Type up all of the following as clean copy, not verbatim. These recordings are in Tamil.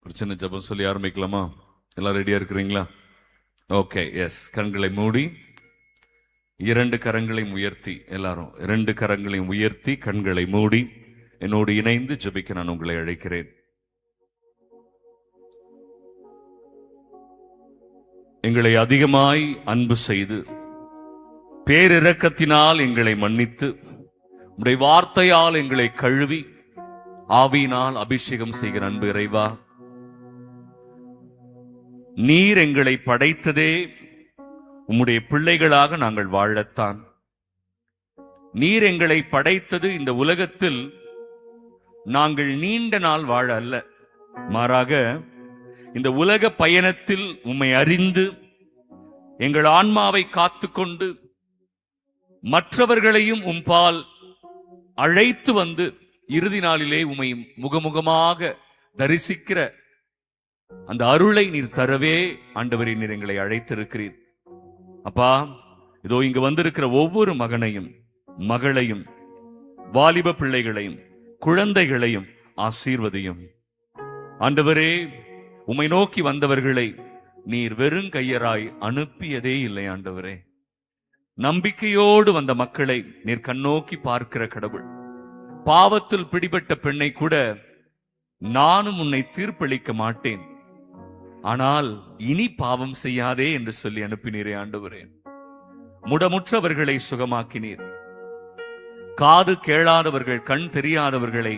ஒரு சின்ன ஜெபம் சொல்லி ஆரம்பிக்கலாமா? எல்லாம் ரெடியா இருக்கிறீங்களா? Okay, yes. கண்களை மூடி, இரண்டு கரங்களையும் உயர்த்தி, எல்லாரும் இரண்டு கரங்களையும் உயர்த்தி கண்களை மூடி என்னோடு இணைந்து ஜெபிக்க நான் உங்களை அழைக்கிறேன். எங்களை அதிகமாய் அன்பு செய்து பேரிரக்கத்தினால் எங்களை மன்னித்து உடைய வார்த்தையால் எங்களை கழுவி ஆவியினால் அபிஷேகம் செய்கிற அன்பு இறைவா, நீர் எங்களை படைத்ததே உம்முடைய பிள்ளைகளாக நாங்கள் வாழத்தான். நீர் எங்களை படைத்தது இந்த உலகத்தில் நாங்கள் நீண்ட நாள் வாழ அல்ல, மாறாக இந்த உலக பயணத்தில் உம்மை அறிந்து எங்கள் ஆன்மாவை காத்துக்கொண்டு மற்றவர்களையும் உம்பால் அழைத்து வந்து இறுதி நாளிலே உம்மை முகமுகமாக தரிசிக்கிற அந்த அருளை நீர் தரவே ஆண்டவரே நீர் எங்களை அழைத்திருக்கிறீர். அப்பா, இதோ இங்கு வந்திருக்கிற ஒவ்வொரு மகனையும் மகளையும் வாலிப பிள்ளைகளையும் குழந்தைகளையும் ஆசீர்வதியும். ஆண்டவரே, உம்மை நோக்கி வந்தவர்களை நீர் வெறுங்கையராய் அனுப்பியதே இல்லை. ஆண்டவரே, நம்பிக்கையோடு வந்த மக்களை நீர் கண்ணோக்கி பார்க்கிற கடவுள். பாவத்தில் பிடிபட்ட பெண்ணை கூட நானும் உன்னை தீர்ப்பளிக்க மாட்டேன், ஆனால் இனி பாவம் செய்யாதே என்று சொல்லி அனுப்பினீரே. ஆண்டவரே, முடமுற்றவர்களை சுகமாக்கினீர். காது கேளாதவர்கள், கண் தெரியாதவர்களை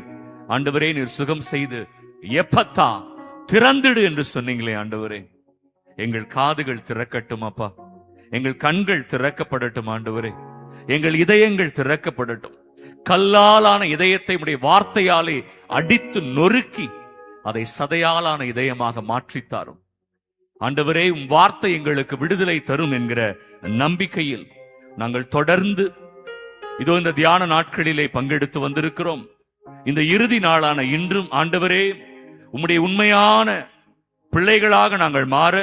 ஆண்டவரே நீர் சுகம் செய்து எப்பத்தா திறந்திடு என்று சொன்னீங்களே. ஆண்டவரே, எங்கள் காதுகள் திறக்கட்டும் அப்பா, எங்கள் கண்கள் திறக்கப்படட்டும். ஆண்டவரே, எங்கள் இதயங்கள் திறக்கப்படட்டும். கல்லாலான இதயத்தை உடைய வார்த்தையாலே அடித்து நொறுக்கி அதை சதையாலான இதயமாக மாற்றித்தாரும். ஆண்டவரே, உம் வார்த்தை எங்களுக்கு விடுதலை தரும் என்கிற நம்பிக்கையில் நாங்கள் தொடர்ந்து இதோ இந்த தியான நாட்களிலே பங்கெடுத்து வந்திருக்கிறோம். இந்த இறுதி நாளான இன்றும் ஆண்டவரே, உம்முடைய உண்மையான பிள்ளைகளாக நாங்கள் மாற,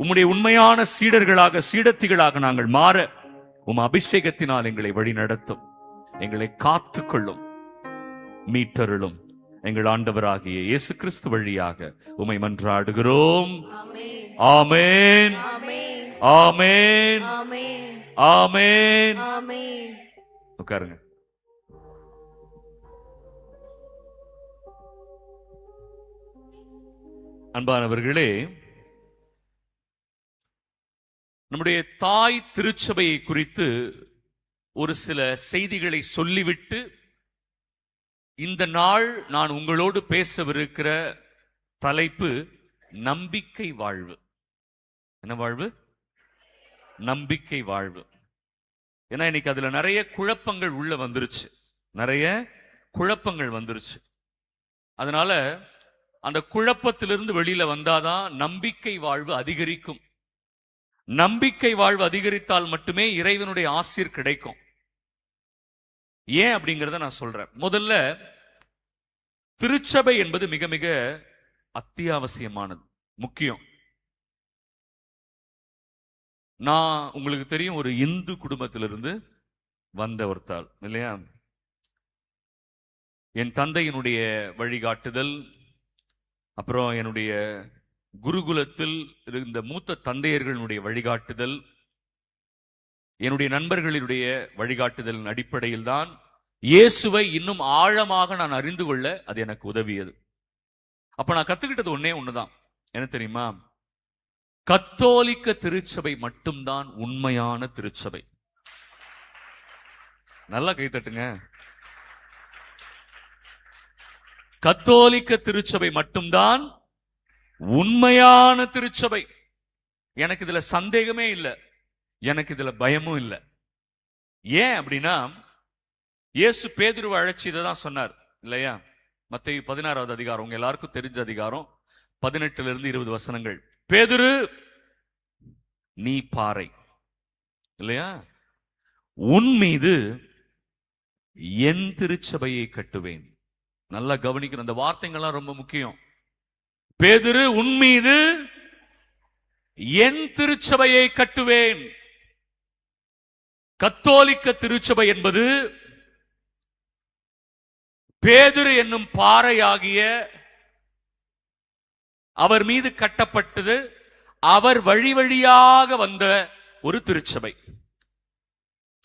உம்முடைய உண்மையான சீடர்களாக சீடத்திகளாக நாங்கள் மாற உம் அபிஷேகத்தினால் எங்களை வழி நடத்தும், எங்களை காத்துக்கொள்ளும், மீட்டருளும். எங்கள் ஆண்டவராகிய இயேசு கிறிஸ்து வழியாக உம்மை மன்றாடுகிறோம். ஆமென், ஆமென், ஆமென். உட்காருங்க. அன்பானவர்களே, நம்முடைய தாய் திருச்சபையை குறித்து ஒரு சில செய்திகளை சொல்லிவிட்டு இந்த நாள் நான் உங்களோடு பேசவிருக்கிற தலைப்பு நம்பிக்கை வாழ்வு. என்ன வாழ்வு? நம்பிக்கை வாழ்வு. ஏன்னா இன்னைக்கு அதுல நிறைய குழப்பங்கள் உள்ள வந்துருச்சு, நிறைய குழப்பங்கள் வந்துருச்சு. அதனால அந்த குழப்பத்திலிருந்து வெளியில வந்தாதான் நம்பிக்கை வாழ்வு அதிகரிக்கும். நம்பிக்கை வாழ்வு அதிகரித்தால் மட்டுமே இறைவனுடைய ஆசீர் கிடைக்கும். ஏன் அப்படிங்கறத நான் சொல்றேன். முதல்ல, திருச்சபை என்பது மிக மிக அத்தியாவசியமானது, முக்கியம். நான் உங்களுக்கு தெரியும், ஒரு இந்து குடும்பத்திலிருந்து வந்த ஒருத்தாள் இல்லையா? என் தந்தையினுடைய வழிகாட்டுதல், அப்புறம் என்னுடைய குருகுலத்தில் இருந்த மூத்த தந்தையர்களுடைய வழிகாட்டுதல், என்னுடைய நண்பர்களுடைய வழிகாட்டுதலின் அடிப்படையில் தான் இயேசுவை இன்னும் ஆழமாக நான் அறிந்து கொள்ள அது எனக்கு உதவியது. அப்ப நான் கத்துக்கிட்டது ஒன்னே ஒண்ணுதான். என்ன தெரியுமா? கத்தோலிக்க திருச்சபை மட்டும்தான் உண்மையான திருச்சபை. நல்லா கைத்தட்டுங்க. கத்தோலிக்க திருச்சபை மட்டும்தான் உண்மையான திருச்சபை. எனக்கு இதுல சந்தேகமே இல்லை, எனக்கு இதுல பயமும் இல்லை. ஏன் அப்படின்னா, இயேசு பேதுருவை அழைச்சி இதை தான் சொன்னார் இல்லையா? மத்தேயு 16வது அதிகாரம், உங்க எல்லாருக்கும் தெரிஞ்ச அதிகாரம், 18 வசனங்கள். பேதுரு, நீ பாறை இல்லையா, உன் மீது என் திருச்சபையை கட்டுவேன். நல்லா கவனிக்கணும், அந்த வார்த்தைகள்லாம் ரொம்ப முக்கியம். பேதுரு, உன் மீது என் திருச்சபையை கட்டுவேன். கத்தோலிக்க திருச்சபை என்பது பேதுரு என்னும் பாறையாகிய அவர் மீது கட்டப்பட்டது அவர் வழி வழியாக வந்த ஒரு திருச்சபை.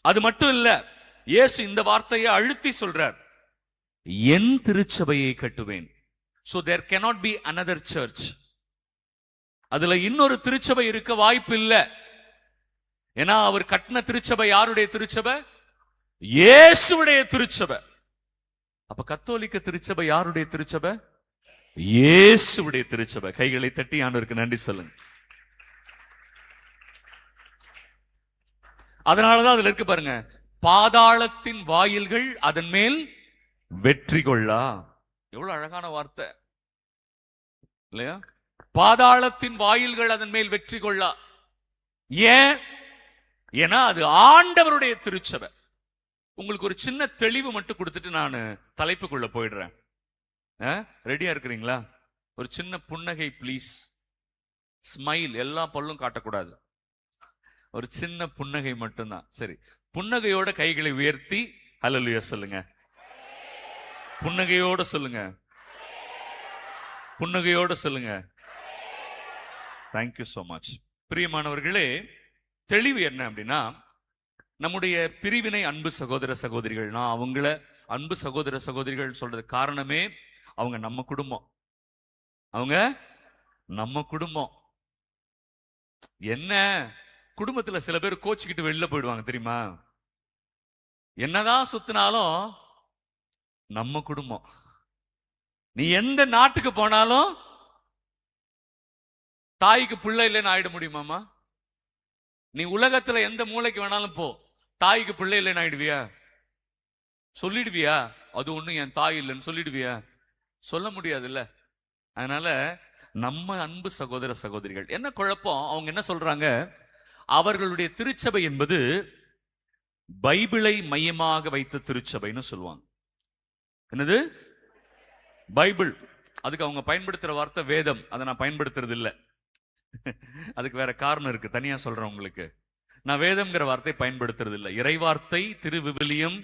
அது மட்டும் இல்ல, இயேசு இந்த வார்த்தையை அழுத்தி சொல்றார், என் திருச்சபையை கட்டுவேன். So there cannot be another church. அதுல இன்னொரு திருச்சபை இருக்க வாய்ப்பு இல்ல. ஏன்னா அவர் கட்டின திருச்சபை யாருடைய திருச்சபை? இயேசுவுடைய திருச்சபை. அப்ப கத்தோலிக்க திருச்சபை யாருடைய திருச்சபை? இயேசுவுடைய திருச்சபை. கைகளை தட்டி ஆண்டவருக்கு நன்றி சொல்லுங்க. அதனாலதான் அதுல இருக்கு பாருங்க, பாதாளத்தின் வாயில்கள் அதன் மேல் வெற்றி கொள்ளா. எவ்வளவு அழகான வார்த்தை இல்லையா? பாதாளத்தின் வாயில்கள் அதன் மேல் வெற்றி கொள்ளா. ஏன்? ஏன்னா அது ஆண்டவருடைய திருச்சபை. உங்களுக்கு ஒரு சின்ன தெளிவு மட்டும் கொடுத்துட்டு நான் தலைப்புக்குள்ள போயிடுறேன். ரெடியா இருக்கிறீங்களா? ஒரு சின்ன புன்னகை ப்ளீஸ். ஸ்மைல், எல்லா பல்லும் காட்டக்கூடாது, ஒரு சின்ன புன்னகை மட்டும்தான். சரி, புன்னகையோட கைகளை உயர்த்தி ஹல்லேலூயா சொல்லுங்க. புன்னகையோட சொல்லுங்க, புன்னகையோட சொல்லுங்க. Thank you so much. பிரியமானவர்களே, தெளிவு என்ன அப்படின்னா, நம்முடைய பிரிவினை அன்பு சகோதர சகோதரிகள், நான் அவங்கள அன்பு சகோதர சகோதரிகள் சொல்றது காரணமே அவங்க நம்ம குடும்பம். அவங்க நம்ம குடும்பம். என்ன, குடும்பத்துல சில பேர் கோச்சிக்கிட்டு வெளில போயிடுவாங்க தெரியுமா? என்னதான் சுத்தினாலும் நம்ம குடும்பம். நீ எந்த நாட்டுக்கு போனாலும் தாய்க்கு பிள்ளை இல்லைன்னு ஆயிட முடியுமாமா? நீ உலகத்துல எந்த மூளைக்கு வேணாலும் போ, தாய்க்கு பிள்ளை இல்லைன்னு ஆயிடுவியா? சொல்லிடுவியா? அது ஒண்ணு என் தாய் இல்லைன்னு சொல்லிடுவியா? சொல்ல முடியாது இல்ல. அதனால நம்ம அன்பு சகோதர சகோதரிகள் என்ன குழப்பம், அவங்க என்ன சொல்றாங்க, அவர்களுடைய திருச்சபை என்பது பைபிளை மையமாக வைத்த திருச்சபைன்னு சொல்லுவாங்க. என்னது? பைபிள். அதுக்கு அவங்க பயன்படுத்துற வார்த்தை வேதம். அதை நான் பயன்படுத்துறது இல்லை. அதுக்கு வேற காரணம் இருக்கு, தனியா சொல்றேன் உங்களுக்கு. நான் வேதம்ங்கிற வார்த்தை பயன்படுத்துறது இல்லை. இறைவார்த்தை, திருவிவிலியம்,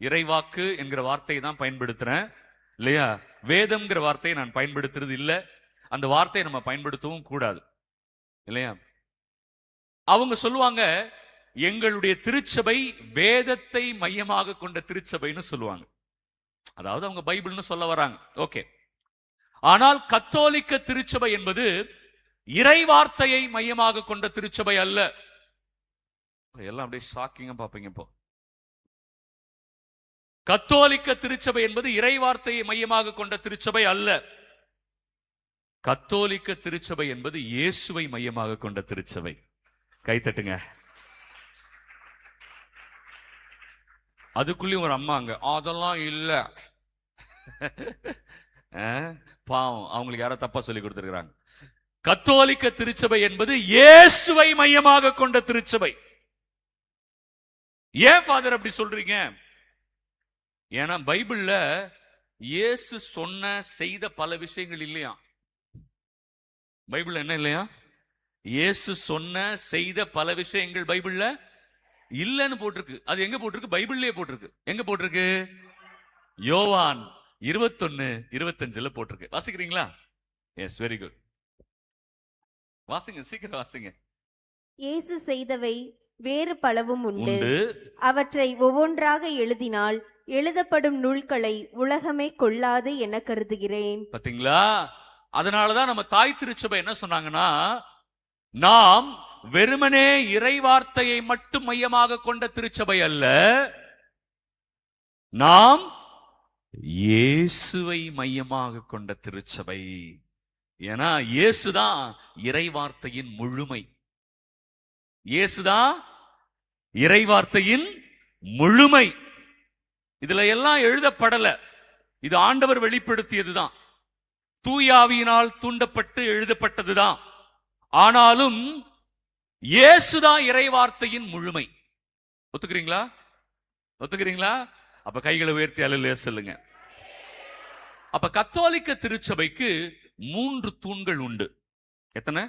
இறைவாக்கு என்கிற வார்த்தையை தான் பயன்படுத்துறேன் இல்லையா? வேதம்ங்கிற வார்த்தையை நான் பயன்படுத்துறது இல்லை. அந்த வார்த்தையை நம்ம பயன்படுத்தவும் கூடாது இல்லையா? அவங்க சொல்லுவாங்க, எங்களுடைய திருச்சபை வேதத்தை மையமாக கொண்ட திருச்சபைன்னு சொல்லுவாங்க. அதாவது அவங்க பைபிள்னு சொல்ல வராங்க. ஓகே. ஆனால் கத்தோலிக்க திருச்சபை என்பது இறை வார்த்தையை மையமாக கொண்ட திருச்சபை அல்ல. எல்லாம் அப்படியே ஷாக்கிங்கா பாப்பீங்க. இப்போ கத்தோலிக்க திருச்சபை என்பது இறை வார்த்தையை மையமாக கொண்ட திருச்சபை அல்ல. கத்தோலிக்க திருச்சபை என்பது இயேசுவை மையமாக கொண்ட திருச்சபை. கைத்தட்டுங்க. அதுக்குள்ளேயும் ஒரு அம்மாங்க, அதெல்லாம் இல்ல, பாவம், அவங்களுக்கு யாரோ தப்பா சொல்லி கொடுத்திருக்கிறாங்க. கத்தோலிக்க திருச்சபை என்பது இயேசுவை மையமாக கொண்ட திருச்சபை. ஏன் ஃபாதர் அப்படி சொல்றீங்க? ஏன்னா பைபிள்ல இயேசு சொன்ன செய்த பல விஷயங்கள் இல்லையா? பைபிள் என்ன இல்லையா? இயேசு சொன்ன செய்த பல விஷயங்கள் பைபிள்ல இல்லன்னு போட்டிருக்கு. அது எங்க போட்டிருக்கு? பைபிள்லயே போட்டிருக்கு. எங்க போட்டிருக்கு? யோவான் 21:25 போட்டிருக்கு. வாசிக்கிறீங்களா? Yes, very good. வாசிங்க, சீக்கிரம் வாசிங்க. இயேசு செய்தவை வேறு பலவும் உண்டு. அவற்றை ஒவ்வொன்றாக எழுதினால் எழுதப்படும் நூல்களை உலகமே கொள்ளாது என கருதுகிறேன். பாத்தீங்களா? அதனாலதான் நம்ம தாய் திருச்சபை என்ன சொன்னாங்கன்னா, நாம் வெறுமனே இறை வார்த்தையை மட்டும் மையமாக கொண்ட திருச்சபை அல்ல, நாம் இயேசுவை மையமாக கொண்ட திருச்சபை. ஏன்னா இயேசுதான் இறை வார்த்தையின் முழுமை. இயேசுதான் இறை வார்த்தையின் முழுமை. இதுல எல்லாம் எழுதப்படல, இது ஆண்டவர் வெளிப்படுத்தியதுதான், தூயாவியினால் தூண்டப்பட்டு எழுதப்பட்டதுதான். ஆனாலும் இயேசுதான் இறை வார்த்தையின் முழுமை. ஒத்துக்கிறீங்களா? ஒத்துக்கிறீங்களா? அப்ப கைகளை உயர்த்தி அல்லேலூயா சொல்லுங்க. அப்ப கத்தோலிக்க திருச்சபைக்கு 3 தூண்கள் உண்டு. எத்தனை?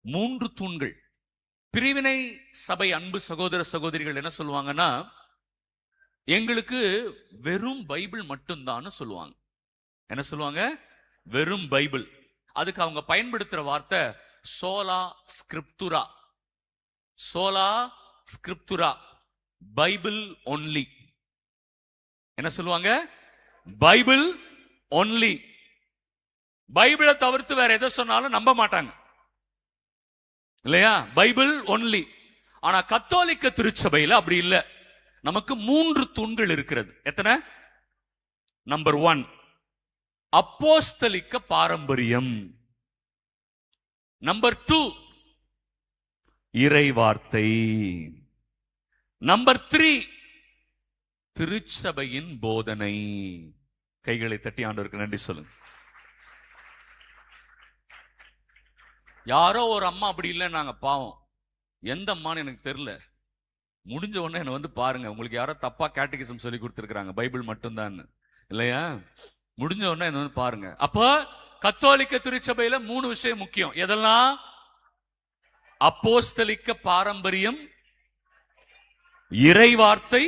3 தூண்கள். பிரிவினை சபை அன்பு சகோதர சகோதரிகள் என்ன சொல்லுவாங்கன்னா, எங்களுக்கு வெறும் பைபிள் மட்டும்தான் சொல்லுவாங்க. என்ன சொல்லுவாங்க? வெறும் பைபிள். அதுக்கு அவங்க பயன்படுத்துற வார்த்தை சோலா ஸ்கிரிப்துரா. சோலா ஸ்கிரிப்துரா, பைபிள் ஒன்லி. என்ன சொல்லுவாங்க? Bible only. பைபிளை தவிர்த்து வேற எதை சொன்னாலும் நம்ப மாட்டாங்க இல்லையா? Bible only. ஆனா கத்தோலிக்க திருச்சபையில அப்படி இல்ல. நமக்கு 3 தூண்கள் இருக்கிறது. எத்தனை? நம்பர் 1 அப்போஸ்தலிக்க பாரம்பரியம். நம்பர் 2 இறை வார்த்தை. நம்பர் 3 திருச்சபையின் போதனை. கைகளை தட்டி ஆண்டவருக்கு நன்றி சொல்லுங்க. யாரோ ஒரு அம்மா அப்படி இல்லை, நாங்க பாவம். எந்த அம்மான்னு எனக்கு தெரியல. முடிஞ்ச உடனே என்ன வந்து பாருங்க, உங்களுக்கு யாரோ தப்பா கேட்டகிசம் சொல்லி கொடுத்துருக்காங்க, பைபிள் மட்டும்தான் இல்லையா? முடிஞ்ச உடனே என்ன வந்து பாருங்க. அப்போ கத்தோலிக்க திருச்சபையில 3 விஷயம் முக்கியம். எதெல்லாம்? அப்போஸ்தலிக்க பாரம்பரியம், இறை வார்த்தை,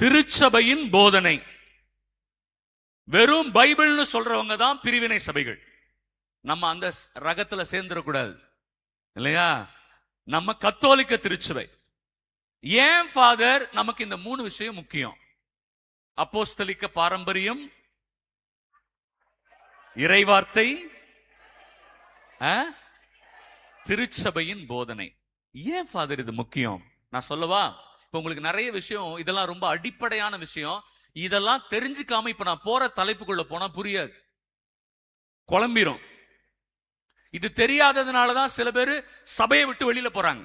திருச்சபையின் போதனை. வெறும் பைபிள்னு சொல்றவங்க தான் பிரிவினை சபைகள். நம்ம அந்த ரகத்துல சேர்ந்துடக்கூடாது இல்லையா? நம்ம கத்தோலிக்க திருச்சபை. ஏன் ஃபாதர் நமக்கு இந்த 3 விஷயம் முக்கியம்? அப்போஸ்தலிக்க பாரம்பரியம், இறைவார்த்தை, திருச்சபையின் போதனை. ஏன் ஃபாதர் இது முக்கியம்? நான் சொல்லவா? இப்ப உங்களுக்கு நிறைய விஷயம், இதெல்லாம் ரொம்ப அடிப்படையான விஷயம். இதெல்லாம் தெரிஞ்சுக்காம இப்ப நான் போற தலைப்புக்குள்ள போனா புரியாது, குழம்பிரும். இது தெரியாததுனாலதான் சில பேர் சபையை விட்டு வெளியில போறாங்க.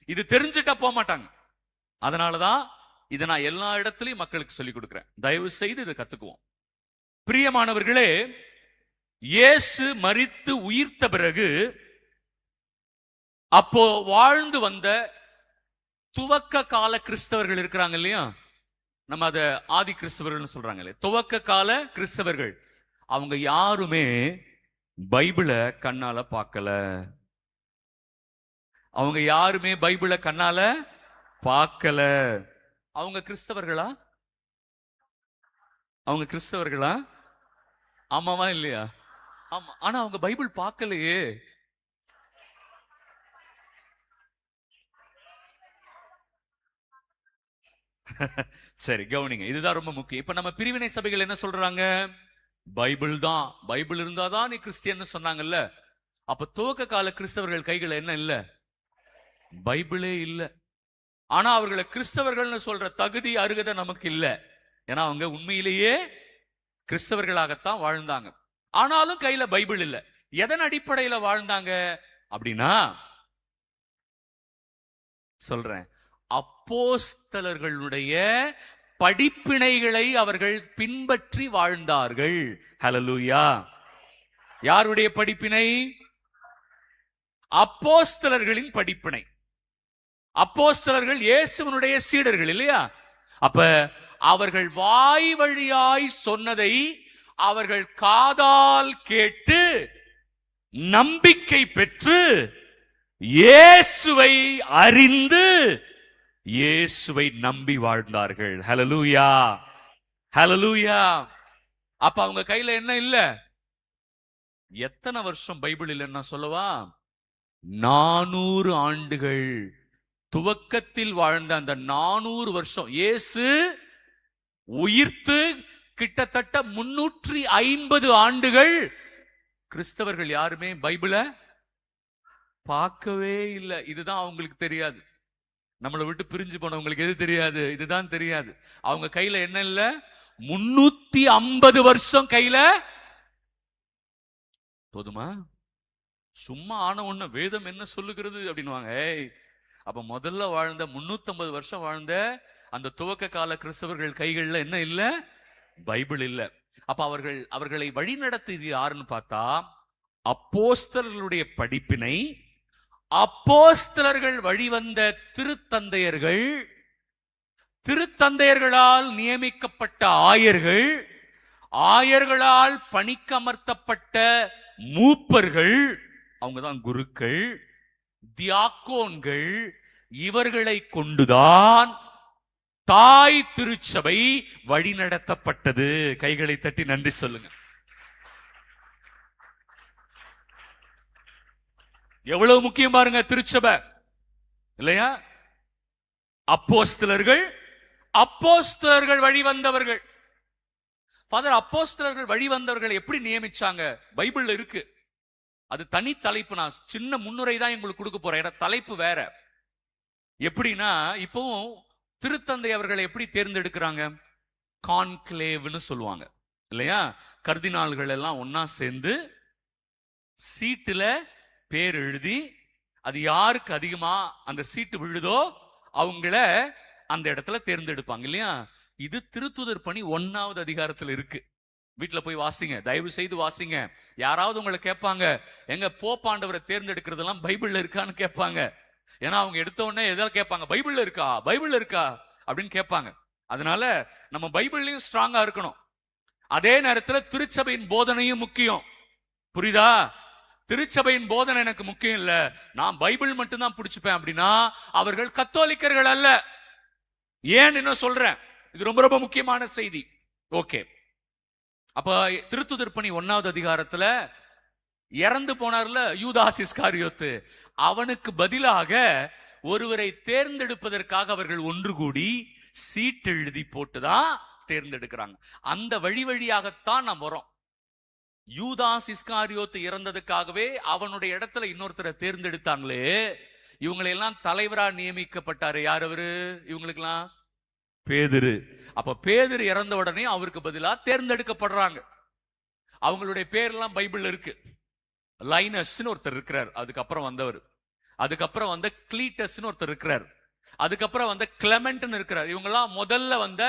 இது தெரிஞ்சுட்டா போக மாட்டாங்க. அதனாலதான் இதை நான் எல்லா இடத்துலயும் மக்களுக்கு சொல்லிக் கொடுக்கிறேன். தயவு செய்து இதை கத்துக்குவோம். பிரியமானவர்களே, இயேசு மரித்து உயிர்த்த பிறகு அப்போ வாழ்ந்து வந்த துவக்க கால கிறிஸ்தவர்கள் இருக்கிறாங்க இல்லையா? நம்ம அத ஆதி கிறிஸ்தவர்கள் சொல்றாங்க இல்லையா? துவக்க கால கிறிஸ்தவர்கள் அவங்க யாருமே பைபிளை கண்ணால பார்க்கல. அவங்க யாருமே பைபிளை கண்ணால பார்க்கல. அவங்க கிறிஸ்தவர்களா? அவங்க கிறிஸ்தவர்களா? ஆமாவா இல்லையா? ஆமா. ஆனா அவங்க பைபிள் பார்க்கலையே. சரி, கவனிங்க, இதுதான் ரொம்ப முக்கியம். இப்ப நம்ம பிரிவினை சபைகள் என்ன சொல்றாங்க? பைபிள் தான், பைபிள் இருந்தாதான் நீ கிறிஸ்டியன் சொன்னாங்கல்ல. அப்ப துவக்க கால கிறிஸ்தவர்கள் கைகள் என்ன இல்ல? பைபிளே இல்ல. ஆனா அவர்களை கிறிஸ்தவர்கள்னு சொல்ற தகுதி அருகதை நமக்கு இல்ல. ஏன்னா அவங்க உண்மையிலேயே கிறிஸ்தவர்களாகத்தான் வாழ்ந்தாங்க. ஆனாலும் கையில பைபிள் இல்ல. எதன் அடிப்படையில வாழ்ந்தாங்க அப்படின்னா, சொல்றேன், அப்போஸ்தலர்களுடைய படிப்பினைகளை அவர்கள் பின்பற்றி வாழ்ந்தார்கள். ஹல்லேலூயா. யாருடைய படிப்பினை? அப்போஸ்தலர்களின் படிப்பினை. அப்போஸ்தலர்கள் இயேசுவினுடைய சீடர்கள் இல்லையா? அப்ப அவர்கள் வாய் வழியாய் சொன்னதை அவர்கள் காதால் கேட்டு நம்பிக்கை பெற்று இயேசுவை அறிந்து இயேசுவை நம்பி வாழ்ந்தார்கள். ஹல்லேலூயா, ஹல்லேலூயா. அப்ப அவங்க கையில என்ன இல்ல? எத்தனை வருஷம் பைபிள் இல்லைன்னா சொல்லவா? 400 ஆண்டுகள். துவக்கத்தில் வாழ்ந்த அந்த 400 வருஷம், இயேசு உயிர்த்து கிட்டத்தட்ட 350 ஆண்டுகள் கிறிஸ்தவர்கள் யாருமே பைபிளை பார்க்கவே இல்லை. இதுதான் அவங்களுக்கு தெரியாது. நம்மளை விட்டு பிரிஞ்சு போனவங்களுக்கு எது தெரியாது? இதுதான் தெரியாது. அவங்க கையில என்ன இல்ல? 350 வருஷம் கையில. போதுமா? சும்மா ஆன ஒண்ணு வேதம் என்ன சொல்லுகிறது அப்படின்னுவாங்க. அப்ப முதல்ல வாழ்ந்த 350 வருஷம் வாழ்ந்த அந்த துவக்க கால கிறிஸ்தவர்கள் கைகள்ல என்ன இல்ல? பைபிள் இல்ல. அப்ப அவர்களை வழிநடத்தியது யாருன்னு பார்த்தா, அப்போஸ்தலர்களுடைய படிப்பினை, அப்போஸ்தலர்கள் வழிவந்த திருத்தந்தையர்கள், திருத்தந்தையர்களால் நியமிக்கப்பட்ட ஆயர்கள், ஆயர்களால் பணிக்கமர்த்தப்பட்ட மூப்பர்கள், அவங்கதான் குருக்கள், தியாக்கோன்கள், இவர்களை கொண்டுதான் தாய் திருச்சபை வழிநடத்தப்பட்டது. கைகளை தட்டி நன்றி சொல்லுங்க. எவ்வளவு முக்கியம் பாருங்க திருச்சபை, இல்லையா? அப்போஸ்தலர்கள் வழி வந்தவர்கள். ஃபாதர், அப்போஸ்தலர்கள் வழி வந்தவர்கள் எப்படி நியமிச்சாங்க? பைபிள்ல இருக்கு. அது தனி தலைப்பு. நான் சின்ன முன்னுரை தான் உங்களுக்கு கொடுக்க போறேன். ஏன்னா தலைப்பு வேற. எப்படின்னா, இப்பவும் திருத்தந்தை அவர்களை எப்படி தேர்ந்தெடுக்கிறாங்க? கான்க்ளேவ்னு சொல்லுவாங்க, இல்லையா? கர்தினால்கள் எல்லாம் ஒன்னா சேர்ந்து சீட்டுல பேர் எழுதி, அது யாருக்கு அதிகமா அந்த சீட்டு விழுதோ அவங்கள அந்த இடத்துல தேர்ந்தெடுப்பாங்க, இல்லையா? இது திருத்துதர் பணி 1வது அதிகாரத்தில் இருக்கு. வீட்டுல போய் வாசிங்க, தயவு செய்து வாசிங்க. யாராவது உங்களை கேட்பாங்க, எங்க போப்பாண்டவரை தேர்ந்தெடுக்கிறதெல்லாம் பைபிள்ல இருக்கான்னு கேட்பாங்க. ஏன்னா அவங்க எடுத்த உடனே எதாவது கேட்பாங்க, பைபிள்ல இருக்கா பைபிள்ல இருக்கா அப்படின்னு கேட்பாங்க. அதனால நம்ம பைபிள்லயும் ஸ்ட்ராங்கா இருக்கணும். அதே நேரத்தில் திருச்சபையின் போதனையும் முக்கியம். புரியுதா? திருச்சபையின் போதனை எனக்கு முக்கியம் இல்ல, நான் பைபிள் மட்டும்தான் பிடிச்சுப்பேன் அப்படின்னா அவர்கள் கத்தோலிக்கர்கள் அல்ல. ஏன் என்ன சொல்றேன், இது ரொம்ப ரொம்ப முக்கியமான செய்தி. ஓகே, அப்ப திருத்துதர் பணி 1வது அதிகாரத்துல இறந்து போனார்ல யூதாஸ் இஸ்காரியோத்து, அவனுக்கு பதிலாக ஒருவரை தேர்ந்தெடுப்பதற்காக அவர்கள் ஒன்று கூடி சீட்டு எழுதி போட்டுதான் தேர்ந்தெடுக்கிறாங்க. அந்த வழியாகத்தான் நாம் வரோம். யூதாஸ் இஸ்காரியோத்து இறந்ததுக்காகவே அவனுடைய இடத்துல இன்னொருத்தரை தேர்ந்தெடுத்தாங்களே. இவங்களெல்லாம் தலைவரா நியமிக்கப்பட்டாரு யார் அவரு? இவங்களுக்கெல்லாம் பேதுரு. அப்ப பேதுரு இறந்த உடனே அவருக்கு பதிலா தேர்ந்தெடுக்கப்படுறாங்க. அவங்களுடைய பேர்லாம் பைபிள்ல இருக்கு. லைனஸ்னு ஒருத்தர் இருக்கிறார், அதுக்கப்புறம் வந்தவர். அதுக்கப்புறம் வந்த கிளீட்டஸ்னு ஒருத்தர் இருக்கிறார். அதுக்கப்புறம் வந்த கிளமெண்ட்னு இருக்கிறார். இவங்கெல்லாம் முதல்ல வந்த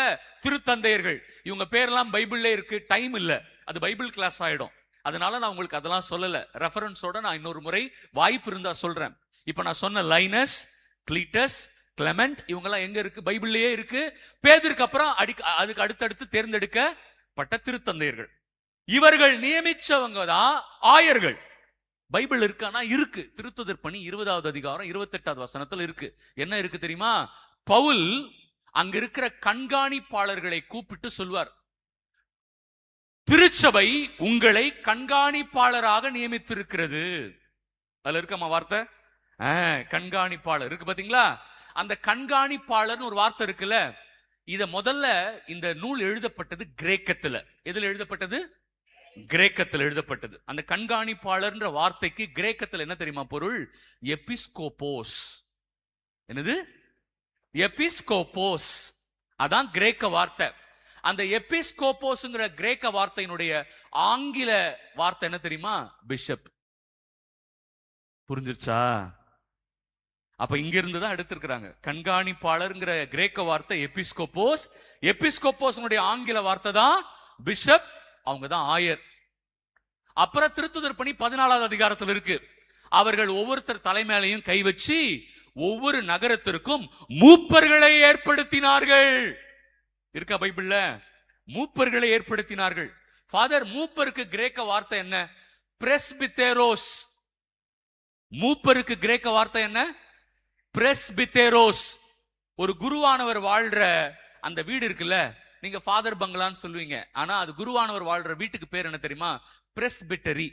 திருத்தந்தையர்கள். இவங்க பேர்லாம் பைபிள்ல இருக்கு. டைம் இல்ல, அது பைபிள் கிளாஸ் ஆயிடும். அதனால நான் உங்களுக்கு அதெல்லாம் சொல்லல. ரெஃபரன்ஸோட நான் இன்னொரு முறை வாய்ப்பு இருந்தா சொல்றேன். இப்ப நான் சொன்ன லைனஸ், கிளீட்டஸ், கிளமெண்ட் இவங்கெல்லாம் எங்க இருக்கு? பைபிள்லயே இருக்கு. பேதுருக்கு அப்புறம் அதுக்கு அடுத்தடுத்து தேர்ந்தெடுக்கப்பட்ட திருத்தந்தையர்கள். இவர்கள் நியமிச்சவங்க தான் ஆயர்கள். பைபிள் இருக்கானா? இருக்கு. திருத்துதர் பணி 20வது அதிகாரம் 28வது வசனத்தில் இருக்கு. என்ன இருக்கு தெரியுமா? பவுல் அங்க இருக்கிற கண்காணிப்பாளர்களை கூப்பிட்டு சொல்வார், திருச்சபை உங்களை கண்காணிப்பாளராக நியமித்திருக்கிறது. அதுல இருக்கமா வார்த்தை? கண்காணிப்பாளர் இருக்கு பாத்தீங்களா? அந்த கண்காணிப்பாளர்னு ஒரு வார்த்தை இருக்குல்ல. இத முதல்ல இந்த நூல் எழுதப்பட்டது கிரேக்கத்துல. எதுல எழுதப்பட்டது? கிரேக்கத்தில் எழுதப்பட்டது. அந்த கண்காணிப்பாளர்ன்ற வார்த்தைக்கு கிரேக்கத்தில் என்ன தெரியுமா பொருள்? எபிஸ்கோபோஸ். என்னது? எபிஸ்கோபோஸ். அதான் கிரேக்க வார்த்தை. அந்த எபிஸ்கோபோஸ்ங்கிற கிரேக்க வார்த்தையினுடைய ஆங்கில வார்த்தை என்ன தெரியுமா? பிஷப். புரிஞ்சிருச்சா? அப்ப இங்க இருந்து தான் எடுத்திருக்கிறாங்க. கண்காணிப்பாளர்ங்கிற கிரேக்க வார்த்தை எபிஸ்கோபோஸ். எபிஸ்கோபோஸ் ஆங்கில வார்த்தை தான் பிஷப். அவங்க தான் ஆயர். அப்புறம் திருத்துதர் பணி 14வது அதிகாரத்தில் இருக்கு. அவர்கள் ஒவ்வொருத்தர் தலைமையிலையும் கை வச்சு ஒவ்வொரு நகரத்திற்கும் மூப்பர்களை ஏற்படுத்தினார்கள். இருக்கா பைபிள்ல? மூப்பர்களை ஏற்படுத்தினார்கள். ஃபாதர், மூப்பருக்கு கிரேக்க வார்த்தை என்ன? பிரெஸ்பித்தேரோஸ். மூப்பருக்கு கிரேக்க வார்த்தை என்ன? பிரெஸ்பித்தேரோஸ். ஒரு குருவானவர் வாழ்ற அந்த வீடு இருக்குல்ல, நீங்க ஃபாதர் பங்களான்னு சொல்லுவீங்க. ஆனா அது குருவானவர் வாழ்ற வீட்டுக்கு பேர் என்ன தெரியுமா? பிரெஸ்பிட்டரி.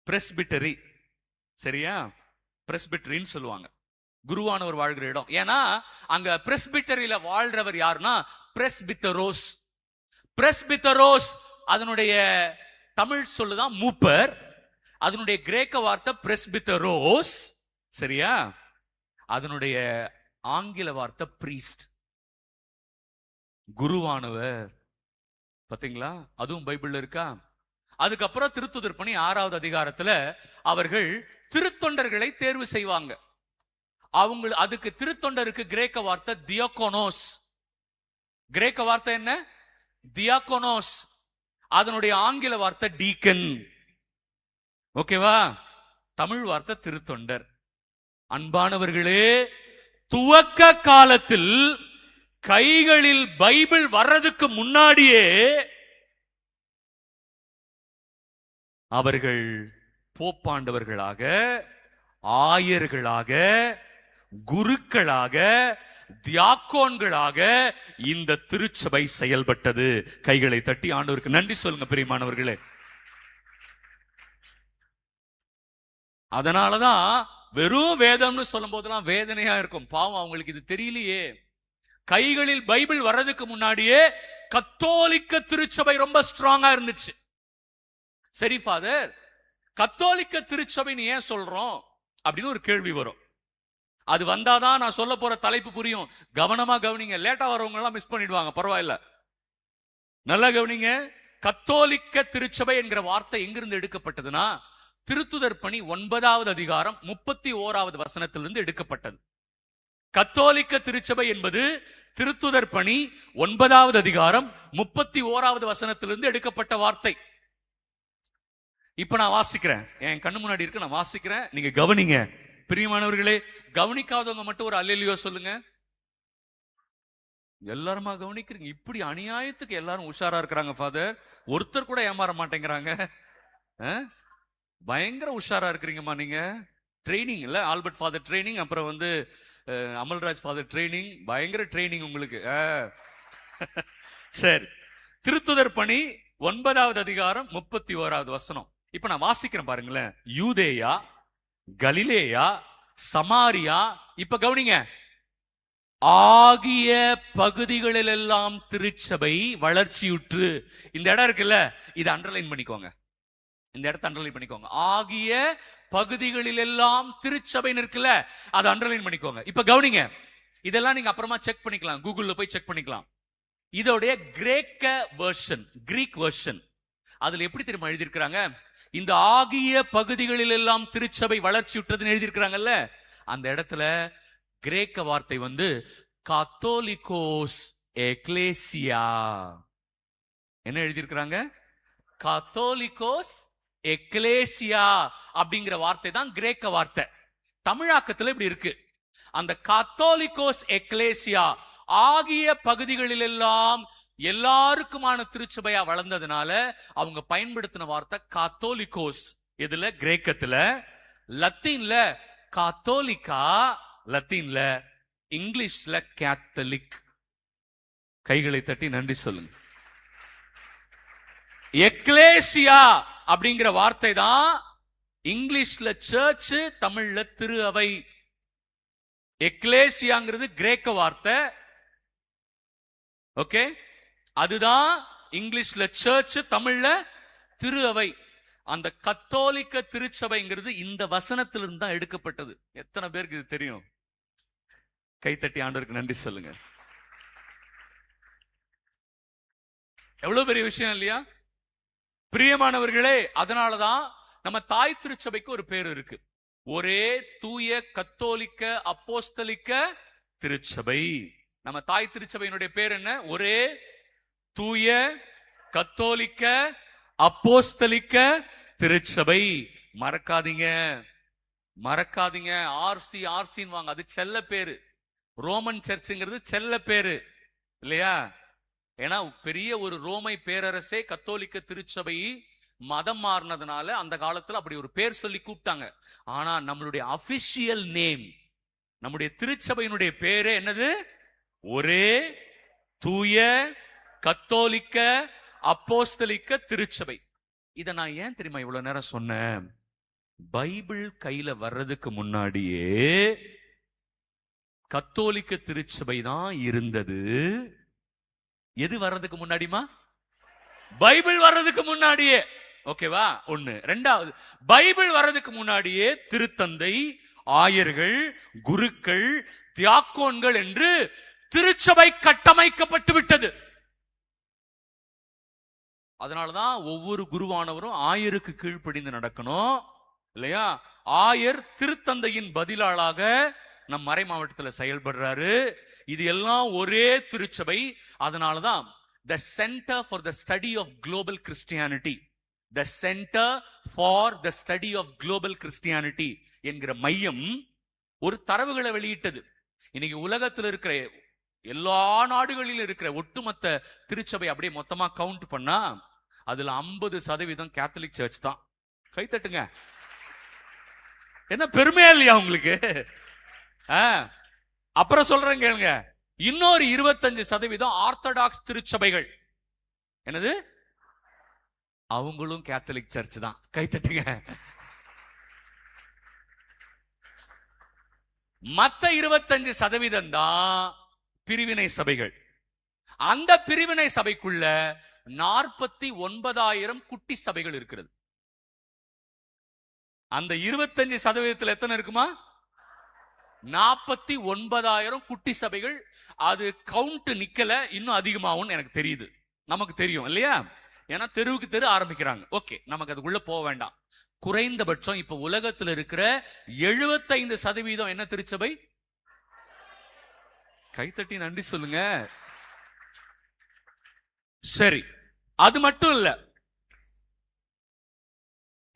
பிரெஸ்பிட்டரி, சரியா? பிரெஸ்பிட்டரின்னு சொல்லுவாங்க குருவானவர் வாழ்கிற இடம். ஏன்னா அங்க பிரெஸ்பிட்டரியில வாழ்றவர் யாருன்னா பிரெஸ்பித்தரோஸ். பிரெஸ்பித்தரோஸ் அதனுடைய தமிழ் சொல்லுதான் மூப்பர். அதனுடைய கிரேக்க வார்த்தை பிரெஸ்பித்தரோஸ், சரியா? அதனுடைய ஆங்கில வார்த்தை பிரீஸ்ட், குருவானவர். பாத்தீங்களா? அதுவும் பைபிள்ல இருக்கா? அதுக்கப்புறம் திருத்துதர் பணி 6வது அதிகாரத்துல அவர்கள் திருத்தொண்டர்களை தேர்வு செய்வாங்க. அவங்க அதுக்கு திருத்தொண்டருக்கு கிரேக்க வார்த்தை தியாகோனோஸ். கிரேக்க வார்த்தை என்ன? தியாகோனோஸ். அதனுடைய ஆங்கில வார்த்தை டீக்கன். ஓகேவா? தமிழ் வார்த்தை திருத்தொண்டர். அன்பானவர்களே, துவக்க காலத்தில் கைகளில் பைபிள் வர்றதுக்கு முன்னாடியே அவர்கள் போப்பாண்டவர்களாக, ஆயர்களாக, குருக்களாக, தியாக்கோன்களாக இந்த திருச்சபை செயல்பட்டது. கைகளை தட்டி ஆண்டவருக்கு நன்றி சொல்லுங்க பிரியமானவர்களே. அதனாலதான் வெறும் வேதம்னு சொல்லும் போதெல்லாம் வேதனையா இருக்கும். பாவம், அவங்களுக்கு இது தெரியலையே. கைகளில் பைபிள் வர்றதுக்கு முன்னாடியே கத்தோலிக்க திருச்சபை ரொம்ப ஸ்ட்ராங்கா இருந்துச்சு. சரி ஃபாதர், கத்தோலிக்க திருச்சபைன்னு ஏன் சொல்றோம் அப்படின்னு ஒரு கேள்வி வரும். அது வந்தாதான் நான் சொல்ல போற தலைப்பு புரியும். கவனமா கவனிங்க. லேட்டா வரவங்க எல்லாம் மிஸ் பண்ணிடுவாங்க, பரவாயில்ல. நல்லா கவனிங்க. கத்தோலிக்க திருச்சபை என்கிற வார்த்தை எங்கிருந்து எடுக்கப்பட்டதுன்னா, திருத்துதர் பணி 9வது அதிகாரம் 31வது வசனத்திலிருந்து எடுக்கப்பட்டது. கத்தோலிக்க திருச்சபை என்பது திருத்துதர் பணி 9வது அதிகாரம் 31வது வசனத்திலிருந்து எடுக்கப்பட்ட வார்த்தை. இப்ப நான் வாசிக்கிறேன், என் கண்ணு முன்னாடி இருக்கு, நான் வாசிக்கிறேன், நீங்க கவனிங்க. பிரியமானவர்களே, கவனிக்காதவங்க மட்டும் ஒரு அல்லேலூயா சொல்லுங்க. எல்லாருமா கவனிக்கிறீங்க? இப்படி அநியாயத்துக்கு எல்லாரும் உஷாரா இருக்கிறாங்க ஃபாதர். ஒருத்தர் கூட ஏமாற மாட்டேங்கிறாங்க. பயங்கர உஷாரா இருக்கிறீங்கம்மா நீங்க. ட்ரைனிங் இல்ல, ஆல்பர்ட் ஃபாதர் ட்ரைனிங், அப்புறம் வந்து அமல்ராஜ் ஃபாதர் ட்ரைனிங், பயங்கர ட்ரைனிங் உங்களுக்கு. சரி, திருத்துதர் பணி 9வது அதிகாரம் 31வது வசனம். இப்ப நான் வாசிக்கிறேன் பாருங்களேன். யூதேயா, கலிலேயா, சமாரியா, இப்ப கவனிங்க, ஆகிய பகுதிகளிலெல்லாம் திருச்சபை வளர்ச்சியுற்று. இந்த இடம் இருக்குல்ல, இதை அண்டர்லைன் பண்ணிக்கோங்க. இந்த இடத்தை அண்டர்லைன் பண்ணிக்கோங்க. ஆகிய பகுதிகளில் எல்லாம் திருச்சபை இருக்குல்ல, அதை அண்டர்லைன் பண்ணிக்கோங்க. இப்ப கவனிங்க, இதெல்லாம் நீங்க அப்புறமா செக் பண்ணிக்கலாம், கூகுள்ல போய் செக் பண்ணிக்கலாம். இதோடைய கிரேக்க வெர்ஷன், கிரீக் வெர்ஷன், அதுல எப்படி தெரியுமா எழுதியிருக்கிறாங்க? இந்த ஆகிய பகுதிகளில் எல்லாம் திருச்சபை வளர்ச்சியுற்றதுன்னு எழுதியிருக்கிறாங்கல்ல, அந்த இடத்துல கிரேக்க வார்த்தை வந்து காத்தோலிகோஸ் எக்லேசியா. என்ன எழுதியிருக்கிறாங்க? காத்தோலிகோஸ் எக்லேசியா அப்படிங்கிற வார்த்தை தான் கிரேக்க வார்த்தை. தமிழாக்கத்துல இப்படி இருக்கு. அந்த காத்தோலிகோஸ் எக்லேசியா ஆகிய பகுதிகளில் எல்லாம் எல்லாருக்குமான திருச்சபையா வளர்ந்ததுனால அவங்க பயன்படுத்தின வார்த்தை காத்தோலிகோஸ். இதுல கிரேக்கத்துல, லத்தீன்ல காத்தோலிக்கா, லத்தீன்ல, இங்கிலீஷ்ல கேத்தலிக். கைகளை தட்டி நன்றி சொல்லுங்க. எக்லேசியா அப்படிங்கிற வார்த்தை தான் இங்கிலீஷ்ல சர்ச், தமிழ்ல திரு அவை. எக்லேசியாங்கிறது கிரேக்க வார்த்தை, ஓகே? அதுதான் இங்கிலீஷ்ல சர்ச், தமிழ்ல திரு அவை. அந்த கத்தோலிக்க திருச்சபைங்கிறது இந்த வசனத்திலிருந்து தான் எடுக்கப்பட்டது. எத்தனை பேருக்கு இது தெரியும்? கைத்தட்டி ஆண்டவருக்கு நன்றி சொல்லுங்க. எவ்வளவு பெரிய விஷயம் இல்லையா பிரியமானவர்களே? அதனாலதான் நம்ம தாய் திருச்சபைக்கு ஒரு பேர் இருக்கு. ஒரே தூய கத்தோலிக்க அப்போஸ்தலிக்க திருச்சபை. நம்ம தாய் திருச்சபையினுடைய பேர் என்ன? ஒரே தூய கத்தோலிக்க அப்போஸ்தலிக்க திருச்சபை. மறக்காதீங்க, மறக்காதீங்க. ஆர்சி ஆர்சின்னு வாங்க, அது செல்ல பேரு. ரோமன் சர்ச்சுங்கிறது செல்ல பேரு இல்லையா? ஏன்னா பெரிய ஒரு ரோமை பேரரசே கத்தோலிக்க திருச்சபை மதம் மாறினதுனால அந்த காலத்துல அப்படி ஒரு பேர் சொல்லி கூப்பிட்டாங்க. ஆனா நம்மளுடைய அபிஷியல் நேம், நம்முடைய திருச்சபையினுடைய பேரு என்னது? ஒரே தூய கத்தோலிக்க அப்போஸ்தலிக்க திருச்சபை. இத நான் ஏன் தெரியுமா இவ்வளவு நேரம் சொன்னேன்? பைபிள் கையில வர்றதுக்கு முன்னாடியே கத்தோலிக்க திருச்சபை தான் இருந்தது. எது வர்றதுக்கு முன்னாடிமா? பைபிள் வர்றதுக்கு முன்னாடியே. ஓகேவா? ஒண்ணு. ரெண்டாவது, பைபிள் வர்றதுக்கு முன்னாடியே திருத்தந்தை, ஆயர்கள், குருக்கள், தியாக்கோன்கள் என்று திருச்சபை கட்டமைக்கப்பட்டு விட்டது. அதனாலதான் ஒவ்வொரு குருவானவரும் ஆயருக்கு கீழ்ப்படிந்து நடக்கணும் இல்லையா? ஆயர் திருத்தந்தையின் பதிலாளாக நம் மறை மாவட்டத்தில் செயல்படுறாரு. இது எல்லாம் ஒரே திருச்சபை. அதனாலதான் the center for the study of global Christianity, the center for the study of global Christianity என்கிற மையம் ஒரு தரவுகளை வெளியிட்டது. இன்னைக்கு உலகத்தில் இருக்கிற எல்லா நாடுகளிலும் இருக்கிற ஒட்டுமொத்த திருச்சபை அப்படியே மொத்தமா கவுண்ட் பண்ணா அதுல 50% கேத்தலிக் சர்ச் தான். அப்புறம் சொல்றேன் கேளுங்க, இன்னொரு 25% ஆர்த்தடாக்ஸ் திருச்சபைகள். என்னது? அவங்களும் கேத்தலிக் சர்ச் தான். கைத்தட்டுங்க. மத்த 25% தான் பிரிவினை சபைகள். அந்த பிரிவினை சபைக்குள்ள 49,000 குட்டி சபைகள் இருக்கிறது. அந்த 25% எத்தனை இருக்குமா? 49,000 குட்டி சபைகள். அது கவுண்ட் நிக்கல, இன்னும் அதிகமாகும் எனக்கு தெரியுது. நமக்கு தெரியும் இல்லையா? ஏன்னா தெருவுக்கு தெரு ஆரம்பிக்கிறாங்க. ஓகே, நமக்கு அதுக்குள்ள போக வேண்டாம். குறைந்தபட்சம் இப்ப உலகத்தில் இருக்கிற 75% என்ன திருச்சபை? கைத்தட்டி நன்றி சொல்லுங்க. சரி, அது மட்டும் இல்ல,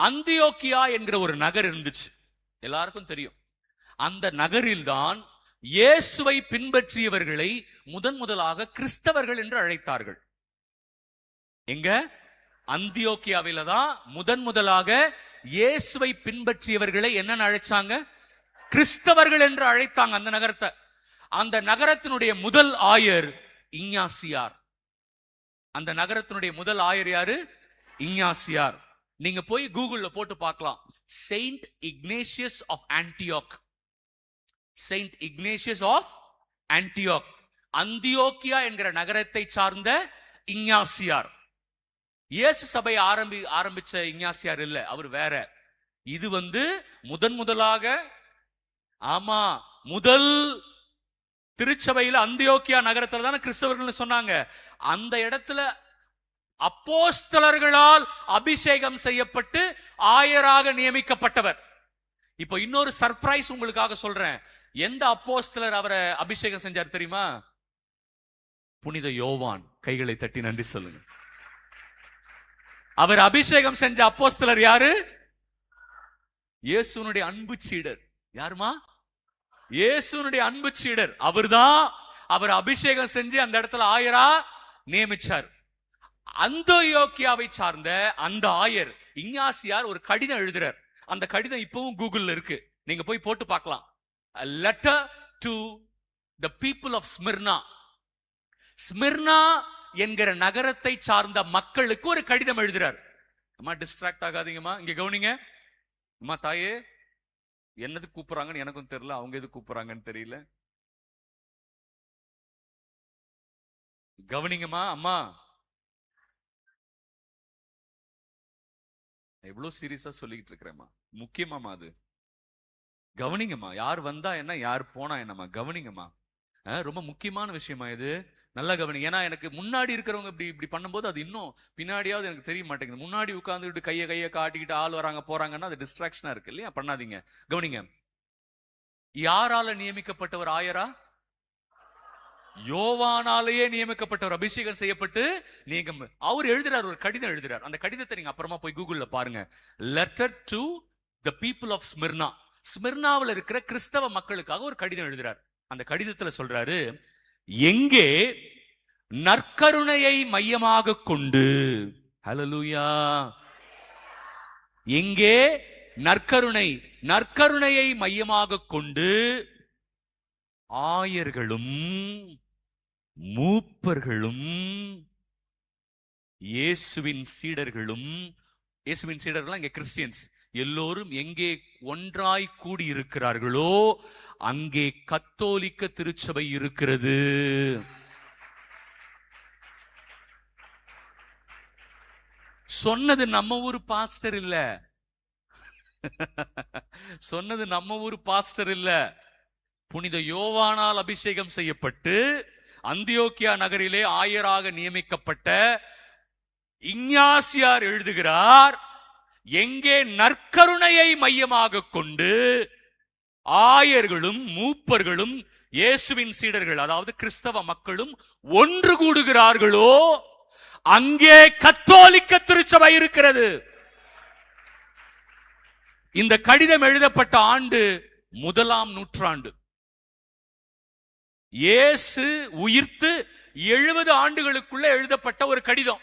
அந்தியோக்கியா என்கிற ஒரு நகர் இருந்துச்சு, எல்லாருக்கும் தெரியும். அந்த நகரில் தான் இயேசுவை பின்பற்றியவர்களை முதலாக கிறிஸ்தவர்கள் என்று அழைத்தார்கள். எங்க? அந்தியோக்கியாவில தான் முதலாக இயேசுவை பின்பற்றியவர்களை என்னன்னு அழைச்சாங்க? கிறிஸ்தவர்கள் என்று அழைத்தாங்க அந்த நகரத்தை. அந்த நகரத்தினுடைய முதல் ஆயர் இஞ்ஞாசியார். அந்த நகரத்தினுடைய முதல் ஆயர் யாரு? இஞ்ஞாசியார். நீங்க போய் கூகுள்ல போட்டு பார்க்கலாம். Saint Ignatius of Antioch. Saint Ignatius of Antioch, அந்தியோக்கியா என்கிற நகரத்தை சார்ந்த இஞ்ஞாசியார். இயேசு சபை ஆரம்பிச்ச இஞ்ஞாசியார் இல்ல, அவர் வேற. இது முதலாக, ஆமா, முதல் திருச்சபையில அந்தியோக்கியா நகரத்துல தானே கிறிஸ்தவர்கள் சொன்னாங்க. அந்த இடத்துல அப்போஸ்தலர்களால் அபிஷேகம் செய்யப்பட்டு ஆயராக நியமிக்கப்பட்டவர். இப்போ இன்னொரு சர்ப்ரைஸ் உங்களுக்காக சொல்றேன். எந்த அப்போஸ்தலர் அவரை அபிஷேகம் செஞ்சார் தெரியுமா? புனித யோவான். கைகளை தட்டி நன்றி சொல்லுங்க. அவர் அபிஷேகம் செஞ்ச அப்போஸ்தலர் யாரு? இயேசுனுடைய அன்பு சீடர். யாருமா? இயேசுனுடைய அன்பு சீடர். அவர்தான் அவர் அபிஷேகம் செஞ்சு அந்த இடத்துல ஆயரா நியமிச்சார். அந்தியோக்கியாவை சார்ந்த அந்த ஆயர் இஞ்ஞாசியார் ஒரு கடிதம் எழுதுறார். அந்த கடிதம் இப்பவும் கூகுள்ல இருக்கு, நீங்க போய் போட்டு பார்க்கலாம். A letter to the people of Smyrna. Smyrna என்கிற நகரத்தை சார்ந்த மக்களுக்கு ஒரு கடிதம் எழுதுறார். அம்மா டிஸ்ட்ராக்ட் ஆகாதீங்கம்மா, இங்க கவனிங்க. அம்மா தாயே, என்னது கூப்பிடுறாங்கன்னு எனக்கும் தெரியல, அவங்க எது கூப்பிடுறாங்கன்னு தெரியல. கவனிங்கம்மா. அம்மா, எவ்வளவு சீரியஸா சொல்லிக்கிட்டு இருக்கிறேம்மா, முக்கியமாமா அது. கவனிங்கம்மா. யார் வந்தா என்ன, யார் போனா என்னம்மா, கவனிங்கம்மா. ரொம்ப முக்கியமான விஷயமா இது, நல்லா கவனிங்க. ஏன்னா எனக்கு முன்னாடி இருக்கிறவங்க இப்படி பண்ணும்போது அது இன்னும் பின்னாடியாவது எனக்கு தெரிய மாட்டேங்குது. முன்னாடி உட்கார்ந்துட்டு கையை காட்டிக்கிட்டு ஆள் வராங்க போறாங்கன்னா அது டிஸ்ட்ராக்ஷனா இருக்கு இல்லையா? பண்ணாதீங்க. கவனிங்க. யாரால நியமிக்கப்பட்டவர் ஆயரா? யோவானாலேயே நியமிக்கப்பட்டவர், அபிஷேகம் செய்யப்பட்டு அவர் எழுதுறார், ஒரு கடிதம் எழுதுறார். அந்த கடிதத்தை நீங்க அப்புறமா போய் கூகுள்ல பாருங்க. Letter to the people of Smyrna. ஸ்மிர்னாவில் இருக்கிற கிறிஸ்தவ மக்களுக்காக ஒரு கடிதம் எழுதுறார். அந்த கடிதத்துல சொல்றாரு, எங்கே நற்கருணையை மையமாக கொண்டு, ஹல்லேலூயா, எங்கே நற்கருணையை மையமாக கொண்டு ஆயர்களும் மூப்பர்களும் இயேசுவின் சீடர்களும், இயேசுவின் சீடர்கள் இங்க கிறிஸ்டியன்ஸ் எல்லோரும் எங்கே ஒன்றாய் கூடி இருக்கிறார்களோ அங்கே கத்தோலிக்க திருச்சபை இருக்கிறது. சொன்னது நம்ம ஊர் பாஸ்டர் இல்ல, சொன்னது நம்ம ஊர் பாஸ்டர் இல்ல. புனித யோவானால் அபிஷேகம் செய்யப்பட்டு அந்தியோக்கியா நகரிலே ஆயராக நியமிக்கப்பட்ட இஞ்ஞாசியார் எழுதுகிறார், எங்கே நற்கருணையை மையமாக கொண்டு ஆயர்களும் மூப்பர்களும் இயேசுவின் சீடர்கள், அதாவது கிறிஸ்தவ மக்களும் ஒன்று கூடுகிறார்களோ அங்கே கத்தோலிக்க திருச்சபை இருக்கிறது. இந்த கடிதம் எழுதப்பட்ட ஆண்டு 1ஆம் நூற்றாண்டு. இயேசு உயிர்த்து 70 ஆண்டுகளுக்குள்ள எழுதப்பட்ட ஒரு கடிதம்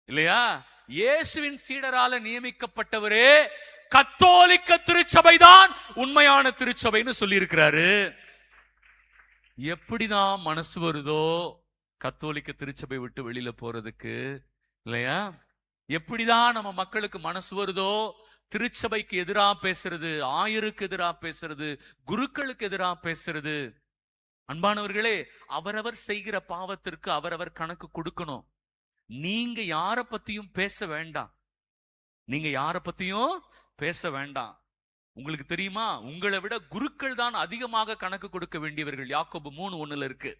இல்லையா? இயேசுவின் சீடரால நியமிக்கப்பட்டவரே கத்தோலிக்க திருச்சபைதான் உண்மையான திருச்சபைன்னு சொல்லி இருக்கிறாரு. எப்படிதான் மனசு வருதோ கத்தோலிக்க திருச்சபை விட்டு வெளியில போறதுக்கு, இல்லையா? எப்படிதான் நம்ம மக்களுக்கு மனசு வருதோ திருச்சபைக்கு எதிராக பேசுறது, ஆயருக்கு எதிராக பேசுறது, குருக்களுக்கு எதிராக பேசுறது. அன்பானவர்களே, அவரவர் செய்கிற பாவத்திற்கு அவரவர் கணக்கு கொடுக்கணும். நீங்க யார பத்தியும் பேச வேண்டாம். நீங்க யார பத்தியும் பேச வேண்டாம். உங்களுக்கு தெரியுமா, உங்களை விட குருக்கள் தான் அதிகமாக கணக்கு கொடுக்க வேண்டியவர்கள். யாக்கோபு 3:1 இருக்கு.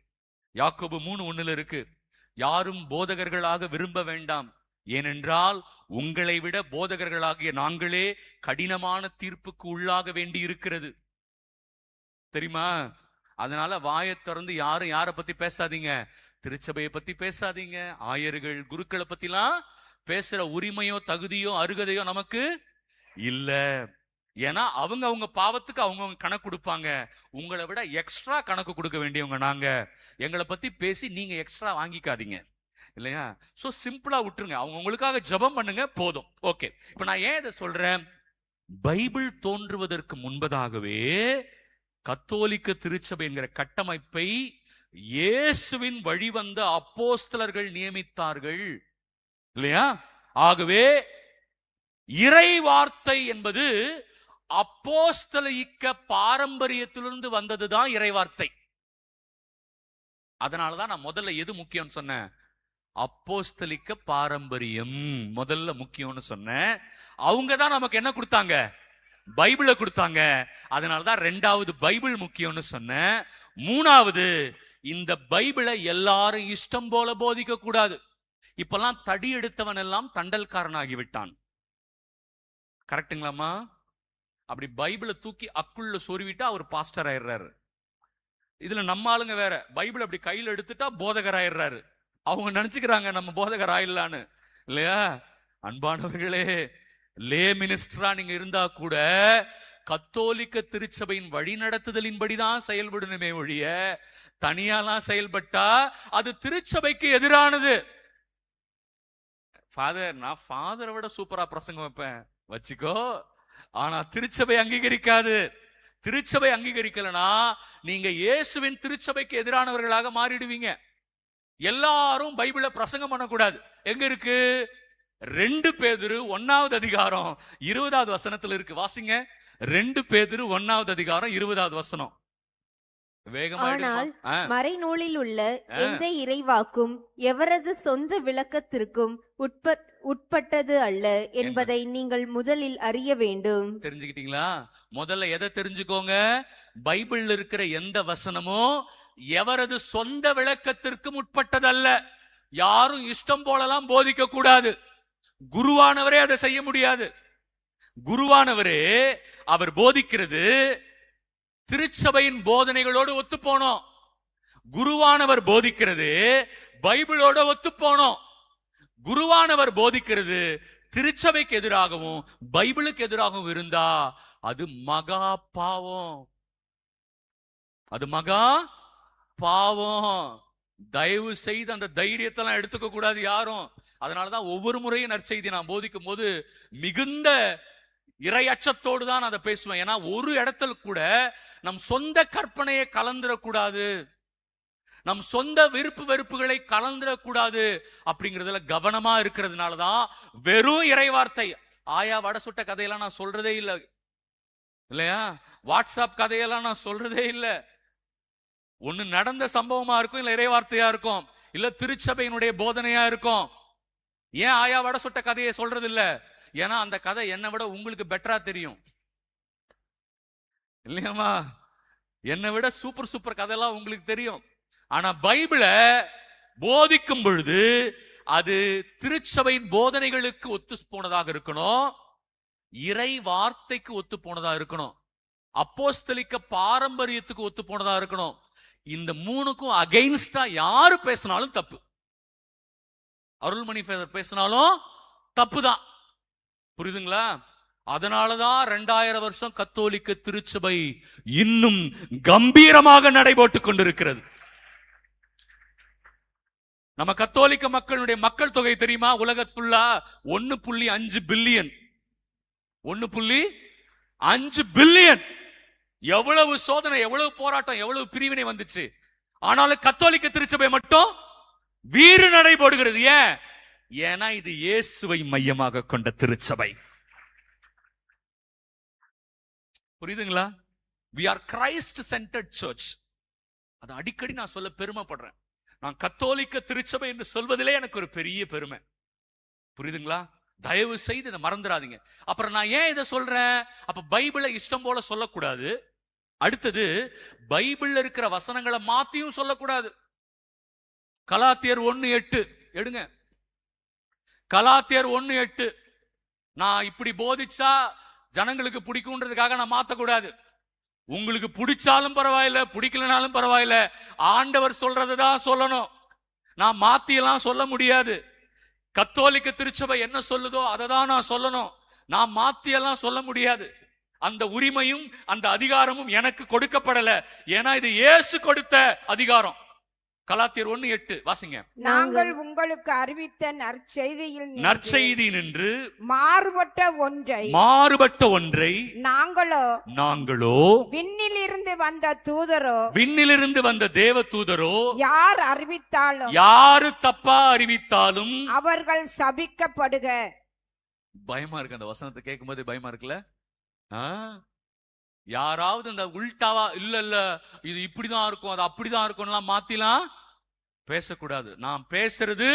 யாக்கோபு 3:1 இருக்கு. யாரும் போதகர்களாக விரும்ப வேண்டாம், ஏனென்றால் உங்களை விட போதகர்களாகிய நாங்களே கடினமான தீர்ப்புக்கு உள்ளாக வேண்டி இருக்கிறது. தெரியுமா? அதனால வாயை திறந்து யாரும் யாரை பத்தி பேசாதீங்க. திருச்சபையை பத்தி பேசாதீங்க. ஆயர்கள் குருக்களை பத்திலாம் பேசுற உரிமையோ தகுதியோ அருகதையோ நமக்கு இல்ல. ஏன்னா அவங்க பாவத்துக்கு அவங்க கணக்கு கொடுப்பாங்க. உங்களை விட எக்ஸ்ட்ரா கணக்கு கொடுக்க வேண்டியவங்க நாங்க. எங்களை பத்தி பேசி நீங்க எக்ஸ்ட்ரா வாங்கிக்காதீங்க, இல்லையா? சோ சிம்பிளா விட்டுருங்க. அவங்க உங்களுக்காக ஜெபம் பண்ணுங்க, போதும். ஓகே, இப்ப நான் ஏன் இதை சொல்றேன்? பைபிள் தோன்றுவதற்கு முன்பதாகவே கத்தோலிக்க திருச்சபை என்கிற கட்டமைப்பை இயேசுவின் வழிவந்த அப்போஸ்தலர்கள் நியமித்தார்கள், இல்லையா? ஆகவே இறை வார்த்தை என்பது அப்போஸ்தலிக்க பாரம்பரியத்திலிருந்து வந்ததுதான் இறை வார்த்தை. அதனாலதான் நான் முதல்ல எது முக்கியம் சொன்னேன்? அப்போஸ்தலிக்க பாரம்பரியம் முதல்ல முக்கியம்னு சொன்னேன். அவங்க தான் நமக்கு என்ன கொடுத்தாங்க? பைபிளை கொடுத்தாங்க. அதனாலதான் 2வது பைபிள் முக்கியம்னு சொன்னேன். 3வது, இந்த பைபிளை எல்லாரும் இஷ்டம் போல போதிக்க கூடாது. இப்பெல்லாம் தடி எடுத்தவன் எல்லாம் தண்டல்காரன் ஆகிவிட்டான். கரெக்டுங்களாமா? அப்படி பைபிளை தூக்கி அக்குள்ள சொருவிட்டா அவர் பாஸ்டர் ஆயிடுறாரு. இதுல நம்ம ஆளுங்க வேற, பைபிள் அப்படி கையில எடுத்துட்டா போதகர் ஆயிடுறாரு. அவங்க நினைச்சுக்கிறாங்க நம்ம போதகர் ஆயிடலான்னு, இல்லையா? அன்பானவர்களே, லே மினிஸ்டரா நீங்க இருந்தா கூட கத்தோலிக்க திருச்சபையின் வழி நடத்துதலின்படிதான் செயல்படணுமே ஒழிய தனியாலாம் செயல்பட்டா அது திருச்சபைக்கு எதிரானது. ஃபாதர், நான் ஃபாதரை விட சூப்பரா பிரசங்கம் வைப்பேன், வச்சுக்கோ. ஆனா திருச்சபை அங்கீகரிக்காது. திருச்சபை அங்கீகரிக்கலனா நீங்க இயேசுவின் திருச்சபைக்கு எதிரானவர்களாக மாறிடுவீங்க. எல்லாரும் பைபிளை பிரசங்கம் பண்ணக்கூடாது. எங்க இருக்கு? 2 பேதுரு 1வது அதிகாரம் 20வது வசனத்துல இருக்கு. வாசிங்க. 2 பேதுரு 1வது அதிகாரம் 20வது வசனம். ஆனால் மறைநூலில் உள்ள எந்த இறைவாக்கும் எவரது சொந்த விளக்கத்திற்கும் உட்பட்டது அல்ல என்பதை நீங்கள் முதலில் அறிய வேண்டும். தெரிஞ்சுக்கிட்டீங்களா? முதல்ல எதை தெரிஞ்சுக்கோங்க? பைபிள்ல இருக்கிற எந்த வசனமோ எவரது சொந்த விளக்கத்திற்கும் உட்பட்டதல்ல. யாரும் இஷ்டம் போலலாம் போதிக்க கூடாது. குருவானவரே அதை செய்ய முடியாது. குருவானவரே அவர் போதிக்கிறது திருச்சபையின் போதனைகளோடு ஒத்து போனோம். குருவானவர் போதிக்கிறது பைபிளோட ஒத்து போனோம். குருவானவர் போதிக்கிறது திருச்சபைக்கு எதிராகவும் பைபிளுக்கு எதிராகவும் இருந்தா அது மகா பாவம். அது மகா பாவம். தயவு செய்து அந்த தைரியத்தெல்லாம் எடுத்துக்க கூடாது யாரும். அதனாலதான் ஒவ்வொரு முறையும் நற்செய்தி நான் போதிக்கும் போது மிகுந்த இறை அச்சத்தோடு தான் அதை பேசுவேன். ஏன்னா ஒரு இடத்துல கூட நம் சொந்த கற்பனையை கலந்துடக்கூடாது, நம் சொந்த விருப்பு வெறுப்புகளை கலந்துடக்கூடாது அப்படிங்கறதுல கவனமா இருக்கிறதுனாலதான் வெறும் இறை வார்த்தை. ஆயா வடை சுட்ட கதையெல்லாம் நான் சொல்றதே இல்லை, இல்லையா? வாட்ஸ்அப் கதையெல்லாம் நான் சொல்றதே இல்லை. ஒண்ணு நடந்த சம்பவமா இருக்கும், இல்ல இறை வார்த்தையா இருக்கும், இல்ல திருச்சபையினுடைய போதனையா இருக்கும். ஏன் ஆயா வடை சுட்ட கதையை சொல்றது இல்ல? ஏன்னா அந்த கதை என்னை விட உங்களுக்கு பெட்டரா தெரியும், இல்லையாமா? என்னை விட சூப்பர் சூப்பர் கதையெல்லாம் உங்களுக்கு தெரியும். ஆனா பைபிளை போதிக்கும் பொழுது அது திருச்சபையின் போதனைகளுக்கு ஒத்து போனதாக இருக்கணும், இறை வார்த்தைக்கு ஒத்து போனதா இருக்கணும், அப்போஸ்தலிக்க பாரம்பரியத்துக்கு ஒத்து போனதா இருக்கணும். இந்த 3க்கும் அகைன்ஸ்டா யாரு பேசினாலும் தப்பு. அருள்மணி பேசினாலும் தப்புதான். புரியுதுங்களா? அதனாலதான் 2000 வருஷம் கத்தோலிக்க திருச்சபை இன்னும் கம்பீரமாக நடைபோட்டுக் கொண்டிருக்கிறது. நம்ம கத்தோலிக்க மக்களுடைய மக்கள் தொகை தெரியுமா? உலகத்துள்ளா 1.5 பில்லியன். 1.5 பில்லியன். எவ்வளவு சோதனை, எவ்வளவு போராட்டம், எவ்வளவு பிரிவினை வந்துச்சு. ஆனாலும் கத்தோலிக்க திருச்சபை மட்டும் வீறு நடைபோடுகிறது. ஏன்? ஏன்னா இது இயேசுவை மையமாக கொண்ட திருச்சபை. புரியுதுங்களா? we are Christ centered church. அது அடிக்கடி நான் சொல்ல பெருமைப்படுறேன். நான் கத்தோலிக்க திருச்சபை என்று சொல்வதிலே எனக்கு ஒரு பெரிய பெருமை. புரியுதுங்களா? தயவு செய்து இதை மறந்துடாதீங்க. அப்புறம் நான் ஏன் இதை சொல்றேன்? அப்ப பைபிளை இஷ்டம் போல சொல்லக்கூடாது. அடுத்தது, பைபிள்ல இருக்கிற வசனங்களை மாத்தியும் சொல்லக்கூடாது. கலாத்தியர் 1:8 எடுங்க. கலாத்தியர் 1:8. நான் இப்படி போதிச்சா ஜனங்களுக்கு பிடிக்கும்ன்றதுக்காக நான் மாத்தக்கூடாது. உங்களுக்கு பிடிச்சாலும் பரவாயில்ல, பிடிக்கலனாலும் பரவாயில்ல, ஆண்டவர் சொல்றதுதான் சொல்லணும். நான் மாத்தியெல்லாம் சொல்ல முடியாது. கத்தோலிக்க திருச்சபை என்ன சொல்லுதோ அதை தான் நான் சொல்லணும். நான் மாத்தியெல்லாம் சொல்ல முடியாது. அந்த உரிமையும் அந்த அதிகாரமும் எனக்கு கொடுக்கப்படல. ஏன்னா இது இயேசு கொடுத்த அதிகாரம். கலாத்தியர் 1:8 வாசிங்க. நாங்கள் உங்களுக்கு அறிவித்த நற்செய்தி நின்று மாறுபட்ட ஒன்றை நாங்களோ விண்ணிலிருந்து வந்த தூதரோ, விண்ணிலிருந்து வந்த தேவ தூதரோ யார் அறிவித்தாலும், யாரு தப்பா அறிவித்தாலும் அவர்கள் சபிக்கப்படுக. பயமா இருக்கு அந்த வசனத்தை கேட்கும் போது, பயமா இருக்குல்ல? யாராவது இந்த உள்டாவா இல்ல இது இப்படிதான் இருக்கும், அது அப்படிதான் இருக்கும் மாத்திலாம் பேசக்கூடாது. நாம் பேசுறது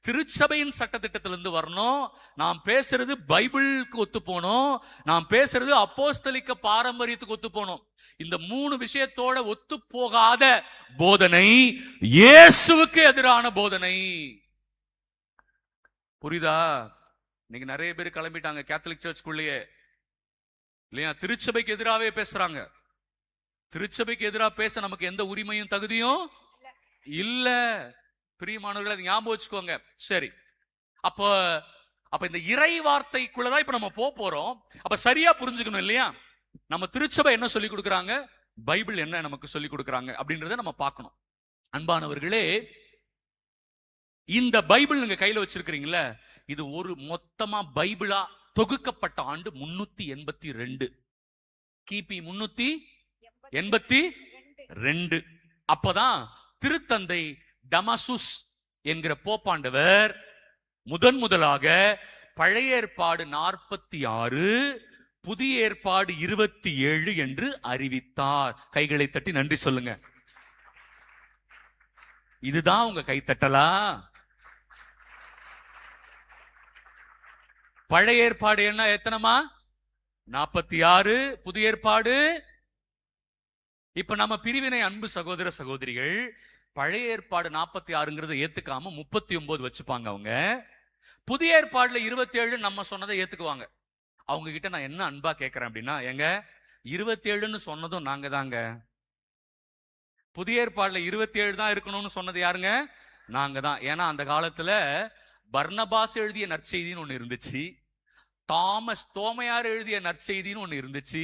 திருச்சபையின் சட்டத்திட்டத்திலிருந்து வரணும். நாம் பேசுறது பைபிளுக்கு ஒத்து போனோம். நாம் பேசுறது அப்போஸ்தலிக்க பாரம்பரியத்துக்கு ஒத்து போனோம். இந்த 3 விஷயத்தோட ஒத்து போகாத போதனை இயேசுவுக்கு எதிரான போதனை. புரியுதா? இன்னைக்கு நிறைய பேர் கிளம்பிட்டாங்க கேத்தலிக் சர்ச்சுக்குள்ளேயே இல்லையா? திருச்சபைக்கு எதிராகவே பேசுறாங்க. திருச்சபைக்கு எதிராக பேச நமக்கு எந்த உரிமையும் தகுதியும் இல்ல. பிரியமானவர்கள், அதை ஞாபகம் வச்சுக்கோங்க. சரி, அப்ப இந்த இறை வார்த்தைக்குள்ளதான் இப்ப நம்ம போறோம். அப்ப சரியா புரிஞ்சுக்கணும் இல்லையா? நம்ம திருச்சபை என்ன சொல்லி கொடுக்கறாங்க, பைபிள் என்ன நமக்கு சொல்லி கொடுக்கறாங்க அப்படின்றத நம்ம பார்க்கணும். அன்பானவர்களே, இந்த பைபிள் நீங்க கையில வச்சிருக்கிறீங்களா, இது ஒரு மொத்தமா பைபிளா தொகுக்கப்பட்ட ஆண்டு 382. கிபி 382. அப்பதான் திருத்தந்தை டமாசுஸ் என்கிற போப்பாண்டவர் முதலாக பழைய ஏற்பாடு 46, புதிய ஏற்பாடு 27 என்று அறிவித்தார். கைகளை தட்டி நன்றி சொல்லுங்க. இதுதான் உங்க கைத்தட்டலா? பழைய ஏற்பாடு என்ன எத்தனமா? 46. புதிய ஏற்பாடு. இப்ப நம்ம பிரிவினை அன்பு சகோதர சகோதரிகள் பழைய ஏற்பாடு 46ங்கிறத ஏத்துக்காம 39 வச்சுப்பாங்க அவங்க. புதிய ஏற்பாடுல 27 நம்ம சொன்னதை ஏத்துக்குவாங்க. அவங்க கிட்ட நான் என்ன அன்பா கேட்கிறேன் அப்படின்னா, எங்க 27ன்னு சொன்னதும் நாங்க தாங்க. புதிய ஏற்பாடுல 27 தான் இருக்கணும்னு சொன்னது யாருங்க? நாங்க தான். ஏன்னா அந்த காலத்துல பர்னபாஸ் எழுதிய நற்செய்தின்னு ஒண்ணு இருந்துச்சு, தோமையார் எழுதிய நற்செய்தின்னு ஒண்ணு இருந்துச்சு,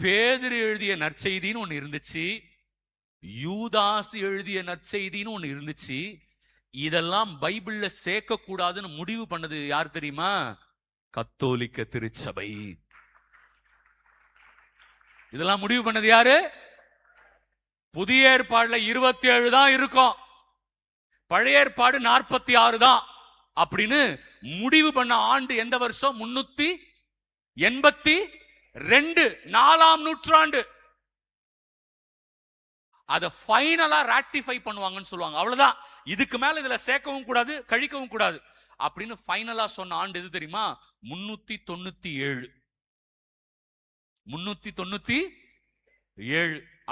பேதுரு எழுதிய நற்செய்தின்னு ஒண்ணு இருந்துச்சு, யூதாஸ் எழுதிய நற்செய்தின்னு ஒண்ணு இருந்துச்சு. இதெல்லாம் பைபிள்ல சேர்க்க கூடாதுன்னு முடிவு பண்ணது யார் தெரியுமா? கத்தோலிக்க திருச்சபை. இதெல்லாம் முடிவு பண்ணது யாரு? புதிய ஏற்பாடுல 27 தான் இருக்கும், பழைய ஏற்பாடு 46 தான் அப்படின்னு முடிவு பண்ண ஆண்டு எந்த வருஷம்? 382, 4ஆம் நூற்றாண்டு. அத ஃபைனலா ராட்டிஃபை பண்ணுவாங்கன்னு சொல்லுவாங்க. அவ்வளவுதான், இதுக்கு மேல இதுல சேர்க்கவும் கூடாது கழிக்கவும் கூடாது அப்படின்னு ஃபைனலா சொன்ன ஆண்டு எது தெரியுமா? 397. 397.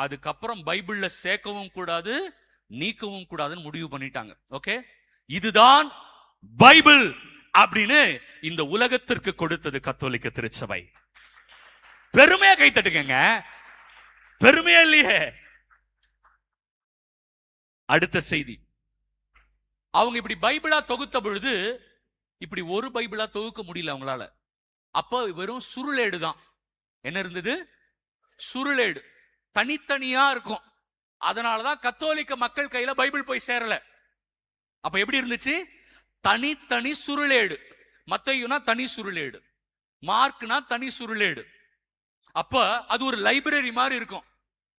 அதுக்கப்புறம் பைபிள்ல சேர்க்கவும் கூடாது நீக்கவும் கூடாதுன்னு முடிவு பண்ணிட்டாங்க. ஓகே, இதுதான் பைபிள் அப்படின்னு இந்த உலகத்திற்கு கொடுத்தது கத்தோலிக்க திருச்சபை. பெருமையா கைத்தட்டுங்க. பெருமையா இல்லையே? அடுத்த செய்தி, அவங்க இப்படி பைபிளா தொகுத்த பொழுது இப்படி ஒரு பைபிளா தொகுக்க முடியல அவங்களால. அப்ப வெறும் சுருளேடு தான். என்ன இருந்தது? சுருளேடு தனித்தனியா இருக்கும். அதனாலதான் கத்தோலிக்க மக்கள் கையில பைபிள் போய் சேரல. அப்ப எப்படி இருந்துச்சு? தனித்தனி சுருளேடு. மத்தேயுனா தனி சுருளேடு, மார்க்னா தனி சுருளேடு. அப்ப அது ஒரு லைப்ரரி மாதிரி இருக்கும்.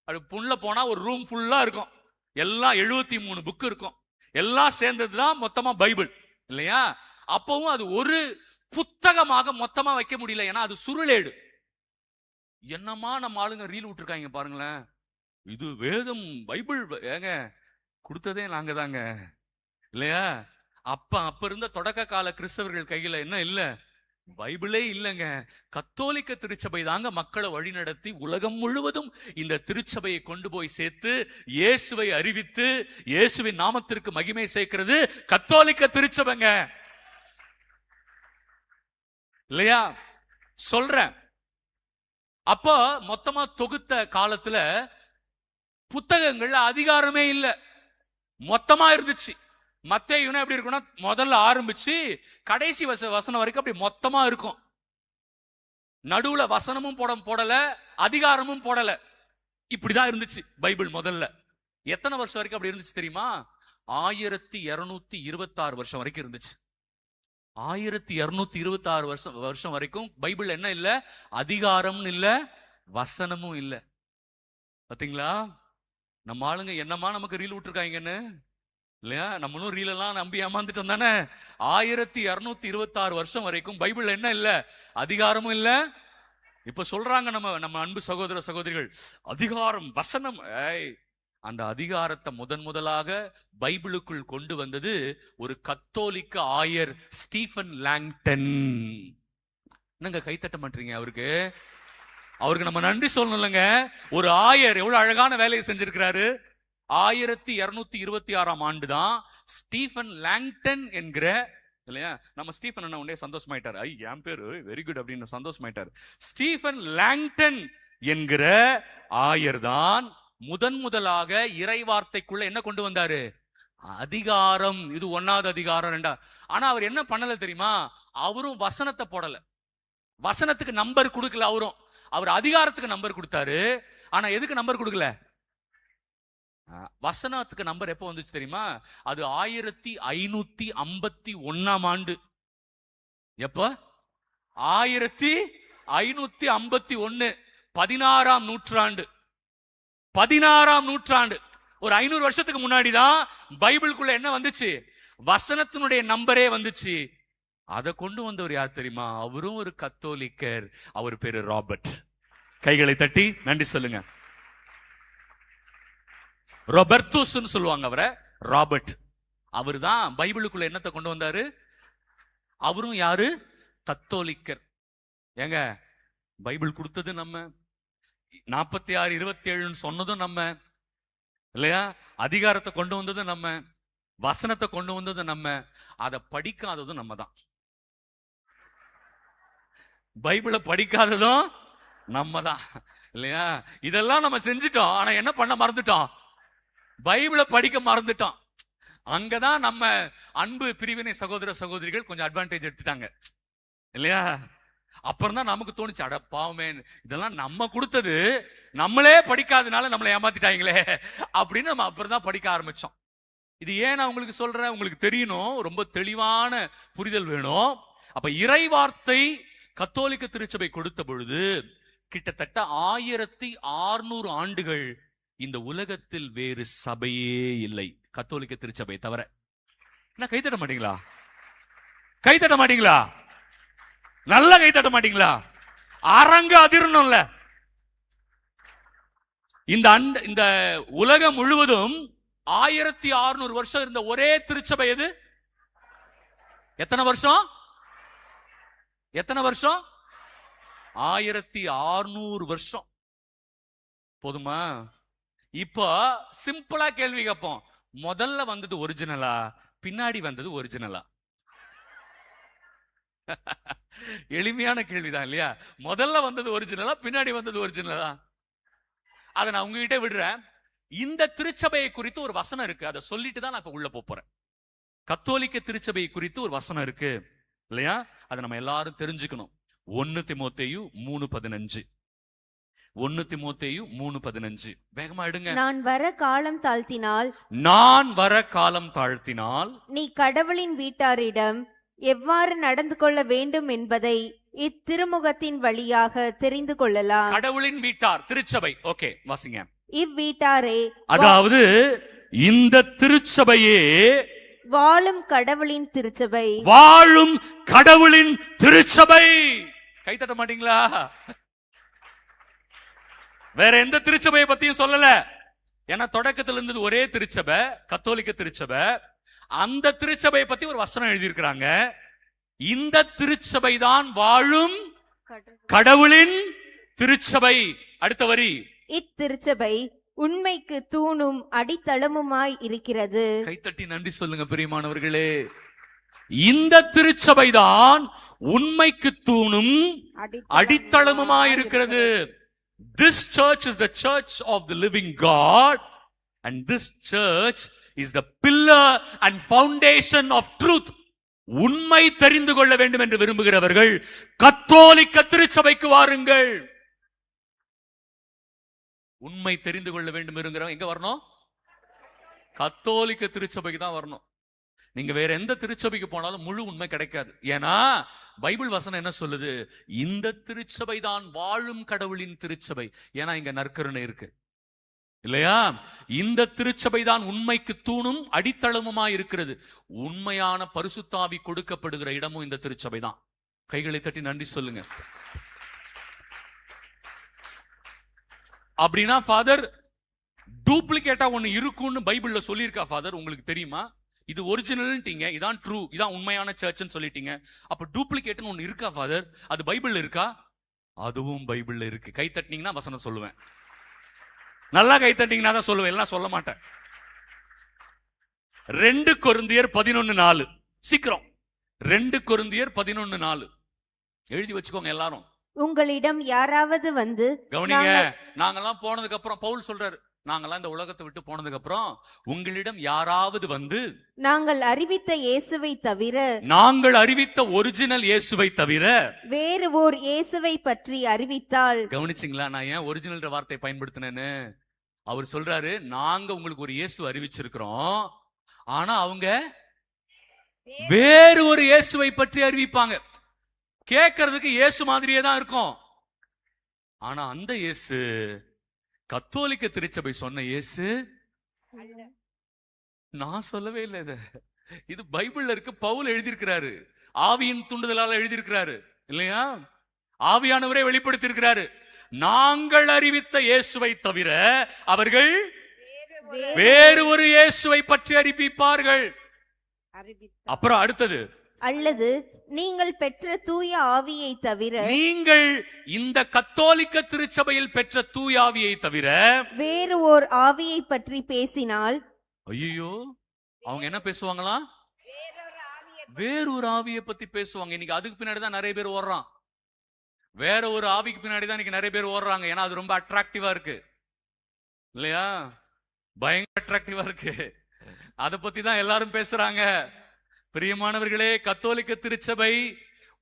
அது உள்ள போனா ஒரு ரூம் ஃபுல்லா இருக்கும். எல்லாம் 73 புக் இருக்கும். எல்லாம் சேர்ந்ததுதான் மொத்தமா பைபிள் இல்லையா? அப்பவும் அது ஒரு புத்தகமாக மொத்தமா வைக்க முடியல, ஏன்னா அது சுருளேடு. என்னமா நம்ம ஆளுங்க ரீல் விட்டுருக்காங்க பாருங்களேன். இது வேதம் பைபிள் ஏங்க கொடுத்ததே நாங்க தாங்க இல்லையா? அப்ப இருந்த தொடக்க கால கிறிஸ்தவர்கள் கையில என்ன இல்ல? பைபிளே இல்லைங்க. கத்தோலிக்க திருச்சபை தாங்க மக்களை வழிநடத்தி உலகம் முழுவதும் இந்த திருச்சபையை கொண்டு போய் சேர்த்து இயேசுவை அறிவித்து இயேசுவின் நாமத்திற்கு மகிமை சேர்க்கிறது கத்தோலிக்க திருச்சபைங்க இல்லையா? சொல்றேன். அப்போ மொத்தமா தொகுத்த காலத்துல புத்தகங்கள்ல அதிகாரமே இல்ல, மொத்தமா இருந்துச்சு. மத்தேயுனா எப்படி இருக்கும்னா முதல்ல ஆரம்பிச்சு கடைசி வசனம் வரைக்கும் அப்படி மொத்தமா இருக்கும். நடுவுல வசனமும் போடல, அதிகாரமும் போடல. இப்படிதான் இருந்துச்சு பைபிள் முதல்ல. எத்தனை வருஷம் வரைக்கும் அப்படி இருந்துச்சு தெரியுமா? 1226 வருஷம் வரைக்கும் இருந்துச்சு. 1226 வருஷம் வரைக்கும் பைபிள் என்ன இல்ல? அதிகாரமும் இல்ல, வசனமும் இல்ல. பாத்தீங்களா? நம்ம ஆளுங்க என்னமா நமக்கு ரீல் விட்டுருக்காங்கன்னு இல்லையா? நம்மளும் ரீல் எல்லாம் நம்பி ஏமாந்துட்டோம் தானே. 1226 வருஷம் வரைக்கும் பைபிள் என்ன இல்ல? அதிகாரமும் இல்ல. இப்ப சொல்றாங்க நம்ம அன்பு சகோதர சகோதரிகள், அதிகாரம் வசனம். அந்த அதிகாரத்தை முதலாக பைபிளுக்குள் கொண்டு வந்தது ஒரு கத்தோலிக்க ஆயர் ஸ்டீஃபன் லாங்டன். என்னங்க கைத்தட்ட மாட்டீங்க? அவருக்கு நம்ம நன்றி சொல்லணும்லங்க. ஒரு ஆயர் எவ்வளவு அழகான வேலையை செஞ்சிருக்கிறாரு. 1226ஆம் ஆண்டு தான் ஸ்டீஃபன் லாங்டன் என்கிற இல்லையா? நம்ம ஸ்டீஃபன் என்ன உடனே சந்தோஷமாயிட்டார். என் பேரு வெரி குட் அப்படின்னு சந்தோஷமாயிட்டார். ஸ்டீஃபன் லாங்டன் என்கிற ஆயர் தான் முதலாக இறை வார்த்தைக்குள்ள என்ன கொண்டு வந்தாரு? அதிகாரம். இது 1வது அதிகாரம் 2. ஆனா அவர் என்ன பண்ணல தெரியுமா? அவரும் வசனத்தை போடல, வசனத்துக்கு நம்பர் கொடுக்கல. அவர் அதிகாரத்துக்கு நம்பர் கொடுத்தாரு. ஆனா எதுக்கு நம்பர் கொடுக்கல? வசனத்துக்கு நம்பர் எப்போ வந்துச்சு தெரியுமா? அது 1551ஆம் ஆண்டு. எப்ப? 1551, 16ஆம் நூற்றாண்டு. 16ஆம் நூற்றாண்டு, ஒரு 500 வருஷத்துக்கு முன்னாடிதான் பைபிளுக்குள்ள என்ன வந்துச்சு? வசனத்தினுடைய நம்பரே வந்துச்சு. அதை கொண்டு வந்தவர் யார் தெரியுமா? அவரும் ஒரு கத்தோலிக்கர். அவர் பேரு ராபர்ட். கைகளை தட்டி நன்றி சொல்லுங்க. ரொபர்டோஸ் சொல்லுவாங்க அவரை, ராபர்ட். அவர் தான் பைபிளுக்குள்ள என்னத்தை கொண்டு வந்தாரு? அவரும் யாரு? கத்தோலிக்கர். ஏங்க பைபிள் கொடுத்தது நம்ம, 46:27 சொன்னதும் நம்ம இல்லையா? அதிகாரத்தை கொண்டு வந்ததும் நம்ம, வசனத்தை கொண்டு வந்ததும் நம்ம, அதை படிக்காததும் நம்ம தான். பைபிளை படிக்காததும் நம்ம தான் இல்லையா? இதெல்லாம் நம்ம செஞ்சுட்டோம். ஆனா என்ன பண்ண மறந்துட்டோம்? பைபிளை படிக்க மறந்துட்டோம். அங்கதான் நம்ம அன்பு பிரிவினை சகோதர சகோதரிகள் கொஞ்சம் அட்வான்டேஜ் எடுத்துட்டாங்க இல்லையா? அப்புறம் தான் நமக்கு தோணுச்சு, அட பாவமே, இதெல்லாம் நம்ம கொடுத்தது, நம்மளே படிக்காதனால நம்மளை ஏமாத்திட்டாங்களே அப்படின்னு நம்ம அப்புறம் தான் படிக்க ஆரம்பிச்சோம். இது ஏன் நான் உங்களுக்கு சொல்றேன்? உங்களுக்கு தெரியணும், ரொம்ப தெளிவான புரிதல் வேணும். அப்ப இறை வார்த்தை கத்தோலிக்க திருச்சபை கொடுத்த பொழுது கிட்டத்தட்ட 1600 ஆண்டுகள் இந்த உலகத்தில் வேறு சபையே இல்லை கத்தோலிக்க திருச்சபை தவிர. என்ன கைத்தட்ட மாட்டீங்களா? கைத்தட்ட மாட்டீங்களா? நல்லா கைத்தட்ட மாட்டீங்களா? அரங்க அதிரணும்ல. இந்த உலகம் முழுவதும் 1600 வருஷம் இருந்த ஒரே திருச்சபை எது? எத்தனை வருஷம்? 1600 வருஷம். போதுமா? இப்போ சிம்பிளா கேள்வி கேட்போம், முதல்ல வந்தது ஒரிஜினலா, பின்னாடி வந்தது ஒரிஜினலா? எளிமையான கேள்விதான் இல்லையா? முதல்ல வந்தது ஒரிஜினலா, பின்னாடி வந்தது ஒரிஜினலா? அதை நான் உங்ககிட்ட விடுறேன். இந்த திருச்சபையை குறித்து ஒரு வசனம் இருக்கு, அதை சொல்லிட்டு தான் நான் இப்ப உள்ள போறேன். கத்தோலிக்க திருச்சபையை குறித்து ஒரு வசனம் இருக்கு இல்லையா? அதை நம்ம எல்லாரும் தெரிஞ்சுக்கணும். 1 தீமோத்தேயு 3:15. 1 தீமோத்தேயு 3:15. வேகமா எடுங்க. நான் வர காலம் தாழ்த்தினால் நீ கடவுளின் வீட்டாரிடம் எவ்வாறு நடந்து கொள்ள வேண்டும் என்பதை இத்திருமுகத்தின் வழியாக தெரிந்து கொள்ளலாம். கடவுளின் வீட்டார் திருச்சபை. ஓகே, வாசிங்க. இவ்வீட்டாரே, அதாவது இந்த திருச்சபையே வாழும் கடவுளின் திருச்சபை. வாழும் கடவுளின் திருச்சபை. கை தட்ட மாட்டீங்களா? வேற எந்த திருச்சபையை பத்தியும் சொல்லல. ஏன்னா தொடக்கத்துல இருந்தது ஒரே திருச்சபை, கத்தோலிக்க திருச்சபை. அந்த திருச்சபையை பத்தி ஒரு வசனம் எழுதியிருக்கிறாங்க. இந்த திருச்சபை தான் வாழும் கடவுளின் திருச்சபை. அடுத்த வரி, இத்திருச்சபை உண்மைக்கு தூணும் அடித்தளமுமாய் இருக்கிறது. கைத்தட்டி நன்றி சொல்லுங்க பிரியமானவர்களே. இந்த திருச்சபை தான் உண்மைக்கு தூணும் அடித்தளமுமாய் இருக்கிறது. This church is the church of the living God, and this church is the pillar and foundation of truth. உண்மை தெரிந்து கொள்ள வேண்டும் என்று விரும்புகிறவர்கள் கத்தோலிக்க திருச்சபைக்கு வாருங்கள். உண்மை தெரிந்து கொள்ள வேண்டும் என்கிறவங்க எங்க வரணும்? கத்தோலிக்க திருச்சபைக்கு தான் வரணும். நீங்க வேற எந்த திருச்சபைக்கு போனாலும் முழு உண்மை கிடைக்காது. ஏன்னா பைபிள் வசனம் என்ன சொல்லுது? இந்த திருச்சபை தான் வாழும் கடவுளின் திருச்சபை. ஏன்னா இங்க நற்கருணை இருக்கு இல்லையா? இந்த திருச்சபை தான் உண்மைக்கு தூணும் அடித்தளமுமாய் இருக்கிறது. உண்மையான பரிசுத்தாவி கொடுக்கப்படுகிற இடமும் இந்த திருச்சபை தான். கைகளை தட்டி நன்றி சொல்லுங்க. அப்படின்னா ஃபாதர் டூப்ளிகேட்டா ஒண்ணு இருக்கும்னு பைபிள்ல சொல்லியிருக்கா ஃபாதர்? உங்களுக்கு தெரியுமா? இது ஒரிஜினல்ட்டீங்க, இதான் ட்ரூ, இதான் உண்மையான சர்ச்னு சொல்லிட்டீங்க. அப்ப டூப்ளிகேட்னு ஒண்ணு இருக்கா ஃபாதர்? அது பைபிள்ல இருக்கா? அதுவும் பைபிள்ல இருக்கு. கை தட்டினீங்கன்னா வசனம் சொல்லுவேன். நல்லா கை தட்டிங்கன்னா தான் சொல்லுவேன், எல்லாம் சொல்ல மாட்டேன். 2 கொரிந்தியர் 11:4. சீக்கிரம் 2 கொரிந்தியர் 11:4 எழுதி வச்சுக்கோங்க எல்லாரும். உங்களிடம் யாராவது வந்து, கவனிங்க, நாங்கெல்லாம் போனதுக்கு அப்புறம் பவுல் சொல்றாரு, நாங்கெல்லாம் இந்த உலகத்தை விட்டு போனதுக்கு அப்புறம் உங்களிடம் யாராவது வந்து, நாங்கள் அறிவித்த இயேசுவை தவிர, நாங்கள் அறிவித்த ஒரிஜினல் இயேசுவை தவிர வேறு ஓர் இயேசுவை பற்றி அறிவித்தால். கவனிச்சிங்களா நான் ஏன் ஒரிஜினல் வார்த்தை பயன்படுத்தினேன்னு? அவர் சொல்றாரு, நாங்க உங்களுக்கு ஒரு இயேசு அறிவிச்சிருக்கிறோம், ஆனா அவங்க வேறு ஒரு இயேசுவை பற்றி அறிவிப்பாங்க. கேட்கறதுக்கு இயேசு மாதிரியே தான் இருக்கும், ஆனா அந்த இயேசு கத்தோலிக்க திருச்சபை சொன்ன இயேசு நான் சொல்லவே இல்லை. இது பைபிள்ல இருக்கு, பவுல் எழுதியிருக்கிறாரு, ஆவியின் தூண்டுதலால எழுதியிருக்கிறாரு இல்லையா? ஆவியானவரே வெளிப்படுத்தி இருக்கிறாரு. நாங்கள் அறிவித்த இயேசுவை தவிர அவர்கள் வேறு ஒரு இயேசுவை பற்றி அறிவிப்பார்கள். அப்புறம் அடுத்தது, அல்லது நீங்கள் பெற்ற தூய ஆவியை தவிர, நீங்கள் இந்த கத்தோலிக்க திருச்சபையில் பெற்ற தூய ஆவியை தவிர வேறு ஓர் ஆவியை பற்றி பேசினால். ஐயோ, அவங்க என்ன பேசுவாங்களா? வேறொரு ஆவியை பத்தி பேசுவாங்க. இன்னைக்கு அதுக்கு பின்னாடி தான் நிறைய பேர் ஓடுறான். வேற ஒரு ஆவிக்கு பின்னாடி தான் இன்னைக்கு நிறைய பேர் ஓடுறாங்க. ஏன்னா அது ரொம்ப அட்ராக்டிவா இருக்கு இல்லையா? பயங்கர அட்ராக்டிவா இருக்கு. அதை பத்தி தான் எல்லாரும் பேசுறாங்க. பிரியமானவர்களே, கத்தோலிக்க திருச்சபை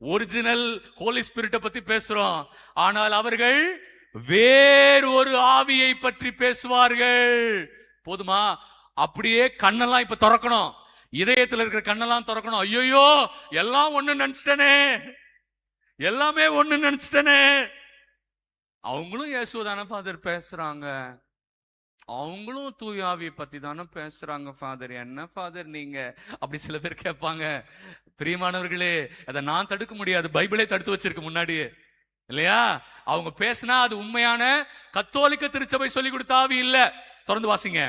ஒரிஜினல் ஹோலி ஸ்பிரிட்டை பத்தி பேசுறோம், ஆனால் அவர்கள் வேறு ஒரு ஆவியை பற்றி பேசுவார்கள். போதுமா? அப்படியே கண்ணெல்லாம் இப்ப திறக்கணும், இதயத்தில் இருக்கிற கண்ணெல்லாம் திறக்கணும். ஐயோ, எல்லாம் ஒண்ணு நினைச்சிட்டனே, எல்லாமே ஒண்ணு நினைச்சிட்டனே. அவங்களும் இயேசுதானே ஃபாதர் பேசுறாங்க, அவங்களும் தூயாவியை பத்தி தானே பேசுறாங்க ஃபாதர், என்ன ஃபாதர் நீங்க? அப்படி சில பேர் கேட்பாங்க. பிரியமானவர்களே, அதை நான் தடுக்க முடியாது, பைபிளே தடுத்து வச்சிருக்கு முன்னாடியே இல்லையா? அவங்க பேசினா அது உண்மையான கத்தோலிக்க திருச்சபை சொல்லி கொடுத்த ஆவி இல்ல. தொடர்ந்து வாசிங்க.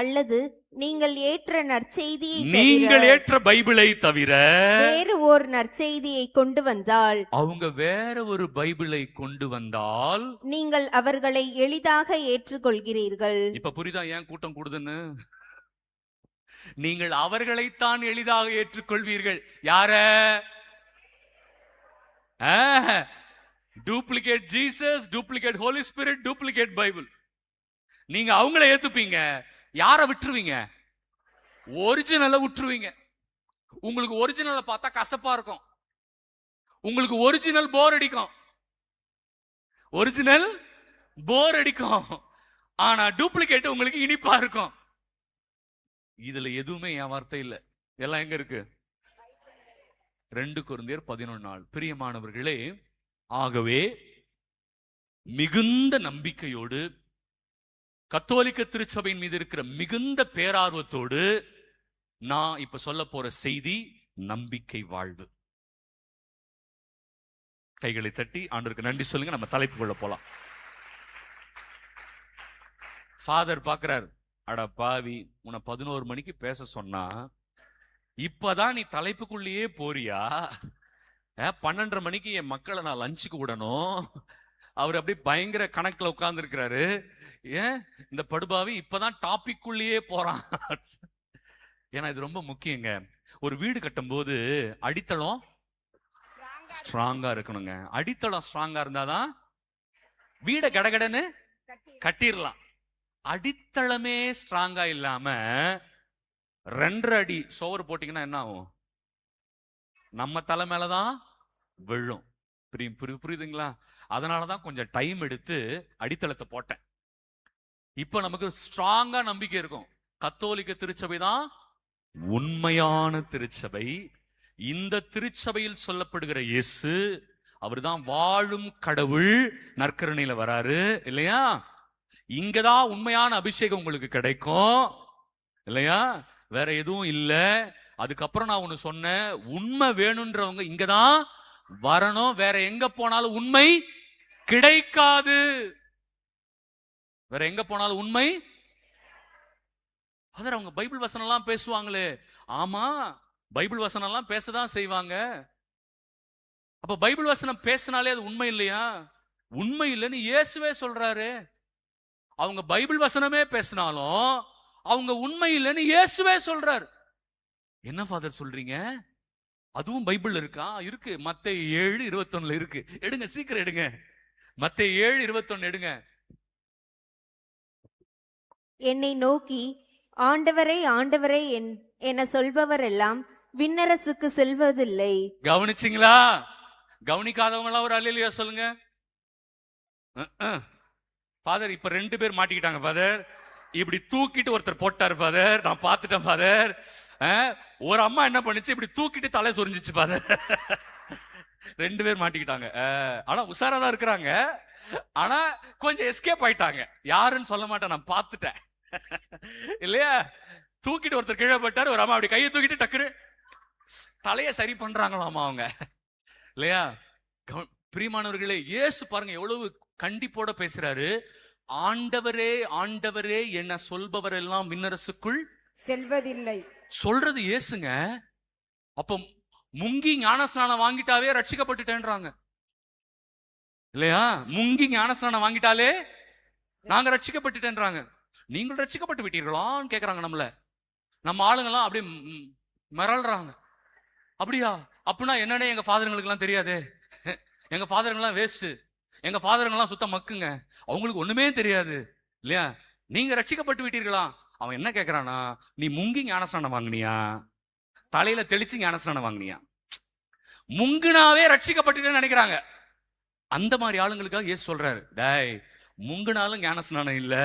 அல்லது நீங்கள் ஏற்ற நற்செய்தியை, நீங்கள் ஏற்ற பைபிளை தவிர வேறு ஓர் நற்செய்தியை கொண்டு வந்தால், அவங்க வேற ஒரு பைபிளை கொண்டு வந்தால் நீங்கள் அவர்களை எளிதாக ஏற்றுக்கொள்கிறீர்கள். இப்ப புரியுதா ஏன் கூட்டம் கூடுதுன்னு? நீங்கள் அவர்களைத்தான் எளிதாக ஏற்றுக்கொள்வீர்கள். யார? Duplicate Jesus, duplicate Holy Spirit, duplicate Bible. நீங்க அவங்கள ஏத்துப்பீங்க, யார விட்டுருவீங்க? ஒரிஜினலை விட்டுருவீங்க. உங்களுக்கு ஒரிஜினலை பார்த்தா கசப்பா இருக்கும், உங்களுக்கு ஒரிஜினல் போர் அடிக்கும், ஒரிஜினல் போர் அடிக்கும், ஆனா டூப்ளிகேட் உங்களுக்கு இனிப்பா இருக்கும். இதுல எதுவுமே என் வார்த்தை இல்ல, எல்லாம் எங்க இருக்கு? 2 கொரிந்தியர் 11:4. பிரியமானவர்களே, ஆகவே மிகுந்த நம்பிக்கையோடு கத்தோலிக்க திருச்சபையின் மீது இருக்கிற மிகுந்த பேரார்வத்தோடு நான் இப்ப சொல்ல போற செய்தி நம்பிக்கை வாழ்வு. கைகளை தட்டி ஆண்டவருக்கு நன்றி சொல்லுங்க. நம்ம தலைப்புக்குள்ள போலாம். ஃபாதர் பாக்குறாரு, அட பாவி, உன்னை 11 மணிக்கு பேச சொன்னா இப்பதான் நீ தலைப்புக்குள்ளேயே போறியா? 12:30 மணிக்கு என் மக்களை நான் லஞ்சுக்கு விடணும். அவர் அப்படியே பயங்கர கணக்குல உட்கார்ந்து இருக்கிறாரு. ஏன் இந்த படுபாவி இப்பதான் டாபிக்குள்ளேயே போறான்? ஏன்னா இது ரொம்ப முக்கியங்க. ஒரு வீடு கட்டும் போது அடித்தளம் ஸ்ட்ராங்கா இருக்கணுங்க. அடித்தளம் ஸ்ட்ராங்கா இருந்தாதான் வீட கடகடன்னு கட்டிடலாம். அடித்தளமே ஸ்ட்ராங்கா இல்லாம 2.5 அடி சோறு போட்டீங்கன்னா என்ன ஆகும்? நம்ம தலை மேலதான் விழும். புரியுதுங்களா? அதனாலதான் கொஞ்சம் டைம் எடுத்து அடித்தளத்தை போட்டேன். இப்ப நமக்கு ஸ்ட்ராங்கா நம்பிக்கை இருக்கும். கத்தோலிக்க திருச்சபை தான் உண்மையான திருச்சபை. இந்த திருச்சபையில் சொல்லப்படுகிற இயேசு அவர்தான் வாழும் கடவுள். நற்கருணையில வராரு இல்லையா? இங்கதான் உண்மையான அபிஷேகம் உங்களுக்கு கிடைக்கும் இல்லையா? வேற எதுவும் இல்ல. அதுக்கப்புறம் நான் ஒண்ணு சொன்னேன், உண்மை வேணும்ன்றவங்க இங்கதான் வரணும். வேற எங்க போனாலும் உண்மை கிடைக்காது. வேற எங்க போனாலும் உண்மை. அதர் அவங்க பைபிள் வசனம் எல்லாம் பேசுவாங்களே. ஆமா, பைபிள் வசனம் எல்லாம் பேசதான் செய்வாங்க. அப்ப பைபிள் வசனம் பேசினாலே அது உண்மை இல்லையா? உண்மை இல்லைன்னு இயேசுவே சொல்றாரு. அவங்க பைபிள் வசனமே பேசினாலும் அவங்க உண்மை இல்லைன்னு இயேசுவே சொல்றாரு. என்ன ஃபாதர் சொல்றீங்க? அதுவும் பைபிள் இருக்கா? இருக்கு. மத்தேயு 7:21 இருக்கு. எடுங்க, சீக்கிரம் எடுங்க. மத்தேயு 7:21 எடுங்க. என்னை நோக்கி ஆண்டவரே ஆண்டவரே என சொல்பவர் எல்லாம் விண்ணரசுக்கு செல்வதில்லை. கவனிச்சிங்களா? கவனிக்காதவங்களா ஒரு அல்லேலூயா சொல்லுங்க. ஃபாதர் இப்ப 2 பேர் மாட்டிக்கிட்டாங்க ஃபாதர். இப்படி தூக்கிட்டு ஒருத்தர் போட்டார் ஃபாதர். நான் பார்த்துட்டேன் ஃபாதர். ஒரு அம்மா என்ன பண்ணுச்சு, இப்படி தூக்கிட்டு தலை சொரிஞ்சிச்சு ஃபாதர். 2 பேர் மாட்டிக்கிட்டாங்க. ஆனா உஷாரா தான் இருக்கிறாங்க. ஆனா கொஞ்சம் எஸ்கேப் ஆயிட்டாங்க. யாருன்னு சொல்ல மாட்டேன், நான் பார்த்துட்டேன் இல்லையா? தூக்கிட்டு ஒருத்தர் கீழே போட்டார். ஒரு அம்மா அப்படி கையை தூக்கிட்டு டக்குன்னு தலைய சரி பண்றாங்களாமா அவங்க இல்லையா? பிரியமானவர்களே, இயேசு பாருங்க எவ்வளவு கண்டிப்போட பேசுறாரு. ஆண்டவரே ஆண்டவரே என்ன சொல்பவர் எல்லாம் விண்ணரசுக்குள் செல்வதில்லை சொல்றது இயேசுங்க. அப்ப முங்கி ஞானஸ்நானம் வாங்கிட்டாவே ரட்சிக்கப்பட்டுட்டேன்றாங்க இல்லையா? முங்கி ஞானஸ்நானம் வாங்கிட்டாலே நாங்க ரட்சிக்கப்பட்டுட்டேன்றாங்க. நீங்கள் ரட்சிக்கப்பட்டு விட்டீர்களான்னு கேக்குறாங்க நம்மள. நம்ம ஆளுங்கெல்லாம் அப்படியே மிரள்றாங்க. அப்படியா? அப்படின்னா என்னன்னே எங்க ஃபாதருங்களுக்கு எல்லாம் தெரியாது. எங்க ஃபாதருங்கெல்லாம் வேஸ்ட், எங்க ஃபாதருங்கெல்லாம் சுத்த மக்குங்க, அவங்களுக்கு ஒண்ணுமே தெரியாது இல்லையா? நீங்க ரட்சிக்கப்பட்டு விட்டீர்களா? அவன் என்ன கேட்கிறானா, நீ முங்கி ஞானஸ்நானம் வாங்கினியா, தலையில தெளிச்சு ஞானஸ்நானம் வாங்கினியா? முங்குனாவே ரட்சிக்கப்பட்டுட்டேன்னு நினைக்கிறாங்க. அந்த மாதிரி ஆளுங்களுக்காக இயேசு சொல்றாரு, டேய், முங்குனாலும் ஞானஸ்நானம் இல்ல,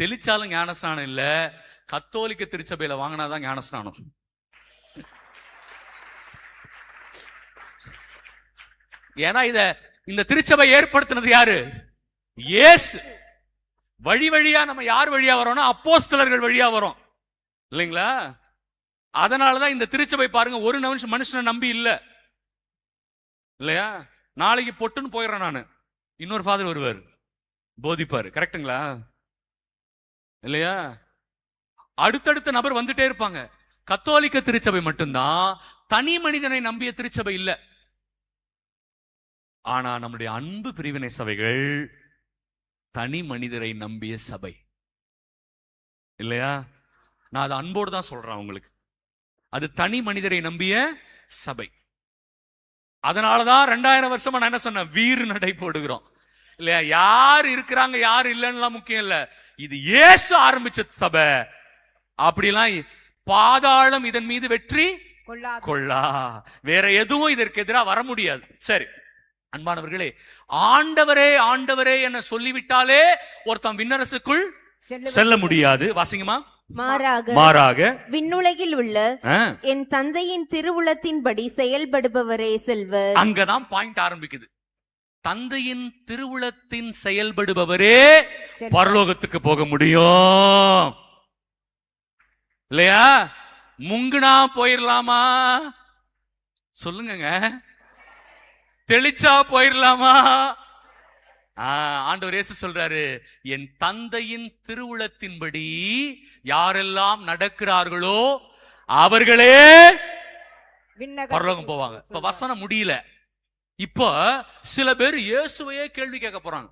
தெளிச்சாலும் ஞானஸ்நானம் இல்ல, கத்தோலிக்க திருச்சபையில வாங்கினாதான் ஞானஸ்நானம். ஏன்னா இந்த திருச்சபை ஏற்படுத்தினது யாரு? இயேசு. வழி வழியா நம்ம யார் வழியா வரோம்னா அப்போஸ்தலர்கள் வழியா வரோம் இல்லைங்களா? அதனாலதான் இந்த திருச்சபை பாருங்க, ஒரு மனுஷனை நம்பி இல்ல இல்லையா? நாளைக்கு பொட்டுன்னு போயிடுறேன் நானு, இன்னொரு ஃபாதர் வருவார் போதிப்பாரு, கரெக்டுங்களா இல்லையா? அடுத்தடுத்த நபர் வந்துட்டே இருப்பாங்க. கத்தோலிக்க திருச்சபை மட்டும்தான் தனி மனிதனை நம்பிய திருச்சபை இல்ல. ஆனா நம்முடைய அன்பு பிரிவினை சபைகள் தனி மனிதரை நம்பிய சபை இல்லையா? நான் அது அன்போடு தான் சொல்றேன் உங்களுக்கு. அது தனி மனிதரை நம்பிய சபை. அதனாலதான் 2000 வருஷமா நான் என்ன சொன்னேன், வீறு நடை போடுகிறோம் இல்லையா? யார் இருக்கிறாங்க யார் இல்லைன்னு முக்கியம் இல்ல, இது இயேசு ஆரம்பிச்ச சபை. அப்படிலாம் பாதாளம் இதன் மீது வெற்றி கொள்ளா. வேற எதுவும் இதற்கு எதிராக வர முடியாது. சரி அன்பானவர்களே, ஆண்டவரே ஆண்டவரே என சொல்லிவிட்டாலே ஒருத்தன் விண்ணரசுக்குள் செல்ல முடியாது. வாசிங்கம்மா. மாறாக விண்ணுலகில் உள்ள என் தந்தையின் திருவுளத்தின்படி செயல்படுபவரே செல்வர். அங்கதான் பாயிண்ட் ஆரம்பிக்குது. தந்தையின் திருவுளத்தின் செயல்படுபவரே செல்வார். பரலோகத்துக்கு போக முடியும். இல்லையா? முங்குனா போயிடலாமா? சொல்லுங்க. தெளிச்சா போயிடலாமா? ஆண்டவர் இயேசு சொல்றாரு, என் தந்தையின் திருவுளத்தின்படி யாரெல்லாம் நடக்கிறார்களோ அவர்களே பரலோகம் போவாங்க. இப்ப வசனம் முடியல. இப்ப சில பேர் இயேசுவையே கேள்வி கேட்க போறாங்க.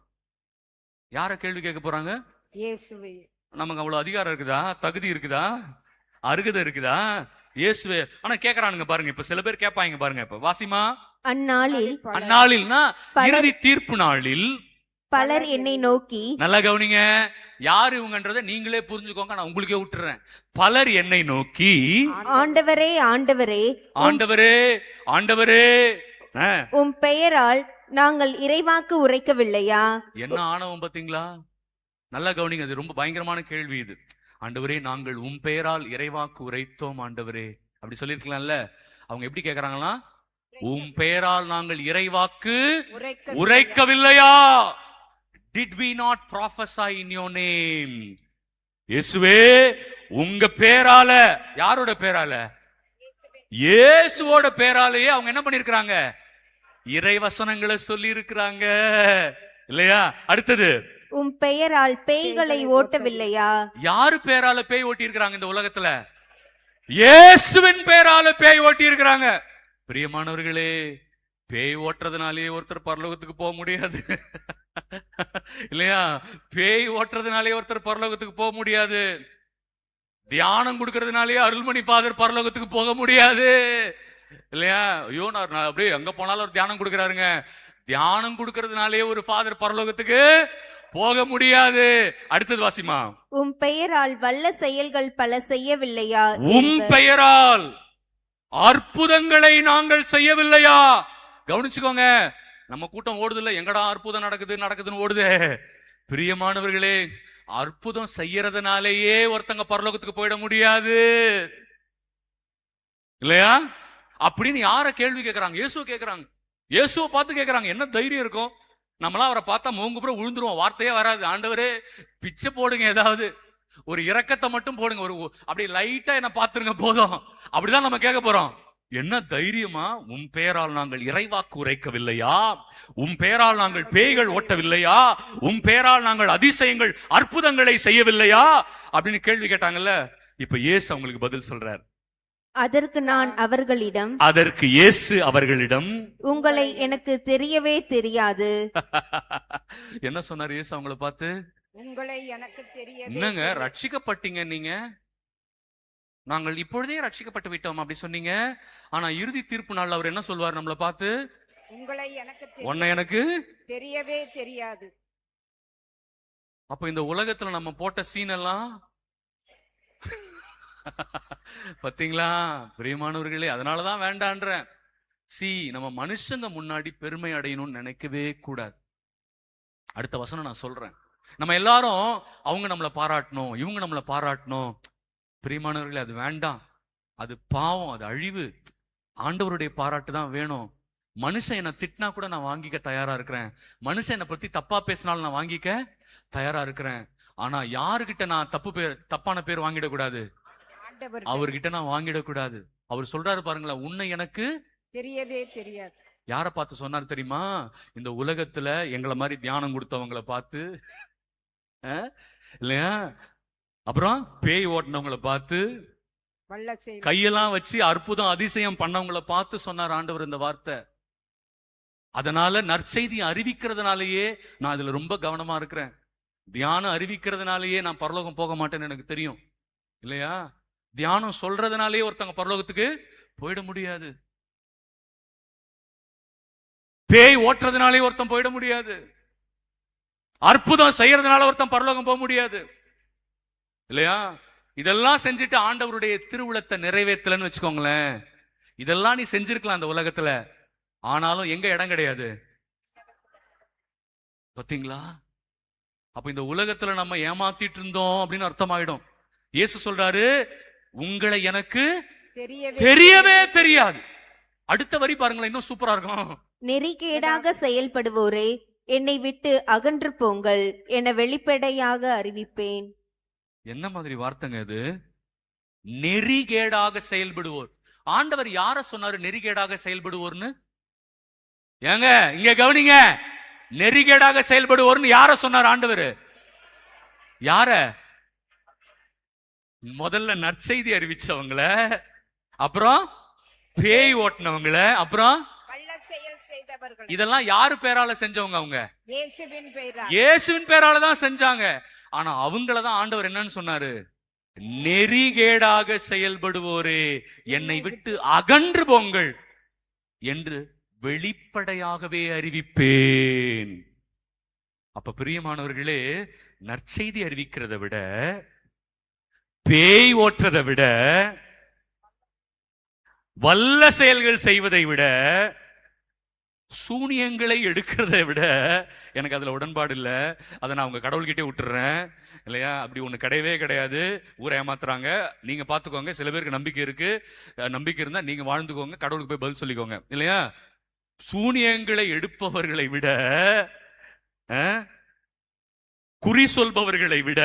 யார கேள்வி கேட்க போறாங்க? இயேசுவே. நமக்கு அவ்வளவு அதிகாரம் இருக்குதா? தகுதி இருக்குதா? அருகதை இருக்குதா? இயேசுவே ஆனா கேக்குறானுங்க பாருங்க. இப்ப சில பேர் கேட்பாங்க பாருங்க. இப்ப வாசிமா, அந்நாளில்னா இறுதி தீர்ப்பு நாளில் பலர் என்னை நோக்கி, நல்லா கவனிங்க, யாரு இவங்கன்றதை நீங்களே புரிஞ்சுக்கோங்க, நான் உங்களுக்கே விட்டுறேன். பலர் என்னை நோக்கி, ஆண்டவரே ஆண்டவரே ஆண்டவரே ஆண்டவரே, உம் பெயரால் நாங்கள் இறைவாக்கு உரைக்கவில்லையா? என்ன ஆணவம் பாத்தீங்களா? நல்லா கவனிங்க, அது ரொம்ப பயங்கரமான கேள்வி இது. ஆண்டவரே நாங்கள் உம் பெயரால் இறைவாக்கு உரைத்தோம் ஆண்டவரே, அப்படி சொல்லிருக்கலாம்ல. அவங்க எப்படி கேக்குறாங்களா? உம் பெயரால் நாங்கள் இறைவாக்கு உரைக்கவில்லையா? Did we not prophesy in your name? இயேசுவே உங்க பேரால, யாரோட பேரால? இயேசுவோட பேராலேயே அவங்க என்ன பண்ணிருக்கிறாங்க? இறைவசனங்களை சொல்லி இருக்கிறாங்க. இல்லையா? அடுத்தது, உம் பெயரால் பேய்களை ஓட்டவில்லையா? யாரு பேரால பேய் ஓட்டி இருக்கிறாங்க இந்த உலகத்துல? இயேசுவின் பேரால பேய் ஓட்டி இருக்கிறாங்க. பிரியமானவர்களே, பேய் ஓட்டுறதுனாலேயே ஒருத்தர் பரலோகத்துக்கு போக முடியாது. இல்லையா? பேய் ஓட்டுறதுனாலே ஒருத்தர் பரலோகத்துக்கு போக முடியாது. தியானம் கொடுக்கறதுனாலே அருள்மணி ஃபாதர் பரலோகத்துக்கு போக முடியாது. இல்லையா? ஐயோ, நான் அப்படியே எங்க போனாலும் ஒரு தியானம் கொடுக்கறாருங்க. தியானம் கொடுக்கறதுனாலே ஒரு ஃபாதர் பரலோகத்துக்கு போக முடியாது. அடுத்தது வாசிமா, உம் பெயரால் வல்ல செயல்கள் பல செய்யவில்லையா? உம் பெயரால் அற்புதங்களை நாங்கள் செய்யவில்லையா? கவனிச்சுக்கோங்க, நம்ம கூட்டம் ஓடுது இல்ல, எங்கடா அற்புதம் நடக்குதுன்னு ஓடுதே. பிரியமானவர்களே, அற்புதம் செய்யறதுனாலேயே ஒருத்தங்க பரலோகத்துக்கு போயிட முடியாது. இல்லையா? அப்படின்னு யார கேள்வி கேட்கறாங்க? இயேசுவை கேட்கறாங்க. இயேசுவை பார்த்து கேட்கறாங்க. என்ன தைரியம் இருக்கும்? நம்மளாம் அவரை பார்த்தா மூங்கு புறம் விழுந்துருவோம், வார்த்தையே வராது. ஆண்டவரே பிச்சை போடுங்க, ஏதாவது ஒரு இரக்கத்தை மட்டும் போடுங்க, ஒரு அப்படி லைட்டா என்ன பாத்துருங்க போதும், அப்படிதான் நம்ம கேட்க போறோம். என்ன தைரியமா? உன் பெயரால் நாங்கள் இறைவாக்கு உரைக்கவில்லையா? உன் பெயரால் நாங்கள் பேய்கள் ஓட்டவில்லையா? உன் பெயரால் நாங்கள் அதிசயங்கள் அற்புதங்களை செய்யவில்லையா? அப்படின்னு கேள்வி கேட்டாங்கல்ல. இப்ப இயேசு அவங்களுக்கு பதில் சொல்றார். அதற்கு நான் அவர்களிடம், அதற்கு இயேசு அவர்களிடம், உங்களை எனக்கு தெரியவே தெரியாது. என்ன சொன்னார் இயேசு அவங்கள பார்த்து? உங்களை எனக்கு தெரியவே. என்னங்க ரட்சிக்கப்பட்டீங்க நீங்க, நாங்கள் இப்பொழுதே ரட்சிக்கப்பட்டு விட்டோம் அப்படி சொன்னீங்க. ஆனா இறுதி தீர்ப்பு நாள் அவர் என்ன சொல்வார் நம்மளை பார்த்து? உங்களை எனக்கு உன்னை எனக்கு தெரியவே தெரியாது. அப்ப இந்த உலகத்துல நம்ம போட்ட சீன் எல்லாம் பாத்தீங்களா பிரியமானவர்களே? அதனாலதான் வேண்டான்ற. நம்ம மனுஷங்க முன்னாடி பெருமை அடையணும்னு நினைக்கவே கூடாது. அடுத்த வசனம் நான் சொல்றேன். நம்ம எல்லாரும் அவங்க நம்மளை பாராட்டணும், இவங்க நம்மளை பாராட்டணும். பிரியமானவர்களே, அது வேண்டாம். அது பாவம், அது அழிவு. ஆண்டவருடைய பாராட்டு தான் வேணும். மனுஷன் என்னை திட்டினா கூட நான் வாங்கிக்க தயாரா இருக்கிறேன். மனுஷன் என்னை பத்தி தப்பா பேசினாலும் நான் வாங்கிக்க தயாரா இருக்கிறேன். ஆனா யாருகிட்ட நான் தப்பான பேர் வாங்கிடக்கூடாது? அவர்கிட்ட நான் வாங்கிடக்கூடாது. அவர் சொல்றாரு பாருங்களேன், உன்னை எனக்கு தெரியவே தெரியாது. யாரை பார்த்து சொன்னார் தெரியுமா? இந்த உலகத்துல எங்களை மாதிரி தியானம் கொடுத்தவங்களை பார்த்து, இல்லையா? அப்புறம் பேய் ஓட்டினவங்களை பார்த்து, கையெல்லாம் வச்சு அற்புதம் அதிசயம் பண்ணவங்களை பார்த்து சொன்னார் ஆண்டவர் இந்த வார்த்தை. அதனால நற்செய்தி அறிவிக்கிறதுனாலயே நான் இதுல ரொம்ப கவனமா இருக்கிறேன். தியானம் அறிவிக்கிறதுனாலயே நான் பரலோகம் போக மாட்டேன்னு எனக்கு தெரியும். இல்லையா? தியானம் சொல்றதுனாலே ஒருத்தங்க பரலோகத்துக்கு போயிட முடியாது. பேய் ஓட்டுறதுனாலே ஒருத்தன் போயிட முடியாது. அற்புதம் செய்யறதுனால ஒருத்தன் பரலோகம் போக முடியாது. இல்லையா? இதெல்லாம் செஞ்சுட்டு ஆண்டவருடைய திருவுளத்தை நிறைவேற்றலன்னு வச்சுக்கோங்களேன், இதெல்லாம் நீ செஞ்சிருக்கலாம் அந்த உலகத்துல, ஆனாலும் எங்க இடம் கிடையாது. பாத்தீங்களா? அப்ப இந்த உலகத்துல நம்ம ஏமாத்திட்டு இருந்தோம் அப்படின்னு அர்த்தமாயிடும். இயேசு சொல்றாரு, உங்களை எனக்கு தெரியவே தெரியாது. அடுத்த வரி பாருங்களேன், இன்னும் சூப்பரா இருக்கும். நெறிகேடாக செயல்படுவோரே, என்னை விட்டு அகன்று போங்கள் என வெளிப்படையாக அறிவிப்பேன். என்ன மாதிரி வார்த்தைங்க இது? நெறிகேடாக செயல்படுவோர். ஆண்டவர் யார சொன்னாரு நெறிகேடாக செயல்படுவோர்னு? ஏங்க இங்க கவனிங்க, நெறிகேடாக செயல்படுவோர்னு யார சொன்னார் ஆண்டவர்? யார? முதல்ல நற்செய்தி அறிவிச்சவங்கள, அப்புறம் பேய் ஓட்டினவங்கள, அப்புறம் கள்ள செயல் செய்தவர்கள். இதெல்லாம் யாரு பேரால செஞ்சவங்க? அவங்க இயேசுவின் பெயரால். இயேசுவின் பேரால தான் செஞ்சாங்க. ஆனா அவங்களதான் ஆண்டவர் என்னன்னு சொன்னாரு? நெறிகேடாக செயல்படுவோரே, என்னை விட்டு அகன்று போங்கள் என்று வெளிப்படையாகவே அறிவிப்பேன். அப்ப பிரியமானவர்களே, நற்செய்தி அறிவிக்கிறத விட, பேய் ஓற்றதை விட, வல்ல செயல்கள் செய்வதை விட, சூனியங்களை எடுக்கிறதை விட எனக்கு அதுல உடன்பாடு இல்ல. அதை நான் உங்க கடவுள்கிட்டே விட்டுறேன் இல்லையா? அப்படி ஒண்ணு கிடையவே கிடையாது. ஊரை ஏமாத்துறாங்க, நீங்க பாத்துக்கோங்க. சில பேருக்கு நம்பிக்கை இருக்கு, நம்பிக்கை இருந்தா நீங்க வாழ்ந்துக்கோங்க, கடவுளுக்கு போய் பதில் சொல்லிக்கோங்க இல்லையா? சூனியங்களை எடுப்பவர்களை விட, குறி சொல்பவர்களை விட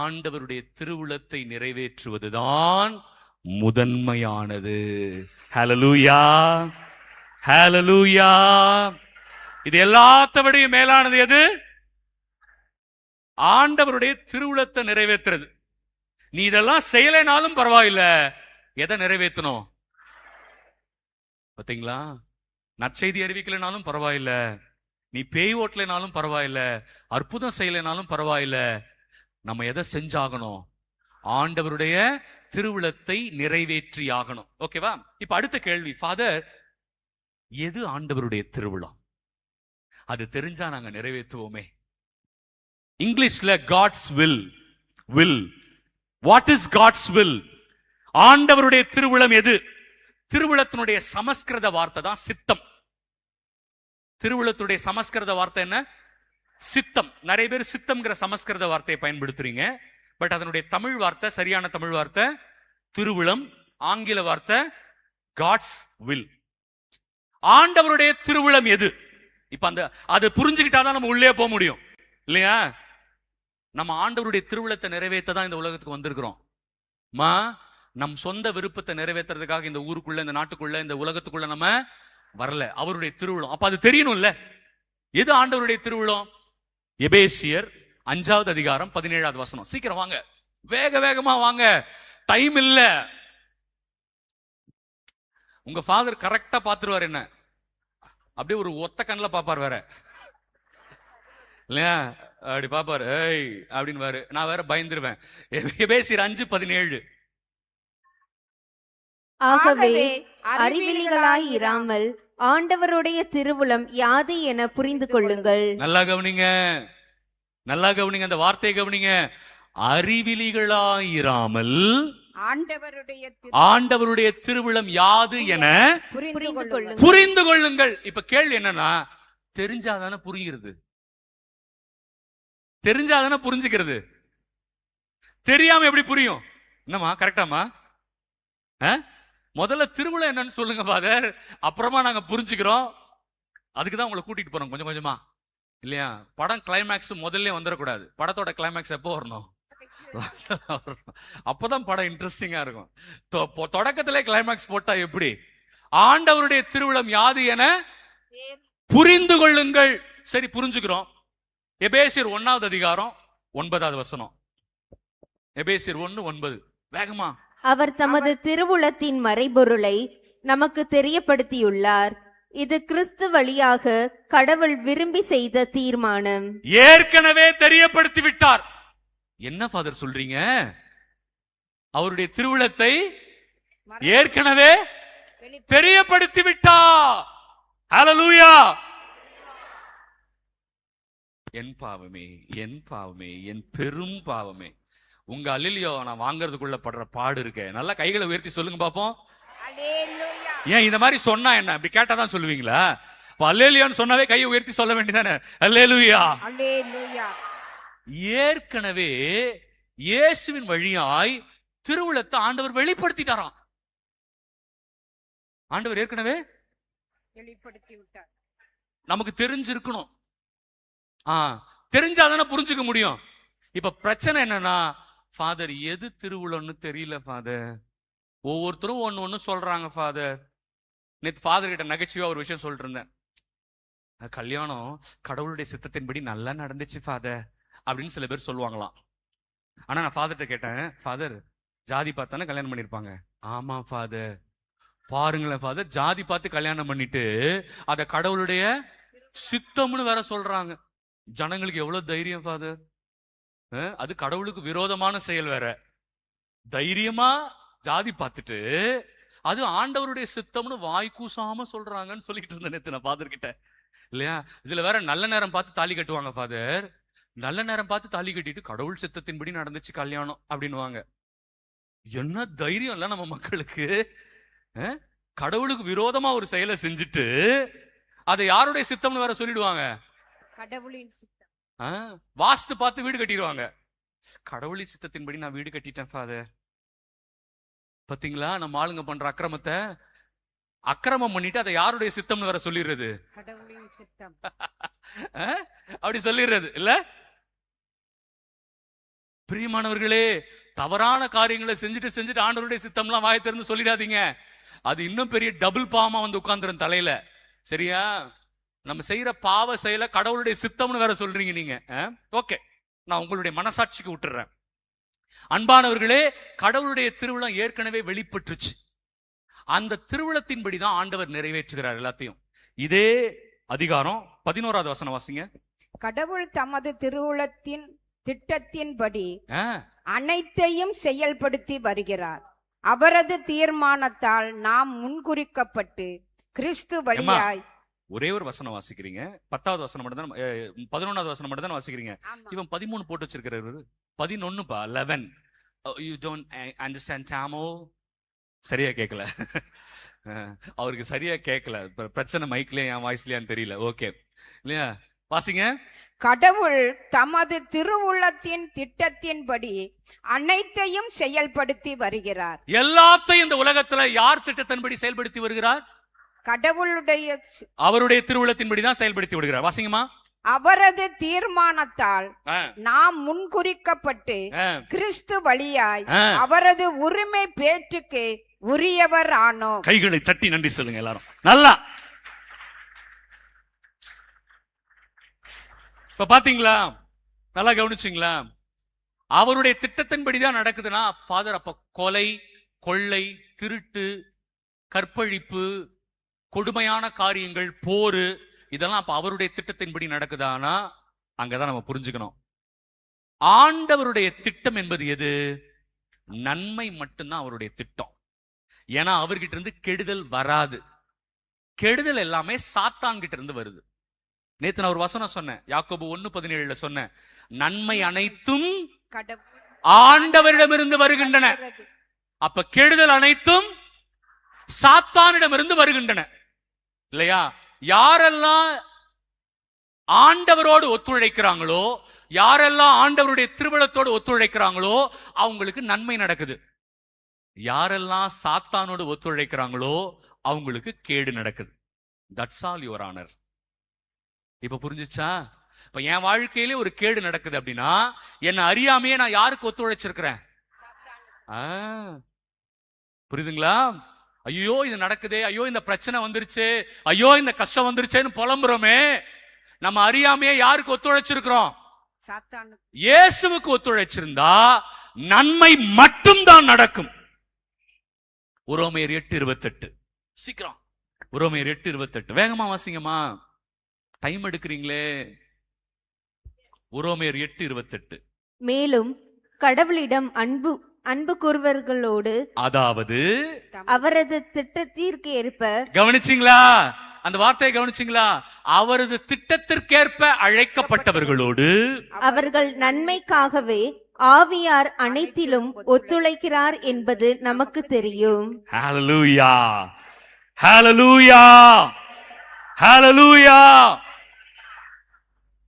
ஆண்டவருடைய திருவுளத்தை நிறைவேற்றுவதுதான் முதன்மையானது. ஹல்லேலூயா, ஹல்லேலூயா. இது எல்லாத்தவிடையும் மேலானது எது? ஆண்டவருடைய திருவுளத்தை நிறைவேற்றுறது. நீ இதெல்லாம் செய்யலைனாலும் பரவாயில்ல, எதை நிறைவேற்றணும்? பாத்தீங்களா? நற்செய்தி அறிவிக்கலைனாலும் பரவாயில்ல, நீ பேய் ஓட்டலைனாலும் பரவாயில்ல, அற்புதம் செய்யலைனாலும் பரவாயில்ல, நம்ம எதை செஞ்சாகணும்? ஆண்டவருடைய திருவுளத்தை நிறைவேற்றி ஆகணும். ஓகேவா? இப்ப அடுத்த கேள்வி, ஃபாதர், எது ஆண்டவருடைய திருவிழம்? அது தெரிஞ்சா நாங்க நிறைவேற்றுவோமே. இங்கிலீஷ்ல God's will. What is God's will? ஆண்டவருடைய திருவிழம் எது? திருவிழத்தினுடைய சமஸ்கிருத வார்த்தை தான் சித்தம். திருவிழத்துடைய சமஸ்கிருத வார்த்தை என்ன? சித்தம். நிறைய பேர் சித்தம்ங்கிற சமஸ்கிருத வார்த்தையை பயன்படுத்துறீங்க. பட் அதனுடைய தமிழ் வார்த்தை, சரியான தமிழ் வார்த்தை திருவிழம். ஆங்கில வார்த்தை காட்ஸ் வில். ஆண்டவருடைய திருவிழம் எது? இப்ப அந்த அது புரிஞ்சுக்கிட்டாதான் நம்ம உள்ளே போக முடியும் இல்லையா? நம்ம ஆண்டவருடைய திருவிழத்தை நிறைவேற்ற தான் இந்த உலகத்துக்கு வந்திருக்கிறோம். நம் சொந்த விருப்பத்தை நிறைவேற்றுறதுக்காக இந்த ஊருக்குள்ள, இந்த நாட்டுக்குள்ள, இந்த உலகத்துக்குள்ள நம்ம வரல. அவருடைய திருவிழம். அப்ப அது தெரியணும்ல, எது ஆண்டவருடைய திருவிழம்? எபேசியர் 5வது அதிகாரம் 17வது வசனம். சீக்கிரம் வாங்க, வேக வேகமா வாங்க, டைம் இல்ல. உங்க ஃபாதர் கரெக்டா பாத்துருவார். என்ன அப்படியே ஒரு ஒத்த கண்ணுல பாப்பார் வேற இல்லையா? அப்படி பாப்பாரு, ஏய் அப்படின்னு. நான் வேற பயந்துருவேன். எபேசியர் 5:17. ஆகவே அறிவிலிகளாய் இராமல் ஆண்டவருடைய திருவுளம் யாது என புரிந்து கொள்ளுங்கள். நல்லா கவனிங்க, நல்லா கவனிங்க, அந்த வார்த்தையை கவனிங்க. அறிவிலிகளாயிராமல் ஆண்டவருடைய திருவிழம் யாது என புரிந்து கொள்ளுங்கள். இப்ப கேள்வி என்னன்னா, தெரிஞ்சாதானே புரிகிறது? தெரிஞ்சாதானே புரிஞ்சுக்கிறது? தெரியாம எப்படி புரியும்? என்னமா கரெக்டாமா? முதல்ல திருவிழா என்னன்னு சொல்லுங்க ஃபாதர், அப்புறமா நாங்க புரிஞ்சுக்கிறோம். அதுக்குதான் உங்களை கூட்டிட்டு போறோம் கொஞ்சம் கொஞ்சமா இல்லையா? படம் கிளைமேக்ஸ் முதல்ல வந்துடக்கூடாது. படத்தோட கிளைமேக்ஸ் எப்போ வரணும்? அப்பதான் படம் இன்ட்ரெஸ்டிங்கா இருக்கும். தொடக்கத்திலே கிளைமேக்ஸ் போட்டா எப்படி? ஆண்டவருடைய திருவிழம் யாது என புரிந்து கொள்ளுங்கள். சரி, புரிஞ்சுக்கிறோம். எபேசியர் 1வது அதிகாரம் 9வது வசனம். எபேசியர் 1:9. வேகமா. அவர் தமது திருவுளத்தின் மறைபொருளை நமக்கு தெரியப்படுத்தியுள்ளார். இது கிறிஸ்து வழியாக கடவுள் விரும்பி செய்த தீர்மானம். ஏற்கனவே தெரியப்படுத்தி விட்டார். என்ன ஃபாதர் சொல்றீங்க? அவருடைய திருவுளத்தை ஏற்கனவே தெரியப்படுத்தி விட்டார். ஹல்லேலூயா. என் பாவமே, என் பாவமே, என் பெரும் பாவமே. உங்க அல்லேலூயா நான் வாங்கறதுக்குள்ள படுற பாடு இருக்க. நல்லா கைகளை உயர்த்தி சொல்லுங்க பாப்போம். ஏன் இந்த மாதிரி சொன்னா என்ன? அப்படி கேட்டாதான் சொல்லுவீங்களா? அல்லேலூயான்னு சொன்னாவே கையை உயர்த்தி சொல்ல வேண்டியதானே? அல்லேலூயா. ஏற்கனவே இயேசுவின் வழியாய் திருவுளத்தை ஆண்டவர் வெளிப்படுத்திட்டாராம். ஆண்டவர் ஏற்கனவே வெளிப்படுத்தி விட்டார். நமக்கு தெரிஞ்சிருக்கணும். தெரிஞ்சாதானே புரிஞ்சுக்க முடியும். இப்ப பிரச்சனை என்னன்னா, ஃபாதர் எது திருவுளம்னு தெரியல ஃபாதர். ஒவ்வொருத்தரும் ஒன்னு சொல்றாங்க ஃபாதர். நேத்து ஃபாதர் கிட்ட நகைச்சுவையா ஒரு விஷயம் சொல்லிட்டு இருந்தேன். கல்யாணம் கடவுளுடைய சித்தத்தின்படி நல்லா நடந்துச்சு ஃபாதர் அப்படின்னு சில பேர் சொல்லுவாங்களாம். ஆனா நான் ஃபாதர்கிட்ட கேட்டேன், ஃபாதர் ஜாதி பார்த்தானே கல்யாணம் பண்ணிருப்பாங்க. ஆமா ஃபாதர். பாருங்களேன் ஃபாதர், ஜாதி பார்த்து கல்யாணம் பண்ணிட்டு அத கடவுளுடைய சித்தம்னு வேற சொல்றாங்க. ஜனங்களுக்கு எவ்வளவு தைரியம் ஃபாதர். அது கடவுளுக்கு விரோதமான செயல் வேற. தைரியமா ஜாதி பார்த்துட்டு அது ஆண்டவருடைய சித்தம்னு வாய் கூசாம சொல்றாங்கன்னு சொல்லிட்டு இருந்தேன் நேத்து நான் ஃபாதர் கிட்ட. இல்லையா? இதுல வேற நல்ல நேரம் பார்த்து தாலி கட்டுவாங்க ஃபாதர். நல்ல நேரம் பார்த்து தாலி கட்டிட்டு கடவுள் சித்தத்தின்படி நடந்துச்சு கல்யாணம் அப்படின்னுவாங்க. என்ன தைரியம் இல்ல நம்ம மக்களுக்கு. கடவுளுக்கு விரோதமா ஒரு செயலை செஞ்சுட்டு அதை யாருடைய சித்தம்னு வேற சொல்லிடுவாங்க. கடவுளின் சித்தம். வாஸ்து பார்த்து வீடு கட்டிடுவாங்க. கடவுளின் சித்தத்தின்படி நான் வீடு கட்டிட்டேன் ஃபாதர். பாத்தீங்களா நம்ம ஆளுங்க பண்ற அக்கிரமத்தை. அக்கிரமம் பண்ணிட்டு அதை யாருடைய சித்தம்னு வேற சொல்லிடுறது. கடவுளின் சித்தம். அப்படி சொல்லிடுறது இல்ல. பிரியமானவர்களே, தவறான காரியங்களை செஞ்சுட்டு ஆண்டவருடைய சித்தம்லாம் வாயை திறந்து சொல்லிடாதீங்க. அது இன்னும் பெரிய டபுள் பாவமா வந்து உட்கார்ந்துரும் தலையில. சரியா? நம்ம செய்யற பாவ செயல கடவுளுடைய சித்தம்னு வேற சொல்றீங்க நீங்க. ஓகே, நான் உங்களுடைய மனசாட்சிக்கு விட்டுறேன். அன்பானவர்களே, கடவுளுடைய திருவிழா ஏற்கனவே வெளிப்பட்டுருச்சு. அந்த திருவிழத்தின்படிதான் ஆண்டவர் நிறைவேற்றுகிறார் எல்லாத்தையும். இதே அதிகாரம் 11வது வசனம் வாசிங்க. கடவுள் தமது திருவுளத்தின் திட்டத்தின்படி அனைத்தையும் செயல்படுத்தி வருகிறார். அவரது தீர்மானத்தால் நாம் முன்குறிக்கப்பட்டு கிறிஸ்து வழியாய். ஒரே ஒரு வசனம் வாசிக்கிறீங்க. 10வது வசனம் மட்டும் தான், 11வது வசனம் மட்டும் தான் வாசிக்கிறீங்க. இவன் 13 போட்டு வச்சிருக்கிறாரு. 11பா 11. You don't understand Tamil. சரியா கேட்கல. அவருக்கு சரியா கேட்கல. பிரச்சனை மைக்லயா என் வாய்ஸ்லயான்னு தெரியல. ஓகே இல்லையா? வாசிங்க. கடவுள் தமது திருவுளத்தின் திட்டத்தின்படி அனைத்தையும் செயல்படுத்தி வருகிறார். எல்லாத்தையும் இந்த உலகத்துல யார் திட்டத்தின்படி செயல்படுத்தி வருகிறார்? கடவுளுடைய அவருடைய திருவுளத்தின்படி தான் செயல்படுத்தி வருகிறார். வாசிங்கம்மா. அவரது தீர்மானத்தால் நாம் முன்குறிக்கப்பட்டு கிறிஸ்து வழியாய் அவரது உரிமை பேச்சுக்கு உரியவர் ஆனோம். கைகளை தட்டி நன்றி சொல்லுங்க எல்லாரும். நல்லா இப்ப பாத்தீங்களா? நல்லா கவனிச்சிங்களா? அவருடைய திட்டத்தின்படிதான் நடக்குதுன்னா ஃபாதர் அப்ப கொலை, கொள்ளை, திருட்டு, கற்பழிப்பு, கொடுமையான காரியங்கள், போரு, இதெல்லாம் அப்ப அவருடைய திட்டத்தின்படி நடக்குதானா? அங்கதான் நம்ம புரிஞ்சுக்கணும். ஆண்டவருடைய திட்டம் என்பது எது? நன்மை மட்டும்தான் அவருடைய திட்டம். ஏன்னா அவர்கிட்ட இருந்து கெடுதல் வராது. கெடுதல் எல்லாமே சாத்தான் கிட்ட இருந்து வருது. நேத்து நான் ஒரு வசனம் சொன்னேன், யாக்கோபு 1:17 சொன்னேன், நன்மை அனைத்தும் ஆண்டவரிடமிருந்து வருகின்றன. அப்ப கெடுதல் அனைத்தும் சாத்தானிடமிருந்து வருகின்றன இல்லையா? யாரெல்லாம் ஆண்டவரோடு ஒத்துழைக்கிறாங்களோ, யாரெல்லாம் ஆண்டவருடைய திருவிழத்தோடு ஒத்துழைக்கிறாங்களோ அவங்களுக்கு நன்மை நடக்குது. யாரெல்லாம் சாத்தானோடு ஒத்துழைக்கிறாங்களோ அவங்களுக்கு கேடு நடக்குது. That's all your honour. இப்ப புரிஞ்சுச்சா? இப்ப என் வாழ்க்கையிலே ஒரு கேடு நடக்குது அப்படின்னா என்ன அறியாமையே நான் யாருக்கு ஒத்துழைச்சிருக்கிறேன்? புரியுதுங்களா? ஐயோ இது நடக்குதே, ஐயோ இந்த பிரச்சனை வந்துருச்சு, ஐயோ இந்த கஷ்டம் வந்துருச்சேன்னு புலம்புறோமே, நம்ம அறியாமையே யாருக்கு ஒத்துழைச்சிருக்கிறோம்? இயேசுவுக்கு ஒத்துழைச்சிருந்தா நன்மை மட்டும்தான் நடக்கும். உரோமையர் 8:28. சீக்கிரம் உரோமையர் 8:28 வேகமா வாசிங்கம்மா, டைம் எடுக்கிறீங்களே. உரோமையர் 8:28. மேலும் கடவுளிடம் அன்பு கூறுவர்களோடு, அதாவது அவரது திட்டத்திற்கு ஏற்ப, கவனிச்சிங்களா? அந்த வார்த்தையை கவனிச்சிங்களா? அவரது திட்டத்திற்கேற்ப அழைக்கப்பட்டவர்களோடு அவர்கள் நன்மைக்காகவே ஆவியார் அனைத்திலும் ஒத்துழைக்கிறார் என்பது நமக்கு தெரியும். ஹல்லேலூயா, ஹல்லேலூயா, ஹல்லேலூயா.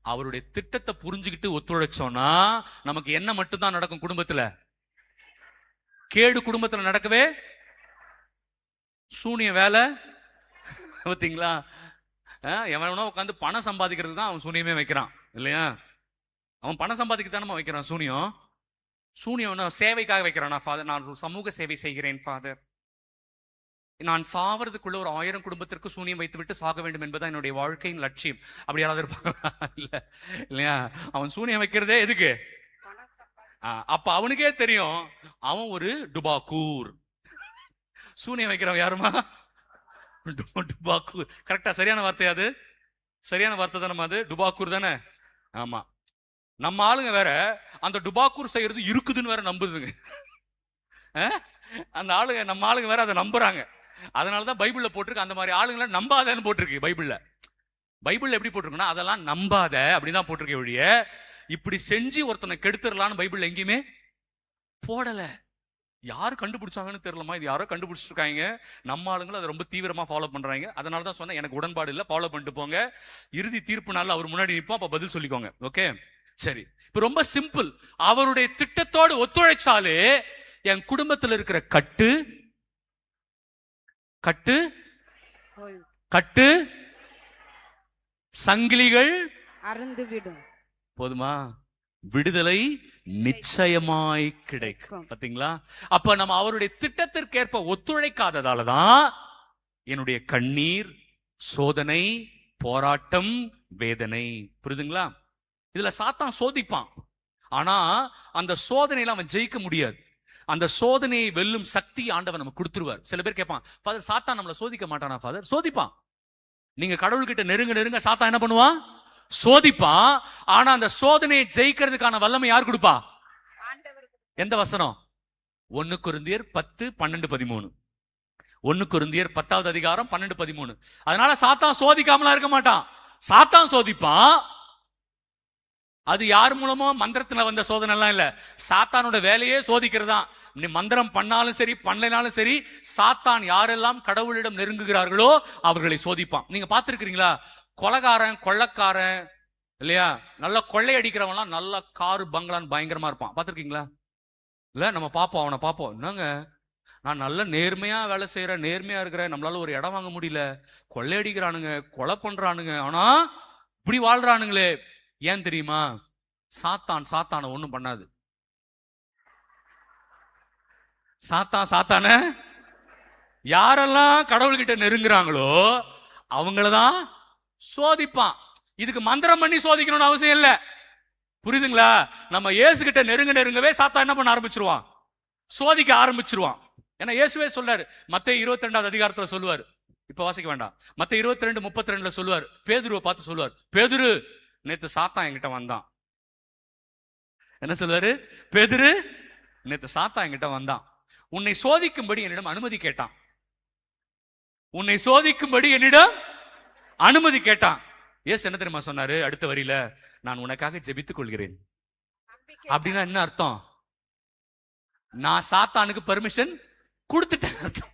அவருடைய திட்டத்தை புரிஞ்சுக்கிட்டு ஒத்துழைச்சோம்னா நமக்கு என்ன மட்டும்தான் நடக்கும்? குடும்பத்துல கேடு குடும்பத்துல நடக்கவே, சூனிய வேலை, பார்த்தீங்களா? எவனோ உட்காந்து பணம் சம்பாதிக்கிறது தான் அவன் சூனியமே வைக்கிறான் இல்லையா? அவன் பணம் சம்பாதிக்கத்தானமா வைக்கிறான் சூனியம். சூனியம் சேவைக்காக வைக்கிறான். ஃபாதர், நான் சமூக சேவை செய்கிறேன் ஃபாதர், நான் சாவறதுக்குள்ள ஒரு 1000 குடும்பத்திற்கு சூனியம் வைத்துவிட்டு சாக வேண்டும் என்பதுதான் என்னுடைய வாழ்க்கையின் லட்சியம். அப்படி யாராவது இருப்பாங்க? இல்ல இல்லையா? அவன் சூனியம் வைக்கிறதே எதுக்கு? அப்ப அவனுக்கே தெரியும் அவன் ஒரு டுபாக்கூர். சூனியம் வைக்கிறவன் யாருமா? டுபாக்கூர். கரெக்டா? சரியான வார்த்தை அது? சரியான வார்த்தை தானே அது? டுபாக்கூர் தானே? ஆமா. நம்ம ஆளுங்க வேற அந்த டுபாக்கூர் செய்யறது இருக்குதுன்னு வேற நம்புதுங்க. அந்த ஆளுங்க, நம்ம ஆளுங்க வேற அதை நம்புறாங்க. அதனாலதான் பைபிள்ல போட்டிருக்கு அந்த மாதிரி ஆளுங்களை நம்பாதன்னு போட்டிருக்கு. பைபிள்ல எப்படி போட்டிருக்குன்னா அதெல்லாம் நம்பாத அப்படிதான் போட்டிருக்க ஒழிய இப்படி செஞ்சு ஒருத்தனை கெடுத்துடலான்னு பைபிள்ல எங்கேயுமே போடல. யாரு கண்டுபிடிச்சாங்கன்னு தெரியலமா, இது யாரோ கண்டுபிடிச்சிருக்காங்க. நம்ம ஆளுங்களும் அதை ரொம்ப தீவிரமா ஃபாலோ பண்றாங்க. அதனாலதான் சொன்னேன் எனக்கு உடன்பாடு இல்லை, ஃபாலோ பண்ணிட்டு போங்க. இறுதி தீர்ப்பு நாள் அவர் முன்னாடி நிற்போம், அப்ப பதில் சொல்லிக்கோங்க. ஓகே, சரி. இப்ப ரொம்ப சிம்பிள். அவருடைய திட்டத்தோடு ஒத்துழைச்சாலே என் குடும்பத்தில் இருக்கிற கட்டு கட்டு கட்டு சங்கிலிகள் அறுந்துவிடும். போதுமா? விடுதலை நிச்சயமாய் கிடைக்கும். பாத்தீங்களா? அப்ப நம்ம அவருடைய திட்டத்திற்கேற்ப ஒத்துழைக்காததாலதான் என்னுடைய கண்ணீர், சோதனை, போராட்டம், வேதனை. புரியுதுங்களா? இதுல சாத்தான் சோதிப்பான். ஆனா அந்த சோதனையில அவன் ஜெயிக்க முடியாது. அந்த சோதனையை வெல்லும் சக்தி ஆண்டவன் நமக்கு கொடுத்துருவார். சில பேர் கேட்பான், ஃபாதர் சாத்தான் நம்மளை சோதிக்க மாட்டானா? ஃபாதர், சோதிப்பான். நீங்க கடவுள்கிட்ட நெருங்க நெருங்க சாத்தான் என்ன பண்ணுவான்? சோதிப்பான். ஆனா அந்த சோதனையை ஜெயிக்கிறதுக்கான வல்லமை யார் கொடுப்பா? எந்த வசனம்? 1 கொரிந்தியர் 10:12-13. 1 கொரிந்தியர் 10வது அதிகாரம் 12-13. அதனால சாத்தான் சோதிக்காமலாம் இருக்க மாட்டான். சாத்தான் சோதிப்பான். அது யார் மூலமோ மந்திரத்துல வந்த சோதனை எல்லாம் இல்ல. சாத்தானோட வேலையே சோதிக்கிறதா. நீ மந்திரம் பண்ணாலும் சரி பண்ணலைனாலும் சரி, சாத்தான் யாரெல்லாம் கடவுளிடம் நெருங்குகிறார்களோ அவர்களை சோதிப்பான். நீங்க பார்த்திருக்கிறீங்களா? கொலைகாரன், கொள்ளக்காரன் இல்லையா, நல்ல கொள்ளை அடிக்கிறவன்லாம் நல்ல காரு பங்களான்னு பயங்கரமா இருப்பான். பார்த்திருக்கீங்களா? இல்ல, நம்ம பார்ப்போம், அவனை பார்ப்போம். என்னங்க, நான் நல்ல நேர்மையா வேலை செய்யறேன், நேர்மையா இருக்கிறேன், நம்மளால ஒரு இடம் வாங்க முடியல, கொள்ளை அடிக்கிறானுங்க, கொலை பண்றானுங்க, ஆனா இப்படி வாழ்றானுங்களே. ஏன் தெரியுமா? சாத்தான ஒண்ணும் பண்ணாது. சாத்தான யாரெல்லாம் கடவுள்கிட்ட நெருங்குறாங்களோ அவங்களதான் சோதிப்பான். இதுக்கு மந்திரம் பண்ணி சோதிக்கணும்னு அவசியம் இல்ல. புரியுதுங்களா? நம்ம இயேசு கிட்ட நெருங்கவே சாத்தான் என்ன பண்ண ஆரம்பிச்சிருவான்? சோதிக்க ஆரம்பிச்சிருவான். ஏன்னா இயேசுவே சொல்றாரு, மத்தேயு 22வது அதிகாரத்துல சொல்லுவாரு. இப்ப வாசிக்க வேண்டாம். மத்தேயு 22:32 சொல்லுவார். பேதுருவை பார்த்து சொல்லுவார், பேதுரு, நேத்து சாத்தான் என்கிட்ட வந்தான். என்ன சொல்லுவாரு? பேதுரு, நேத்து சாத்தான் என்கிட்ட வந்தான், உன்னை சோதிக்கும்படி என்னிடம் அனுமதி கேட்டான். உன்னை சோதிக்கும்படி என்னிடம் அனுமதி கேட்டான். ஏசு என்ன தெரியுமா சொன்னாரு அடுத்த வரியில? நான் உனக்காக ஜெபித்துக் கொள்கிறேன். அப்படின்னா என்ன அர்த்தம்? நான் சாத்தானுக்கு பெர்மிஷன் கொடுத்துட்டேன் அர்த்தம்.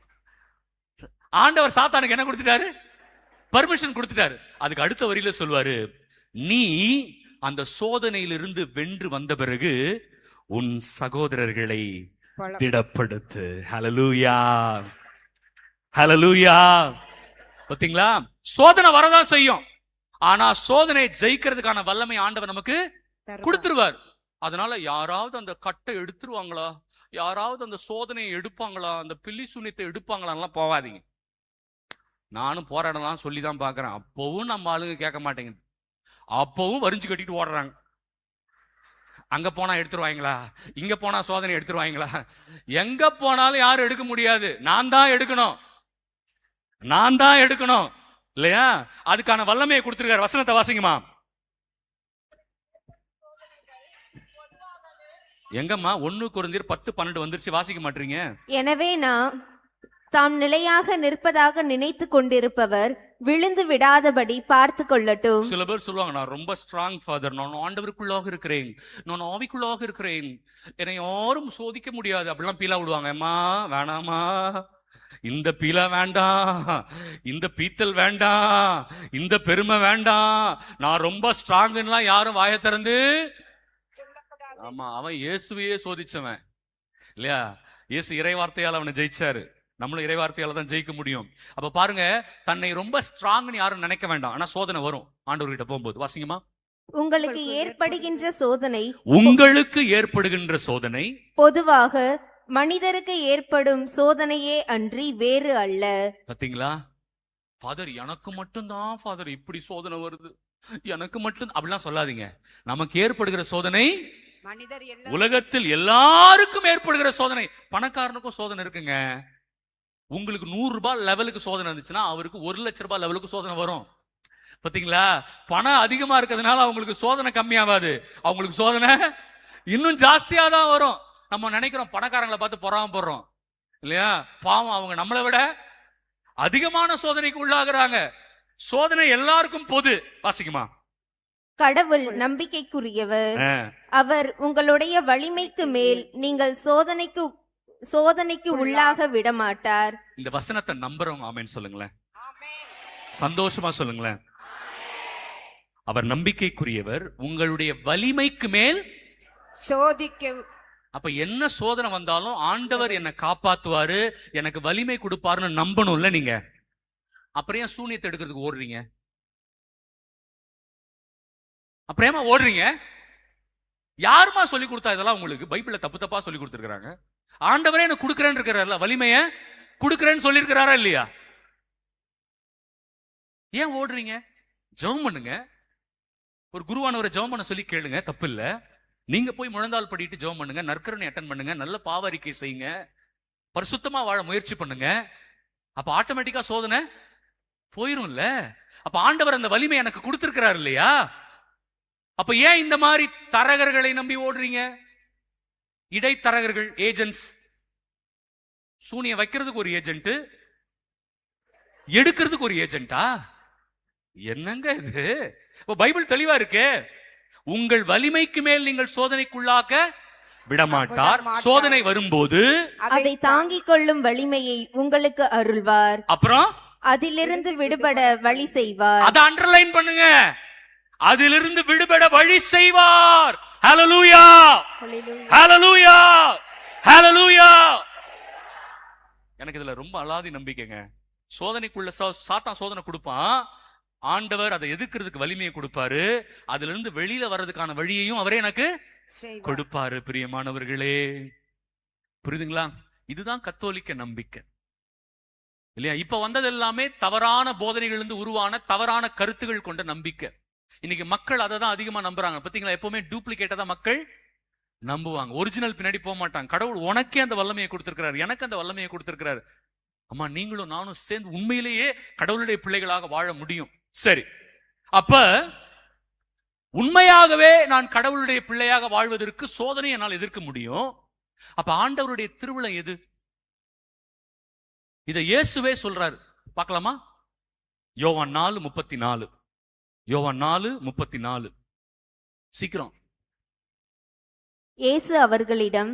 ஆண்டவர் சாத்தானுக்கு என்ன கொடுத்துட்டாரு? பெர்மிஷன் கொடுத்துட்டாரு. அதுக்கு அடுத்த வரியில சொல்வாரு, நீ அந்த சோதனையிலிருந்து வென்று வந்த பிறகு உன் சகோதரர்களை திடப்படுத்து. ஹல்லேலூயா, ஹல்லேலூயா. பாத்தீங்களா? சோதனை வரதான் செய்யும். ஆனா சோதனை ஜெயிக்கிறதுக்கான வல்லமை ஆண்டவர் நமக்கு கொடுத்துருவார். அதனால யாராவது அந்த கட்டை எடுத்துருவாங்களா, யாராவது அந்த சோதனையை எடுப்பாங்களா, அந்த பில்லி சூனியத்தை எடுப்பாங்களா போவாதீங்க. நானும் போராடலாம் சொல்லிதான் பாக்குறேன். அப்பவும் நம்ம ஆளுங்க கேட்க மாட்டேங்குது. அப்பவும் வரிஞ்சு கட்டிட்டு ஓடுறாங்க. அங்க போனா எடுத்துருவாங்களா, இங்க போனா சோதனை எடுத்துருவாங்களா? எங்க போனாலும் யாரும் எடுக்க முடியாது. நான் தான் எடுக்கணும், நான் தான் எடுக்கணும் இல்லையா? அதுக்கான வல்லமையை கொடுத்திருக்காரு. வசனத்தை வாசிங்கம்மா. எங்கம்மா 1 கொரிந்தியர் 10:12 வந்துருச்சு, வாசிக்க மாட்டீங்க? எனவே நான் தாம் நிலையாக நிற்பதாக நினைத்து கொண்டிருப்பவர் விழுந்து விடாதபடி பார்த்து கொள்ளட்டும். சில பேர் சொல்லுவாங்க, நான் ரொம்ப ஸ்ட்ராங் ஃபாதர், நான் ஆண்டவருக்குள்ளாக இருக்கிறேன், நான் ஆவிக்குள்ளாக இருக்கிறேன், என்னை யாரும் சோதிக்க முடியாது, அப்படிலாம் பீலா விடுவாங்க. அம்மா வேணாமா, இந்த பீலா வேண்டாம், இந்த பீத்தல் வேண்டாம், இந்த பெருமை வேண்டாம், நான் ரொம்ப ஸ்ட்ராங்லாம் யாரும் வாயை திறந்து. ஆமா, அவன் இயேசுவையே சோதிச்சவன் இல்லையா? இயேசு இறை வார்த்தையால் அவனை ஜெயிச்சாரு. நம்மளும் இறைவார்த்தையால தான் ஜெயிக்க முடியும். அப்ப பாருங்க, தன்னை ரொம்ப ஸ்ட்ராங்னு யாரும் நினைக்க வேண்டாம். ஆனா சோதனை வரும் ஆண்டவர்கிட்ட போகும்போது. வாசிங்கம்மா. உங்களுக்கு ஏற்படுகின்ற சோதனை உங்களுக்கு ஏற்படுகின்ற சோதனை பொதுவாக மனிதருக்கு ஏற்படும் சோதனையே அன்றி வேறு அல்ல. பாத்தீங்களா? ஃபாதர் எனக்கு மட்டும்தான் ஃபாதர் இப்படி சோதனை வருது, எனக்கு மட்டும் அப்படிலாம் சொல்லாதீங்க. நமக்கு ஏற்படுகிற சோதனை மனிதர் உலகத்தில் எல்லாருக்கும் ஏற்படுகிற சோதனை. பணக்காரனுக்கும் சோதனை இருக்குங்க. உங்களுக்கு 100 ரூபாய் லெவலுக்கு சோதனை இருந்துச்சுன்னா அவருக்கு 1 லட்சம் ரூபாய் லெவலுக்கு சோதனை வரும். பாத்தீங்களா? பணம் அதிகமா இருக்கிறதுனால அவங்களுக்கு சோதனை கம்மியாவாது, அவங்களுக்கு சோதனை இன்னும் ஜாஸ்தியா தான் வரும். நம்ம நினைக்கிறோம் பணக்காரங்களை பார்த்து பொறாமப்படுறோம் இல்லையா? பாவம், அவங்க நம்மளை விட அதிகமான சோதனைக்கு உள்ளாகிறாங்க. சோதனை எல்லாருக்கும் பொது. வாசிக்குமா. கடவுள் நம்பிக்கைக்குரியவர். அவர் உங்களுடைய வலிமைக்கு மேல் நீங்கள் சோதனைக்கு உள்ளாக விடமாட்டார். இந்த வசனத்தை நம்புறவங்க ஆமென் சொல்லுங்களேன். சந்தோஷமா சொல்லுங்களேன். அவர் நம்பிக்கைக்குரியவர், உங்களுடைய வலிமைக்கு மேல் சோதிக்க. அப்ப என்ன சோதனை வந்தாலும் ஆண்டவர் என்னை காப்பாத்துவாரு, எனக்கு வலிமை கொடுப்பாருன்னு நம்பணும்ல நீங்க. அப்புறம் ஏன் சூனியத்தை எடுக்கிறதுக்கு ஓடுறீங்க? அப்புறமா ஓடுறீங்க? யாருமா சொல்லி கொடுத்தா இதெல்லாம் உங்களுக்கு? பைபிள்ல தப்பு தப்பா சொல்லி கொடுத்துருக்காங்க. ஆண்டவரே எனக்கு கொடுக்குறேன்னு இருக்கிறார்ல, வலிமைய கொடுக்குறேன்னு சொல்லியிருக்கிறாரா இல்லையா? ஏன் ஓடுறீங்க? ஜெபம் பண்ணுங்க. ஒரு குருவானவரை ஜெபம் பண்ண சொல்லி கேளுங்க, தப்பு இல்ல. நீங்க போய் முழந்தால் படிட்டு ஜெபம் பண்ணுங்க, நற்கருணை அட்டன் பண்ணுங்க, நல்ல பாவ அறிக்கை செய்யுங்க, பரிசுத்தமா வாழ முயற்சி பண்ணுங்க. அப்ப ஆட்டோமேட்டிக்கா சோதனை போயிரும்ல. அப்ப ஆண்டவர் அந்த வலிமை எனக்கு கொடுத்திருக்கிறார் இல்லையா? அப்ப ஏன் இந்த மாதிரி தரகர்களை நம்பி ஓடுறீங்க? இடைத்தரகர்கள், ஏஜென்ட்ஸ். சூனியம் வைக்கிறதுக்கு ஒரு ஏஜென்ட், எடுக்கிறதுக்கு ஒரு ஏஜென்ட்டா? என்னங்க இது? பைபிள் தெளிவா இருக்கு. உங்கள் வலிமைக்கு மேல் நீங்கள் சோதனைக்குள்ளாக்க விடமாட்டார். சோதனை வரும்போது அதை தாங்கிக் கொள்ளும் வலிமையை உங்களுக்கு அருள்வார். அப்புறம் அதிலிருந்து விடுபட வழி செய்வார். அதை அண்டர்லைன் பண்ணுங்க. அதிலிருந்து விடுபட வழி செய்வார். ஹல்லேலூயா, ஹல்லேலூயா, ஹல்லேலூயா. எனக்கு இதுல ரொம்ப அலாதி நம்பிக்கைங்க. சோதனைக்குள்ள சாத்தான் சோதனை கொடுப்பான், ஆண்டவர் அதை எதிர்க்கிறதுக்கு வலிமையை கொடுப்பாரு, அதுல இருந்து வெளியில வர்றதுக்கான வழியையும் அவரே எனக்கு கொடுப்பாரு. பிரியமானவர்களே, புரியுதுங்களா? இதுதான் கத்தோலிக்க நம்பிக்கை இல்லையா? இப்ப வந்தது எல்லாமே தவறான போதனைகள் இருந்து உருவான தவறான கருத்துகள் கொண்ட நம்பிக்கை. இன்னைக்கு மக்கள் அதை தான் அதிகமா நம்புறாங்க. பாத்தீங்களா? எப்பவுமே டூப்ளிகேட்டா தான் மக்கள் நம்புவாங்க, ஒரிஜினல் பின்னாடி போக மாட்டாங்க. கடவுள் உனக்கே அந்த வல்லமையை கொடுத்திருக்கிறார், எனக்கு அந்த வல்லமையை கொடுத்திருக்கிறார். அம்மா, நீங்களும் நானும் சேர்ந்து உண்மையிலேயே கடவுளுடைய பிள்ளைகளாக வாழ முடியும். சரி, அப்ப உண்மையாகவே நான் கடவுளுடைய பிள்ளையாக வாழ்வதற்கு சோதனை என்னால் எதிர்க்க முடியும். அப்ப ஆண்டவருடைய திருவிழா எது? இதை இயேசுவே சொல்றாரு. பார்க்கலாமா? யோவான் 4:34. யோவான் 4:34. சீக்கிரம். இயேசு அவர்களிடம்,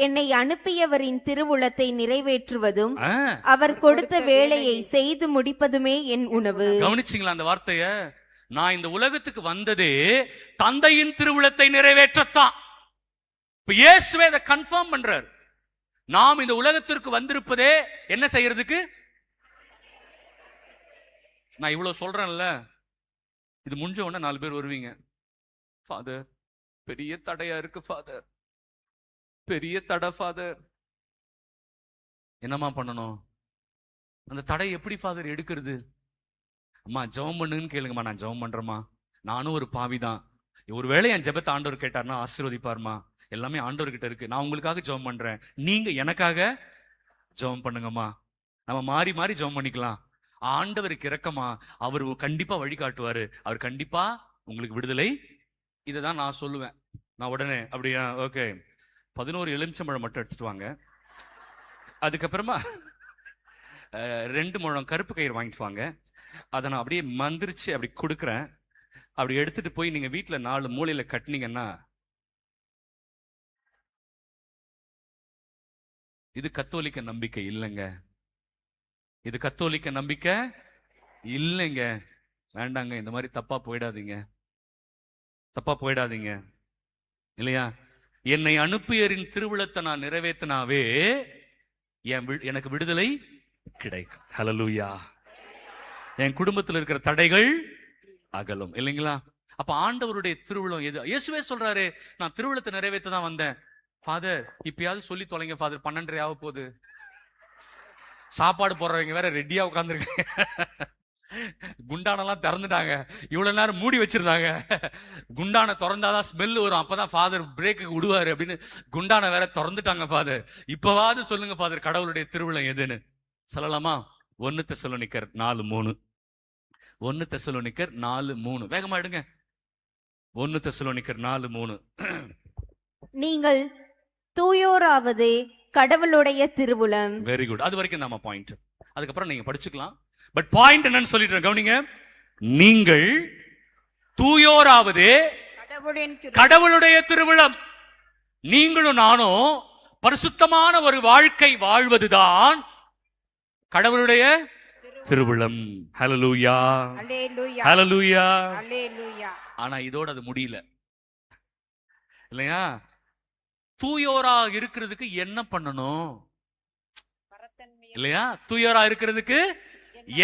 என்னை அனுப்பியவரின் திருவுளத்தை நிறைவேற்றுவதும் அவர் கொடுத்த வேலையை செய்து முடிப்பதுமே என் உணவு. கவனிச்சிங்களா அந்த வார்த்தைய? நான் இந்த உலகத்துக்கு வந்ததே தந்தையின் திருவுளத்தை நிறைவேற்றத்தான். இப்ப இயேசுவே அதை கன்ஃபார்ம் பண்றார். நாம் இந்த உலகத்திற்கு வந்திருப்பதே என்ன செய்யறதுக்கு? நான் இவ்வளவு சொல்றேன்ல, இது முடிஞ்ச உடனே 4 பேர் வருவீங்க. ஃபாதர், பெரிய தடையா இருக்கு ஃபாதர், பெரிய தடை ஃபாதர். என்னமா பண்ணணும்? அந்த தடை எப்படி ஃபாதர் எடுக்கிறது? அம்மா ஜெபம் பண்ணுன்னு கேளுங்கம்மா. நான் ஜெபம் பண்றேம்மா, நானும் ஒரு பாவிதான். ஒருவேளை என் ஜெபத்தை ஆண்டவர் கேட்டார்னா ஆசீர்வதிப்பார்மா. எல்லாமே ஆண்டவர்கிட்ட இருக்கு. நான் உங்களுக்காக ஜெபம் பண்றேன், நீங்க எனக்காக ஜெபம் பண்ணுங்கம்மா. நம்ம மாறி மாறி ஜெபம் பண்ணிக்கலாம். ஆண்டவருக்கு இரக்கமா, அவர் கண்டிப்பா வழிகாட்டுவாரு, அவர் கண்டிப்பா உங்களுக்கு விடுதலை. இதைதான் நான் சொல்லுவேன். நான் உடனே அப்படியா, ஓகே, 11 எலுமிச்சம்பழம் மட்டும் எடுத்துட்டு வாங்க. அதுக்கப்புறமா 2 முழம் கருப்பு கயிறு வாங்கிட்டு வாங்க. அதை நான் அப்படியே மந்திரிச்சு அப்படி கொடுக்குறேன். அப்படி எடுத்துட்டு போய் நீங்க வீட்டுல 4 மூலையில கட்டினீங்கன்னா, இது கத்தோலிக்க நம்பிக்கை இல்லைங்க. இது கத்தோலிக்க நம்பிக்கை இல்லைங்க. வேண்டாங்க, இந்த மாதிரி தப்பா போயிடாதீங்க, தப்பா போயிடாதீங்க இல்லையா? என்னை அனுப்பியரின் திருவிழத்தை நான் நிறைவேற்றினாவே எனக்கு விடுதலை கிடைக்கும். ஹல்லேலூயா. என் குடும்பத்தில் இருக்கிற தடைகள் அகலும். இல்லைங்களா? அப்ப ஆண்டவருடைய திருவிழம் எது? இயேசுவே சொல்றாரு, நான் திருவிழத்தை நிறைவேற்ற தான் வந்தேன். ஃபாதர், இப்பயாவது சொல்லி தொலைங்க ஃபாதர், 12:30 ஆக போகுது. சாப்பாடு போடுறவங்க வேற ரெடியா உட்காந்துருக்காங்க. குண்டானெல்லாம் திறந்துட்டாங்க, இவ்வளவு நேரம் மூடி வச்சிருந்தாங்க. குண்டான திறந்தாதான் ஸ்மெல் வரும், அப்பதான் ஃபாதர் பிரேக்கு விடுவாரு அப்படின்னு குண்டான வேற திறந்துட்டாங்க. ஃபாதர், இப்பவாவது சொல்லுங்க ஃபாதர், கடவுளுடைய திருவிழம் எதுன்னு சொல்லலாமா? 1 தெசலோனிக்கர் 4:3. 1 தெசலோனிக்கர் 4:3. வேகமா எடுங்க. 1 தெசலோனிக்கர் 4:3. நீங்கள் தூயோராவதே கடவுளுடைய திருவுளம். Very good. அது வரைக்கும் நம்ம பாயிண்ட். அதுக்கப்புறம் நீங்க படிச்சுக்கலாம். பட் பாயிண்ட் என்னன்னு சொல்லிட்டு கவனிங்க. நீங்கள் தூயோராவதே கடவுளுடைய திருவிழம். நீங்களும் நானும் பரிசுத்தமான ஒரு வாழ்க்கை வாழ்வதுதான் கடவுளுடைய திருவிழம். ஹல்லேலூயா, ஹல்லேலூயா, ஹல்லேலூயா. ஆனா இதோட அது முடியல இல்லையா? தூயோரா இருக்கிறதுக்கு என்ன பண்ணணும் இல்லையா? தூயோரா இருக்கிறதுக்கு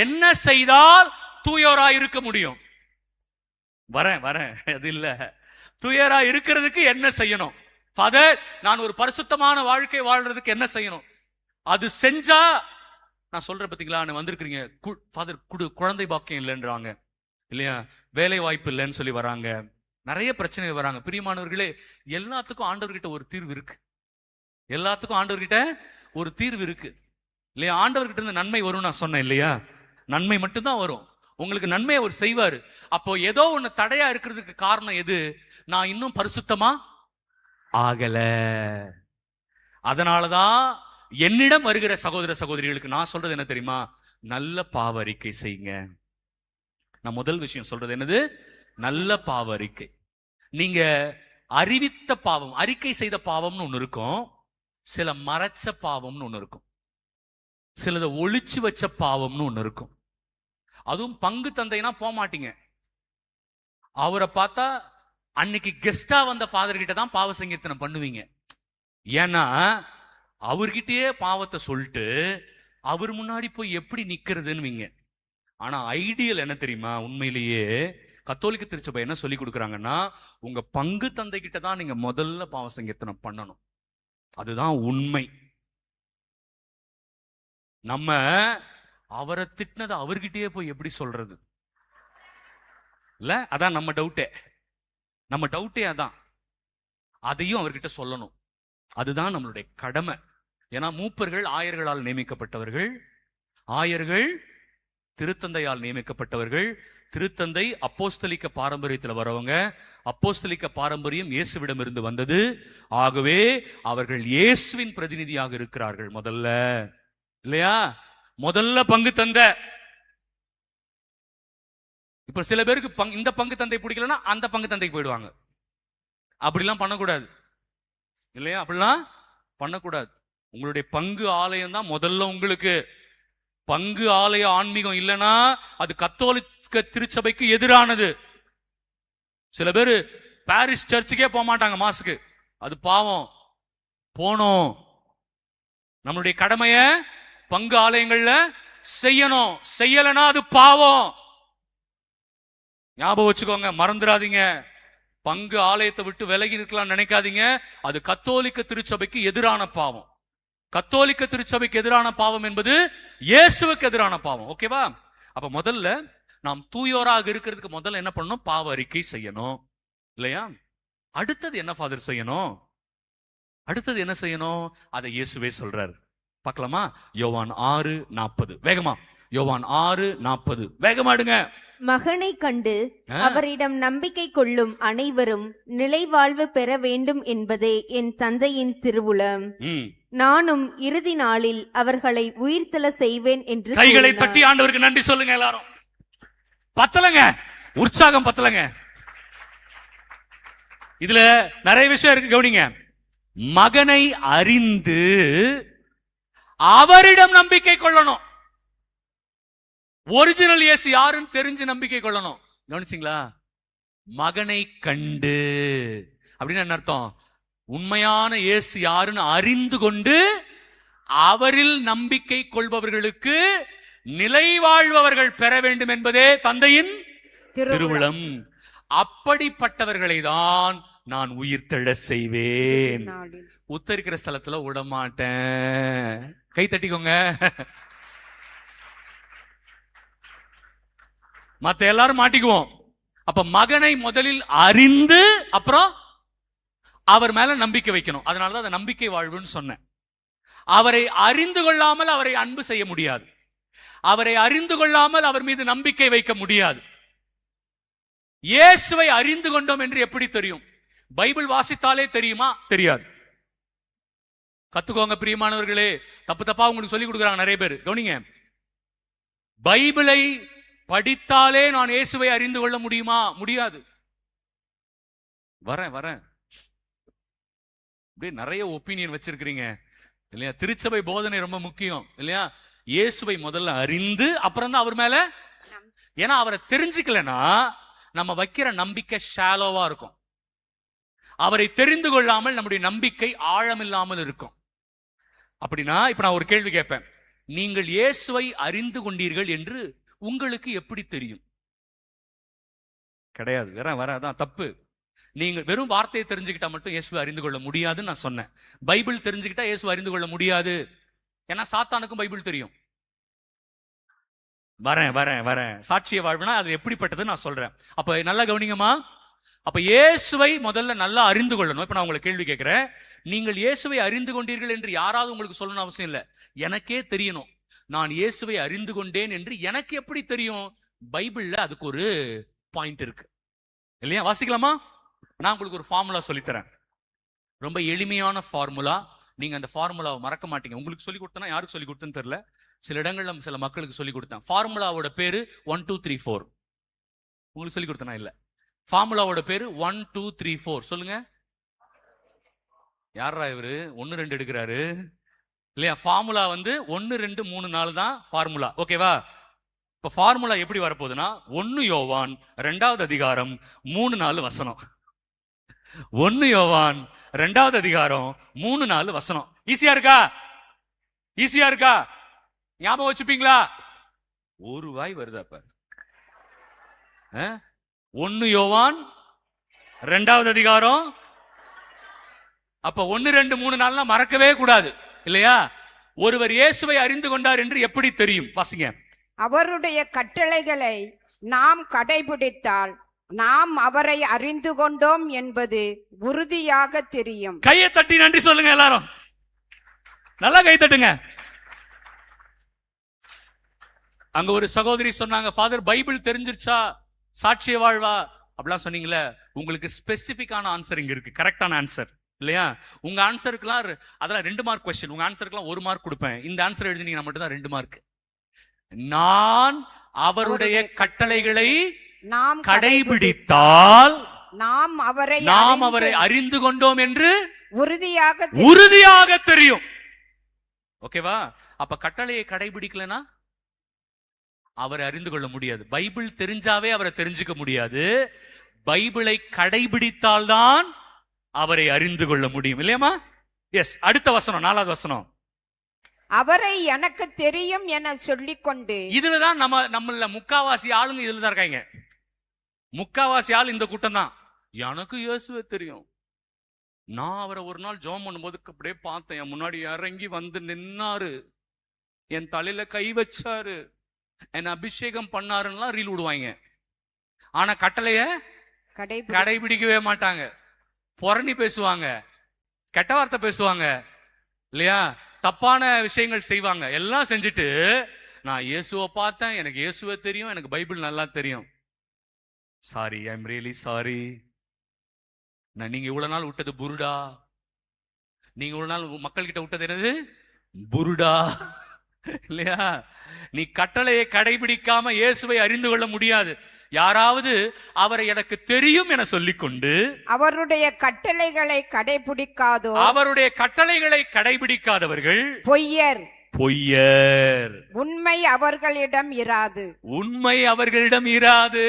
என்ன செய்தால் தூயோரா இருக்க முடியும்? வரேன். அது இல்ல. தூயோரா இருக்கிறதுக்கு என்ன செய்யணும்? ஃபாதர், நான் ஒரு பரிசுத்தமான வாழ்க்கை வாழ்றதுக்கு என்ன செய்யணும்? அது செஞ்சா நான் சொல்றேன் பாத்தீங்களா, வந்திருக்கிறீங்க ஃபாதர், குழந்தை பாக்கியம் இல்லைன்றாங்க இல்லையா? வேலை வாய்ப்பு இல்லைன்னு சொல்லி வராங்க, நிறைய பிரச்சனை வராங்க. பிரியமானவர்களே, எல்லாத்துக்கும் ஆண்டவர்கிட்ட ஒரு தீர்வு இருக்கு. எல்லாத்துக்கும் ஆண்டவர்கிட்ட ஒரு தீர்வு இருக்கு இல்லையா? ஆண்டவர்கிட்ட இருந்து நன்மை வரும் நான் சொன்னேன் இல்லையா? நன்மை மட்டும்தான் வரும். உங்களுக்கு நன்மையை அவர் செய்வாரு. அப்போ ஏதோ ஒண்ணு தடையா இருக்கிறதுக்கு காரணம் எது? நான் இன்னும் பரிசுத்தமா ஆகல. அதனாலதான் என்னிடம் வருகிற சகோதர சகோதரிகளுக்கு நான் சொல்றது என்ன தெரியுமா? நல்ல பாவ அறிக்கை செய்யுங்க. நான் முதல் விஷயம் சொல்றது என்னது? நல்ல பாவ அறிக்கை. நீங்க அறிவித்த பாவம், அறிக்கை செய்த பாவம்னு ஒண்ணு இருக்கும், சில மறைச்ச பாவம்னு ஒண்ணு இருக்கும், சிலத ஒளிச்சு வச்ச பாவம்னு ஒண்ணு இருக்கும். அதுவும் பங்கு தந்தைனா போக மாட்டீங்க. அவரை பார்த்தா அன்னைக்கு கெஸ்டா வந்த ஃபாதர் கிட்ட தான் பாவ சங்கீர்த்தனை பண்ணுவீங்க. ஏன்னா அவர்கிட்டயே பாவத்தை சொல்லிட்டு அவர் முன்னாடி போய் எப்படி நிக்கிறதுன்னு. ஆனா ஐடியல் என்ன தெரியுமா? உண்மையிலேயே கத்தோலிக்க திருச்சபை என்ன சொல்லி கொடுக்குறாங்கன்னா, உங்க பங்கு தந்தை கிட்ட தான் நீங்க முதல்ல பாவ சங்கீர்த்தனை பண்ணணும். அதுதான் உண்மை. நம்ம அவரை திட்டினதை அவர்கிட்டயே போய் எப்படி சொல்றது இல்ல? அதான் நம்ம டவுட்டே அதான். அதையும் அவர்கிட்ட சொல்லணும். அதுதான் நம்மளுடைய கடமை. ஏன்னா மூப்பர்கள் ஆயர்களால் நியமிக்கப்பட்டவர்கள், ஆயர்கள் திருத்தந்தையால் நியமிக்கப்பட்டவர்கள், திருத்தந்தை அப்போஸ்தலிக்க பாரம்பரியத்தில் வரவங்க, அப்போஸ்தலிக்க பாரம்பரியம் இயேசுவிடம் இருந்து வந்தது. ஆகவே அவர்கள் இயேசுவின் பிரதிநிதியாக இருக்கிறார்கள் முதல்ல இல்லையா? முதல்ல பங்கு தந்த. இப்ப சில பேருக்கு இந்த பங்கு தந்தை பிடிக்கலன்னா அந்த பங்கு தந்தைக்கு போயிடுவாங்க. அப்படிலாம் பண்ணக்கூடாது இல்லையா? அப்படிலாம் பண்ணக்கூடாது. உங்களுடைய பங்கு ஆலயம் தான் முதல்ல உங்களுக்கு. பங்கு ஆலய ஆன்மீகம் இல்லைன்னா அது கத்தோலிக்க திருச்சபைக்கு எதிரானது. சில பேரு பாரிஸ் சர்ச்சுக்கே போக மாட்டாங்க மாசுக்கு. அது பாவம். போனோம். நம்மளுடைய கடமைய பங்கு ஆலயங்கள்ல செய்யணும். செய்யலனா அது பாவம். ஞாபகம் வச்சுக்கோங்க, மறந்துடாதீங்க. பங்கு ஆலயத்தை விட்டு விலகி இருக்கலாம் நினைக்காதீங்க. அது கத்தோலிக்க திருச்சபைக்கு எதிரான பாவம். கத்தோலிக்க திருச்சபைக்கு எதிரான பாவம் என்பது இயேசுவுக்கு எதிரான பாவம். ஓகேவா? அப்ப முதல்ல நாம் தூயோராக இருக்கிறதுக்கு முதல்ல என்ன பண்ணணும்? பாவ அறிக்கை செய்யணும் இல்லையா? அடுத்தது என்ன ஃபாதர் செய்யணும்? அடுத்தது என்ன செய்யணும்? அதை இயேசுவே சொல்றாரு. பார்க்கலாமா? யோவான் 6:40. வேகமா, யோவான் 6:40. வேகமாடுங்க. மகனை கண்டு அவரிடம் நம்பிக்கை கொள்ளும் அனைவரும் நிலைவாழ்வு பெற வேண்டும் என்பதே என் தந்தையின் திருவுளம். நானும் இறுதி நாளில் அவர்களை உயிர்த்தெழ செய்வேன் என்று. கைகளை தட்டி ஆண்டவருக்கு நன்றி சொல்லுங்க எல்லாரும். பத்தலங்க, உற்சாகம் பத்தலங்க. இதுல நிறைய விஷயம் இருக்கு, கவனிங்க. மகனை அறிந்து அவரிடம் நம்பிக்கை கொள்ளணும். ஒரிஜினல் இயேசு யாருன்னு தெரிஞ்சு நம்பிக்கை கொள்ளணும். கவனிச்சிங்களா? மகனை கண்டு அப்படின்னு என்ன அர்த்தம்? உண்மையான இயேசு யாருன்னு அறிந்து கொண்டு அவரில் நம்பிக்கை கொள்பவர்களுக்கு நிலை வாழ்பவர்கள் பெற வேண்டும் என்பதே தந்தையின் திருவுளம். அப்படிப்பட்டவர்களை தான் நான் உயிர்த்தெழ செய்வேன். உத்தரிக்கிற ஸ்தலத்துல விடமாட்டேன். கை தட்டிக்கோங்க. மத்த எல்லாரும் மாட்டிக்குவோம். அப்ப மகனை முதலில் அறிந்து அப்புறம் அவர் மேல நம்பிக்கை வைக்கணும். அதனாலதான் அந்த நம்பிக்கை வாழ்வுன்னு சொன்னேன். அவரை அறிந்து கொள்ளாமல் அவரை அன்பு செய்ய முடியாது. அவரை அறிந்து கொள்ளாமல் அவர் மீது நம்பிக்கை வைக்க முடியாது. இயேசுவை அறிந்து கொண்டோம் என்று எப்படி தெரியும்? பைபிள் வாசித்தாலே தெரியுமா? தெரியாது. கத்துக்கோங்க பிரியமானவர்களே. தப்பு தப்பா உங்களுக்கு சொல்லி கொடுக்குறாங்க நிறைய பேர். கவனிங்க, பைபிளை படித்தாலே நான் இயேசுவை அறிந்து கொள்ள முடியுமா? முடியாது. வரேன் அப்படியே நிறைய ஒப்பீனியன் வச்சிருக்கிறீங்க இல்லையா? திருச்சபை போதனை ரொம்ப முக்கியம் இல்லையா? இயேசுவை முதல்ல அறிந்து அப்புறம் தான் அவர் மேல, ஏன்னா அவரை தெரிஞ்சுக்கலன்னா நம்ம வைக்கிற நம்பிக்கை ஷாலோவா இருக்கும். அவரை தெரிந்து கொள்ளாமல் நம்முடைய நம்பிக்கை ஆழமில்லாமல் இருக்கும். அப்படின்னா இப்ப நான் ஒரு கேள்வி கேட்பேன். நீங்கள் இயேசுவை அறிந்து கொண்டீர்கள் என்று உங்களுக்கு எப்படி தெரியும்? கிடையாது. அதான் தப்பு. நீங்க வெறும் வார்த்தையை தெரிஞ்சுக்கிட்டா மட்டும் இயேசுவை அறிந்து கொள்ள முடியாதுன்னு நான் சொன்னேன். பைபிள் தெரிஞ்சுக்கிட்டா இயேசுவை அறிந்து கொள்ள முடியாது. ஏன்னா சாத்தானுக்கும் பைபிள் தெரியும். வரேன் சாட்சிய வாழ்வுனா அது எப்படிப்பட்டது நான் சொல்றேன். அப்ப நல்லா கவனிங்கம்மா. அப்ப இயேசுவை முதல்ல நல்லா அறிந்து கொள்ளணும். இப்ப நான் உங்களை கேள்வி கேட்கிறேன். நீங்கள் இயேசுவை அறிந்து கொண்டீர்கள் என்று யாராவது உங்களுக்கு சொல்லணும் அவசியம் இல்லை. எனக்கே தெரியணும் நான் இயேசுவை அறிந்து கொண்டேன் என்று. எனக்கு எப்படி தெரியும்? பைபிள்ல அதுக்கு ஒரு பாயிண்ட் இருக்கு இல்லையா? வாசிக்கலாமா? நான் உங்களுக்கு ஒரு ஃபார்முலா சொல்லித்தரேன். ரொம்ப எளிமையான ஃபார்முலா. நீங்க அந்த ஃபார்முலாவை மறக்க மாட்டீங்க. உங்களுக்கு சொல்லி கொடுத்தனா யாருக்கு சொல்லி கொடுத்தேன்னு தெரியல. சில இடங்கள்ல சில மக்களுக்கு சொல்லி கொடுத்தேன். ஃபார்முலாவோட பேரு 1 2 3 4. உங்களுக்கு சொல்லி கொடுத்தனா இல்ல. ஃபார்முலாவோட பேரு 1 2 3 4. சொல்லுங்க. யாரா இவரு 1 2 எடுக்கிறாரு இல்லையா? ஃபார்முலா 1 2 3 4 தான் ஃபார்முலா. ஓகேவா? இப்ப ஃபார்முலா எப்படி வரப்போகுதுன்னா 1 யோவான் 2வது அதிகாரம் 3 4 வசனம். 1 யோவான் 2வது அதிகாரம் 3 4 வசனம். ஈஸியா இருக்கா? ஞாபகம் வச்சுப்பீங்களா? ஒரு வாய் வருதா பாரு. 1 யோவான் 2வது அதிகாரம். அப்ப 1 2 3 4 மறக்கவே கூடாது இல்லையா? ஒருவர் இயேசுவை அறிந்து கொண்டார் என்று எப்படி தெரியும்? வாசிங்க. அவருடைய கட்டளைகளை நாம் கடைபிடித்தால் நாம் அவரை அறிந்து கொண்டோம் என்பது உறுதியாக தெரியும். கையை தட்டி நன்றி சொல்லுங்க எல்லாரும். நல்லா கை தட்டுங்க. அங்க ஒரு சகோதரி சொன்னாங்க, ஃபாதர் பைபிள் தெரிஞ்சிருச்சா சாட்சிய வாழ்வா அப்படிலாம் சொன்னீங்களே. உங்களுக்கு ஸ்பெசிபிக்கான ஆன்சர் இங்க இருக்கு. கரெக்டான ஆன்சர் இல்லையா? உங்க ஆன்சருக்குலாம் அதெல்லாம் 2 மார்க் கொஸ்டின். உங்க ஆன்சருக்குலாம் 1 மார்க் கொடுப்பேன். இந்த ஆன்சர் எழுதினீங்கன்னா மட்டும் தான் 2 மார்க். நான் அவருடைய கட்டளைகளை நாம் கடைபிடித்தால் நாம் அவரை அறிந்து கொண்டோம் என்று உறுதியாக தெரியும். ஓகேவா? அப்ப கட்டளையை கடைபிடிக்கலனா அவரை அறிந்து கொள்ள முடியாது. பைபிள் தெரிஞ்சாவே அவரை தெரிஞ்சுக்க முடியாது. பைபிளை கடைபிடித்தால்தான் அவரை அறிந்து கொள்ள முடியும் இல்லையாமா? எஸ். அடுத்த வசனம் 4வது வசனம். அவரை எனக்கு தெரியும் என சொல்லிக்கொண்டு. இதுலதான் நம்மள முக்காவாசி ஆளுங்க இதுலதான் இருக்காங்க. முக்காவாசி ஆள் இந்த கூட்டம் தான். எனக்கு இயேசுவே தெரியும். நான் அவரை ஒரு நாள் ஜெபம் பண்ணும்போது அப்படியே பார்த்தேன். என் முன்னாடி இறங்கி வந்து நின்னாரு, என் தலையில கை வச்சாரு, என்ன அபிஷேகம் பண்ணாருன்னா ரீல் விடுவாங்க. ஆனா கட்டளைய கடைபிடிக்கவே மாட்டாங்க. புரணி பேசுவாங்க, கெட்ட வார்த்தை பேசுவாங்க இல்லையா? தப்பான விஷயங்கள் செய்வாங்க. எல்லாம் செஞ்சுட்டு நான் இயேசுவை பார்த்தேன், எனக்கு இயேசுவே தெரியும், எனக்கு பைபிள் நல்லா தெரியும். Sorry, I am really sorry. நீங்க இவ்வளவு நாள் விட்டது புருடா. நீங்க இவ்வளவு நாள் மக்கள் கிட்ட விட்டது என்னது? புருடா இல்லையா? நீ கட்டளையை கடைபிடிக்காம இயேசுவை அறிந்து கொள்ள முடியாது. யாராவது அவரை எனக்கு தெரியும் என சொல்லிக்கொண்டு அவருடைய கட்டளைகளை கடைபிடிக்காதவர்கள் பொய்யர். உண்மை அவர்களிடம் இராது.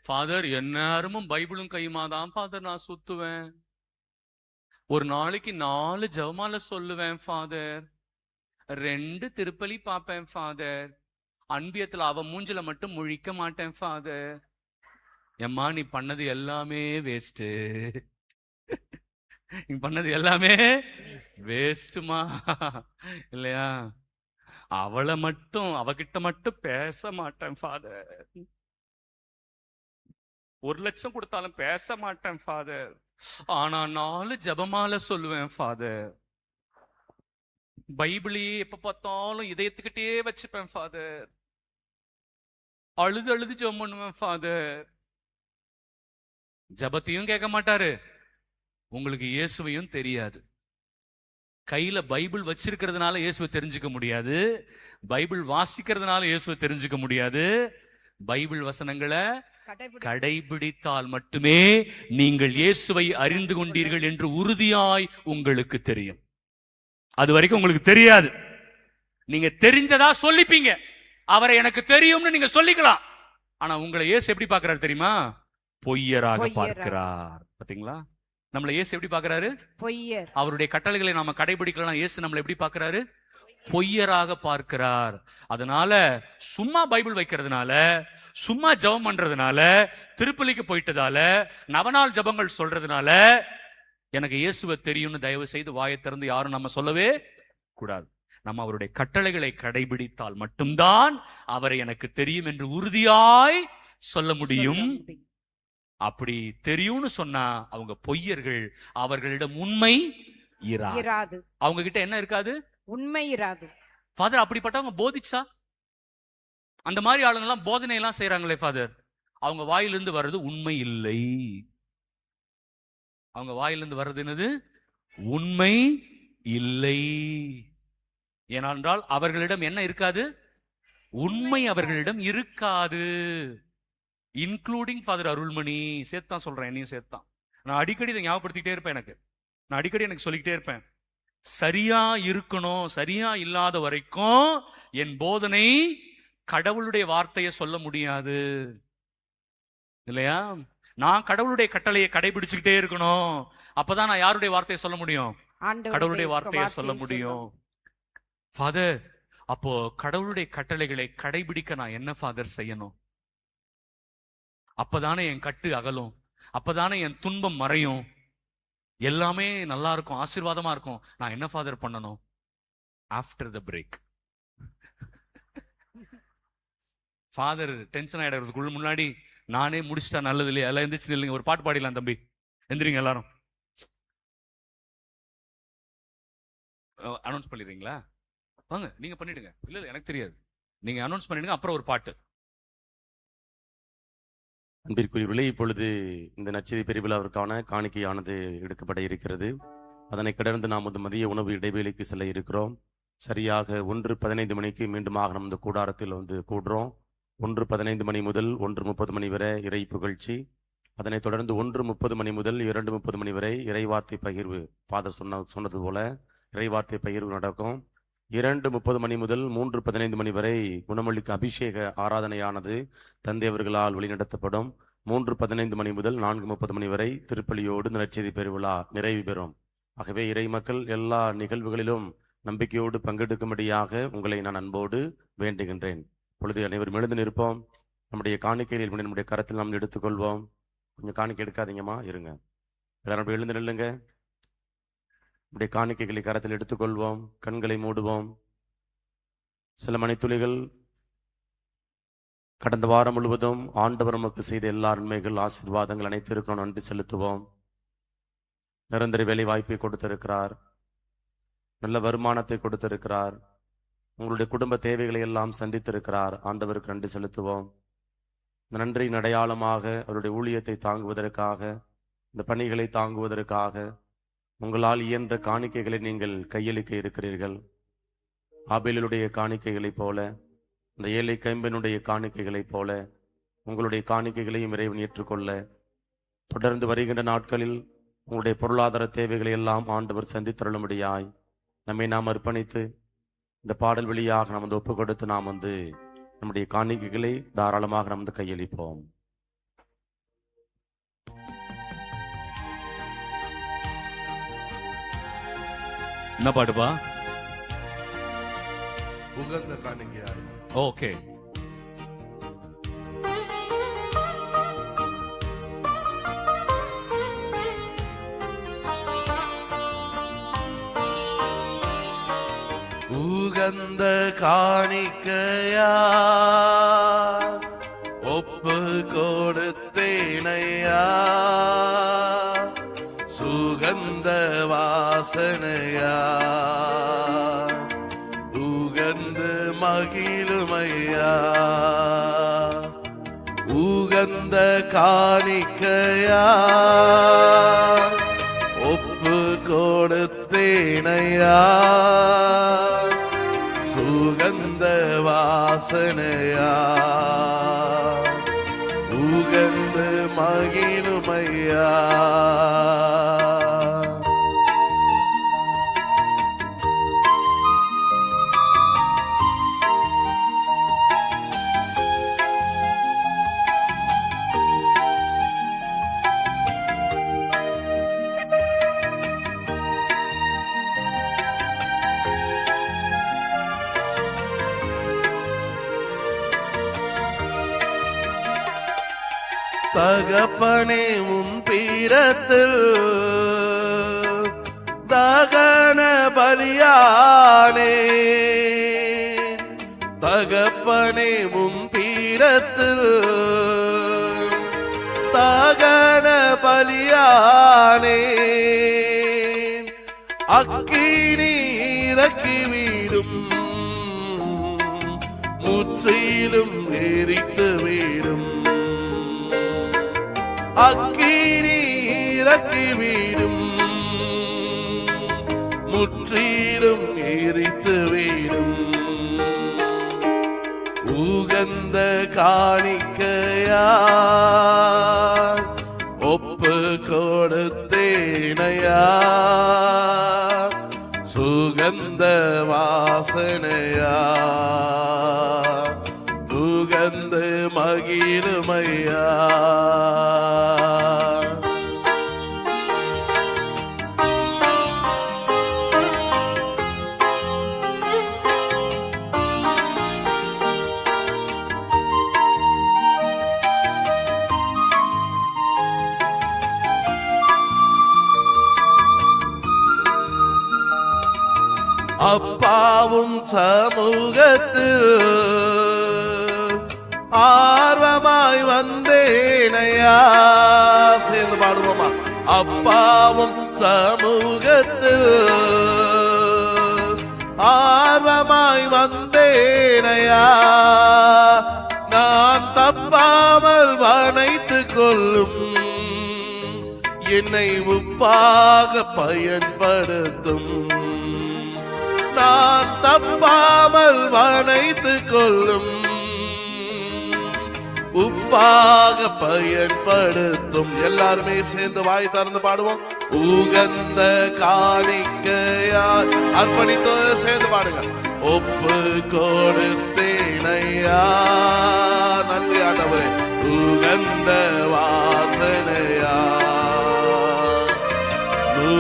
ஃபாதர், எந்நேரமும் பைபிளும் கையுமாதான் ஃபாதர் நான் சுத்துவேன். ஒரு நாளைக்கு 4 ஜெபமாலை சொல்லுவேன் ஃபாதர். 2 திருப்பலி பார்ப்பேன் ஃபாதர். அன்பியத்துல அவ மூஞ்சில மட்டும் முழிக்க மாட்டேன் ஃபாதர். எம்மா நீ பண்ணது எல்லாமே வேஸ்ட், நீ பண்ணது எல்லாமே வேஸ்ட்டுமா இல்லையா? அவளை மட்டும் அவகிட்ட மட்டும் பேச மாட்டேன் ஃபாதர். 1 லட்சம் கொடுத்தாலும் பேச மாட்டேன் ஃபாதர். ஆனா 4 ஜபமால சொல்லுவேன் ஃபாதர். பைபிளையே எப்ப பார்த்தாலும் இதயத்துக்கிட்டே வச்சுப்பேன் ஃபாதர். அழுது அழுது ஜெபம் பண்ணுவேன் ஃபாதர். ஜபத்தையும் கேட்க மாட்டாரு, உங்களுக்கு இயேசுவையும் தெரியாது. கையில பைபிள் வச்சிருக்கிறதுனால இயேசுவை தெரிஞ்சுக்க முடியாது, பைபிள் வாசிக்கிறதுனால இயேசுவை தெரிஞ்சுக்க முடியாது. பைபிள் வசனங்களை கடைபிடித்தால் மட்டுமே நீங்கள் இயேசுவை அறிந்து கொண்டீர்கள் என்று உறுதியாய் உங்களுக்கு தெரியும். அது வரைக்கும் உங்களுக்கு தெரியாது. நீங்க தெரிஞ்சதா சொல்லிப்பீங்க, அவரை எனக்கு தெரியும்னு நீங்க சொல்லிக்கலாம். ஆனா உங்களை இயேசு எப்படி பார்க்கிறார் தெரியுமா? பொய்யராக பார்க்கிறார். பாத்தீங்களா? நம்மளை இயேசு எப்படி பார்க்கிறாரு? பொய்யர். அவருடைய கட்டளைகளை நாம கடைபிடிக்கலாம், இயேசு நம்மளை எப்படி பார்க்கிறாரு? பொய்யராக பார்க்கிறார். அதனால சும்மா பைபிள் வைக்கிறதுனால, சும்மா ஜெபம் பண்றதுனால, திருப்பலிக்கு போயிட்டதால, நவநாள் ஜபங்கள் சொல்றதுனால எனக்கு இயேசுவை தெரியும்னு தயவு செய்து வாயை திறந்து யாரும் நம்ம சொல்லவே கூடாது. நம்ம அவருடைய கட்டளைகளை கடைபிடித்தால் மட்டும்தான் அவரை எனக்கு தெரியும் என்று உறுதியாய் சொல்ல முடியும். அப்படி தெரியும்னு சொன்னா அவங்க பொய்யர்கள், அவர்களிடம் உண்மை இராது. அவங்க கிட்ட என்ன இருக்காது? உண்மை இராது. ஃபாதர் அப்படிப்பட்டவங்க போதிச்சா, அந்த மாதிரி ஆளுங்க எல்லாம் போதனை எல்லாம் செய்யறாங்களே ஃபாதர், அவங்க வாயிலிருந்து வர்றது உண்மை இல்லை. அவங்க வாயிலிருந்து வர்றது என்னது? உண்மை இல்லை. ஏனென்றால் அவர்களிடம் என்ன இருக்காது? உண்மை அவர்களிடம் இருக்காது. இன்க்ளூடிங் ஃபாதர் அருள்மணி சேர்த்தான் சொல்றேன், என்னையும் சேர்த்தான். நான் அடிக்கடி இதை ஞாபகப்படுத்திக்கிட்டே இருப்பேன். நான் அடிக்கடி எனக்கு சொல்லிக்கிட்டே இருப்பேன், சரியா இருக்கணும். சரியா இல்லாத வரைக்கும் என் போதனை கடவுளுடைய வார்த்தையை சொல்ல முடியாது இல்லையா? நான் கடவுளுடைய கட்டளையை கடைபிடிச்சுக்கிட்டே இருக்கணும். அப்பதான் நான் யாருடைய வார்த்தையை சொல்ல முடியும்? கடவுளுடைய வார்த்தையை சொல்ல முடியும். ஃபாதர், அப்போ கடவுளுடைய கட்டளைகளை கடைபிடிக்க நான் என்ன ஃபாதர் செய்யணும்? அப்பதானே என் கட்டு அகலும், அப்பதானே என் துன்பம் மறையும், எல்லாமே நல்லா இருக்கும், ஆசீர்வாதமா இருக்கும். நான் என்ன ஃபாதர் பண்ணணும்? After the break. Father tension ஆயிடுறதுக்குள்ள முன்னாடி நானே முடிச்சிட்டா நல்லது இல்லையா? எல்லாம் எந்திரிச்சு நில்லுங்க, ஒரு பாட்டு பாடிடலாம் தம்பி, எந்திரிங்க எல்லாரும். அனௌன்ஸ் பண்ணிடுறீங்களா? வாங்க, நீங்க பண்ணிடுங்க. இல்ல இல்ல எனக்கு தெரியாது, நீங்க அனௌன்ஸ் பண்ணிடுங்க, அப்புறம் ஒரு பாட்டு. அன்பிற்குரியவர்களே, இப்பொழுது இந்த நற்செய்தி பெருவிழாவிற்கான காணிக்கையானது எடுக்கப்பட இருக்கிறது. அதனை கடந்து நாம் இந்த மதிய உணவு இடைவேளைக்கு செல்ல இருக்கிறோம். சரியாக 1:15 மணிக்கு மீண்டுமாக நம்ம இந்த கூடாரத்தில் கூடுறோம். 1:15 மணி முதல் 1:30 மணி வரை இறை புகழ்ச்சி. அதனைத் தொடர்ந்து 1:30 மணி முதல் 2:30 மணி வரை இறைவார்த்தை பகிர்வு. ஃபாதர் சொன்னது போல இறைவார்த்தை பகிர்வு நடக்கும். 2:30 மணி முதல் 3:15 மணி வரை குணமொழிக்கு அபிஷேக ஆராதனையானது தந்தை அவர்களால் வழிநடத்தப்படும். 3:15 மணி முதல் 4:30 மணி வரை திருப்பலியோடு நற்செய்தி பெருவிழா நிறைவு பெறும். ஆகவே இறை மக்கள் எல்லா நிகழ்வுகளிலும் நம்பிக்கையோடு பங்கெடுக்கும்படியாக உங்களை நான் அன்போடு வேண்டுகின்றேன். பொழுது அனைவரும் எழுந்து நிற்போம். நம்முடைய காணிக்கைகளில் நம்முடைய கரத்தில் நாம் எடுத்துக்கொள்வோம். கொஞ்சம் காணிக்கை எடுக்காதீங்கம்மா, இருங்க. எல்லாரும் எழுந்து நில்லுங்க. நம்முடைய காணிக்கைகளை கரத்தில் எடுத்துக்கொள்வோம். கண்களை மூடுவோம். சில மணித்துளிகள் கடந்த வாரம் முழுவதும் ஆண்டவர் நமக்கு செய்த எல்லா நன்மைகள், ஆசீர்வாதங்கள் அனைத்திற்கும் நன்றி செலுத்துவோம். நிரந்தர வேலை வாய்ப்பை கொடுத்திருக்கிறார், நல்ல வருமானத்தை கொடுத்திருக்கிறார், உங்களுடைய குடும்ப தேவைகளை எல்லாம் சந்தித்திருக்கிறார். ஆண்டவருக்கு நன்றி செலுத்துவோம். இந்த நன்றியின் அடையாளமாக அவருடைய ஊழியத்தை தாங்குவதற்காக, இந்த பணிகளை தாங்குவதற்காக உங்களால் இயன்ற காணிக்கைகளை நீங்கள் கையளிக்க இருக்கிறீர்கள். ஆபேலுடைய காணிக்கைகளைப் போல, இந்த ஏழை கைம்பெனுடைய காணிக்கைகளைப் போல உங்களுடைய காணிக்கைகளையும் இறைவன் ஏற்றுக்கொள்ள, தொடர்ந்து வருகின்ற நாட்களில் உங்களுடைய பொருளாதார தேவைகளை எல்லாம் ஆண்டவர் சந்தித்தருளும்படியாய் நம்மை நாம் அர்ப்பணித்து இந்த பாடல் வழியாக நாம் ஒப்பு கொடுத்து நாம் நம்முடைய காணிக்கைகளை தாராளமாக நாம் கையளிப்போம். என்ன பாடுப்பா? உகந்த காணிக்கையாய். ஓகே. உகந்த காணிக்கையா ஒப்பு கொடுத்தேனையா, சுகந்த வாசனையா உகந்து மகிழுமையா. உகந்த காணிக்கையா ஒப்பு கொடுத்தேனையா, சுகந்த வாசனையா உகந்து மகிழுமையா. தகப்பனே உன் பீடத்தில் தகன பலியானே, தகப்பனே உன் பீடத்தில் தகன பலியானே, அக்கினி இறக்கிவிடும் முற்றிலும் எரித்து விடும், அக்கினி இறக்கிவிடும் முற்றிலும் எரித்து விடும். உகந்த காணிக்கையா ஒப்பு கொடுத்தேனையா, சுகந்த வாசனையா உகந்து மகிழுமையா. அப்பாவும் சமூகத்தில் ஆர்வமாய் வந்தேனையா, சேர்ந்து பாடுவோமா. அப்பாவும் சமூகத்தில் ஆர்வமாய் வந்தேனையா, நான் தப்பாமல் வணைத்துக் கொள்ளும் என்னை உப்பாக பயன்படுத்தும், நான் தப்பாமல் வணைத்துக் கொள்ளும் உப்பாக பயன்படுத்தும். எல்லாருமே சேர்ந்து வாய் திறந்து பாடுவோம். உகந்த காணிக்கையா அர்ப்பணித்து சேர்ந்து பாடுங்க. ஒப்பு கொடுத்தேனையா, நன்றி ஆண்டவரே, உகந்த வாசனையா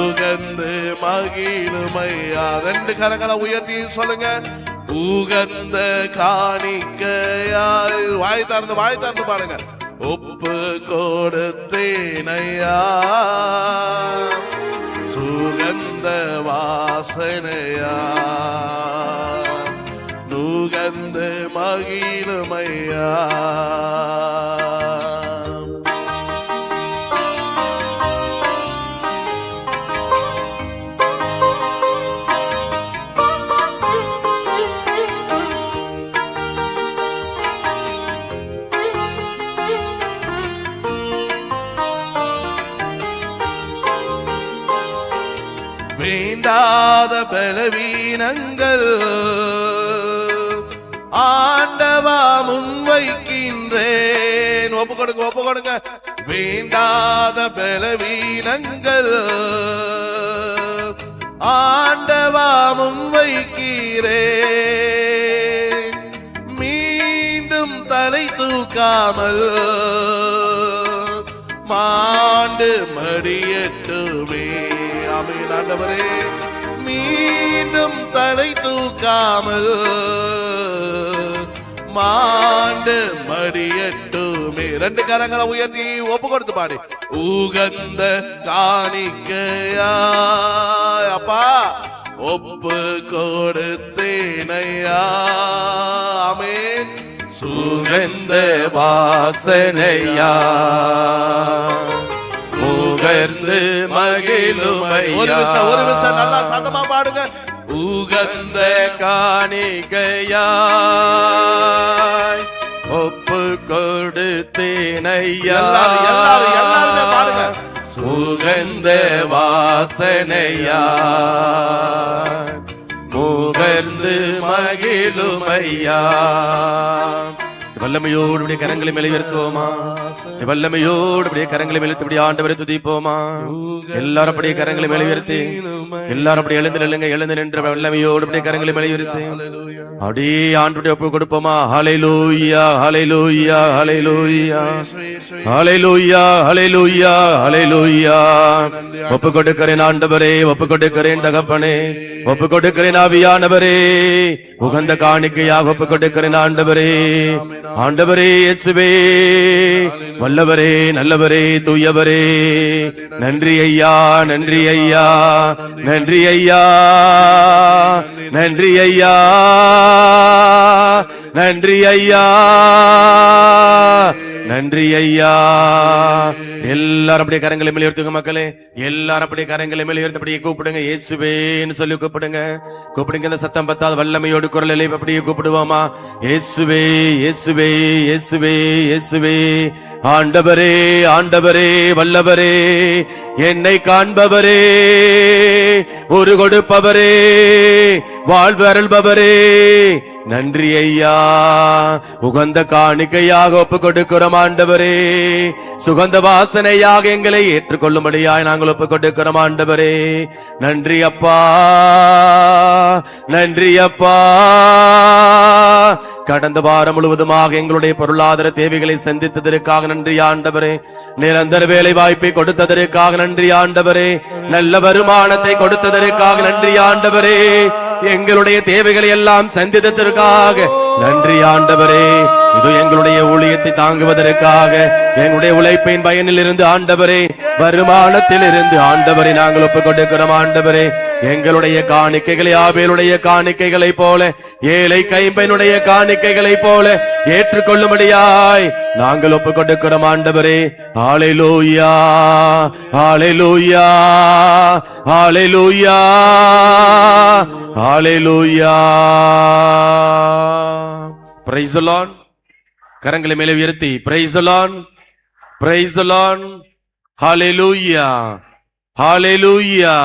உகந்து மகிழுமையா. ரெண்டு கரங்களை உயர்த்தி சொல்லுங்க. உகந்த காணிக்கையா, வாய் திறந்து பாருங்க. ஒப்பு கொடுத்தேனையா, சுகந்த வாசனையா நுகந்து மகிழுமையா. வேண்டாத பலவீனங்கள் ஆண்டவா முன்வைக்கின்றேன். ஒப்பு கொடுங்க. வேண்டாத பலவீனங்கள் ஆண்டவா முன்வைக்கிறேன். மீண்டும் தலை தூக்காமல் மாண்டு மடியட்டுமே. ஆண்டவரே, மீண்டும் தலை தூக்காமல் மாண்டு மடியட்டுமே. 2 கரங்களை உயர்த்தி ஒப்பு கொடுத்து பாடி. உகந்த காணிக்கையா அப்பா ஒப்பு கொடுத்தேனையா. ஆமென். சுகந்த வாசனையா முகர்ந்து மகிழுமையா. ஒரு நிமிஷம் நல்லா சத்தமா பாடுங்க. உகந்த காணிக்கையாய் ஒப்பு கொடுத்தேனையா. எல்லாருமே பாடுங்க. சுகந்த வாசனையா முகர்ந்து மகிழுமையா. வல்லமையோடு கரங்களை மேலே உயர்த்துவோமா? வல்லமையோடு கரங்களை மேலே உயர்த்தி ஆண்டவரை துதிப்போமா? எல்லாரும் அப்படியே கரங்களை மேலே உயர்த்தி எல்லாரும் அப்படி எழுந்து நில்லுங்க. எழுந்து நின்ற வல்லமையோடு கரங்களை மேலே உயர்த்தி அப்படியே ஆண்டவருடைய ஒப்பு கொடுப்போமா? ஹல்லேலூயா ஹல்லேலூயா ஹல்லேலூயா ஹல்லேலூயா ஹல்லேலூயா ஹல்லேலூயா. ஒப்பு கொடுக்கிறேன் ஆண்டவரே, ஒப்பு கொடுக்கிறேன் தகப்பனே, ஒப்பு கொடுக்கிறேன் ஆவியானவரே, உகந்த காணிக்கையாக ஒப்பு கொடுக்கிறேன் ஆண்டவரே. ஆண்டவரே இயேசுவே, வல்லவரே, நல்லவரே, தூயவரே, நன்றி ஐயா, நன்றி ஐயா, நன்றி ஐயா, நன்றி ஐயா, நன்றி ஐயா, நன்றி ஐயா. எல்லாரும் அப்படியே கரங்களை மேலே உயர்த்துங்க மக்களே. எல்லாரும் அப்படியே கரங்களை மேலே உயர்த்தி அப்படியே கூப்பிடுங்க. இயேசுவேன்னு சொல்லி கூப்பிடுங்க. கூப்பிடுங்க. இந்த சத்தம் பத்தாத வல்லமையோடு குரல் அப்படியே கூப்பிடுவோமா? இயேசுவே, இயேசுவே, இயேசுவே, இயேசுவே. ஆண்டவரே, ஆண்டவரே, வல்லவரே, என்னை காண்பவரே, ஒரு கொடுப்பவரே, வாழ்வு அருள்பவரே, நன்றி ஐயா. உகந்த காணிக்கையாக ஒப்பு கொடுக்கிறோம் ஆண்டவரே. சுகந்த வாசனையாக எங்களை ஏற்றுக்கொள்ளும்படியாய் நாங்கள் ஒப்பு கொடுக்கிறோம் ஆண்டவரே. நன்றி அப்பா, நன்றி அப்பா. கடந்த வாரம் முழுவதுமாக எங்களுடைய பொருளாதார தேவைகளை சந்தித்ததற்காக நன்றி ஆண்டவரே. நிரந்தர வேலை வாய்ப்பை கொடுத்ததற்காக நன்றி ஆண்டவரே. நல்ல வருமானத்தை கொடுத்ததற்காக நன்றி ஆண்டவரே. எங்களுடைய தேவைகளை எல்லாம் சந்தித்ததற்காக நன்றி ஆண்டவரே. இது எங்களுடைய ஊழியத்தை தாங்குவதற்காக எங்களுடைய உழைப்பின் பயனில் இருந்து ஆண்டவரே, வருமானத்தில் இருந்து ஆண்டவரை நாங்கள் ஒப்புக் கொடுக்கிறோம் ஆண்டவரே. எங்களுடைய காணிக்கைகளை ஆபேலுடைய காணிக்கைகளை போல, ஏழை கைம்பனுடைய காணிக்கைகளை போல ஏற்றுக்கொள்ளும்படியாய் நாங்கள் ஒப்புக் கொடுக்கிறோம் ஆண்டவரே. Hallelujah, hallelujah, hallelujah, hallelujah. Praise the lord. கரங்களை மேலே உயர்த்தி praise the lord, praise the lord, hallelujah, hallelujah.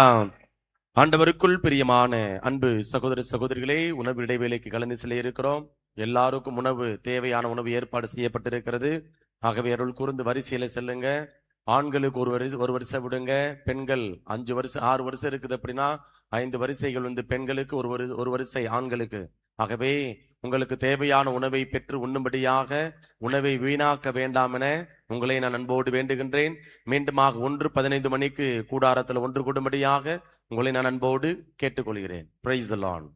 ஆண்டவருக்குள் பிரியமான அன்பு சகோதர சகோதரிகளே, உணவு இடைவேளைக்கு கலந்து செல்ல இருக்கிறோம். எல்லாருக்கும் உணவு, தேவையான உணவு ஏற்பாடு செய்யப்பட்டிருக்கிறது. ஆகவே அருள் கூர்ந்து வரிசையில செல்லுங்க. ஆண்களுக்கு ஒரு வரிசை விடுங்க. பெண்கள் 5 வரிசை 6 வரிசை இருக்குது அப்படின்னா 5 வரிசைகள் பெண்களுக்கு, ஒரு வரிசை ஆண்களுக்கு. ஆகவே உங்களுக்கு தேவையான உணவை பெற்று உண்ணும்படியாக, உணவை வீணாக்க வேண்டாம் என உங்களை நான் அன்போடு வேண்டுகின்றேன். மீண்டுமாக 1:15 மணிக்கு கூடாரத்தில் ஒன்று கூடும்படியாக உங்களை நான் அன்போடு கேட்டுக்கொள்கிறேன். Price the Lord.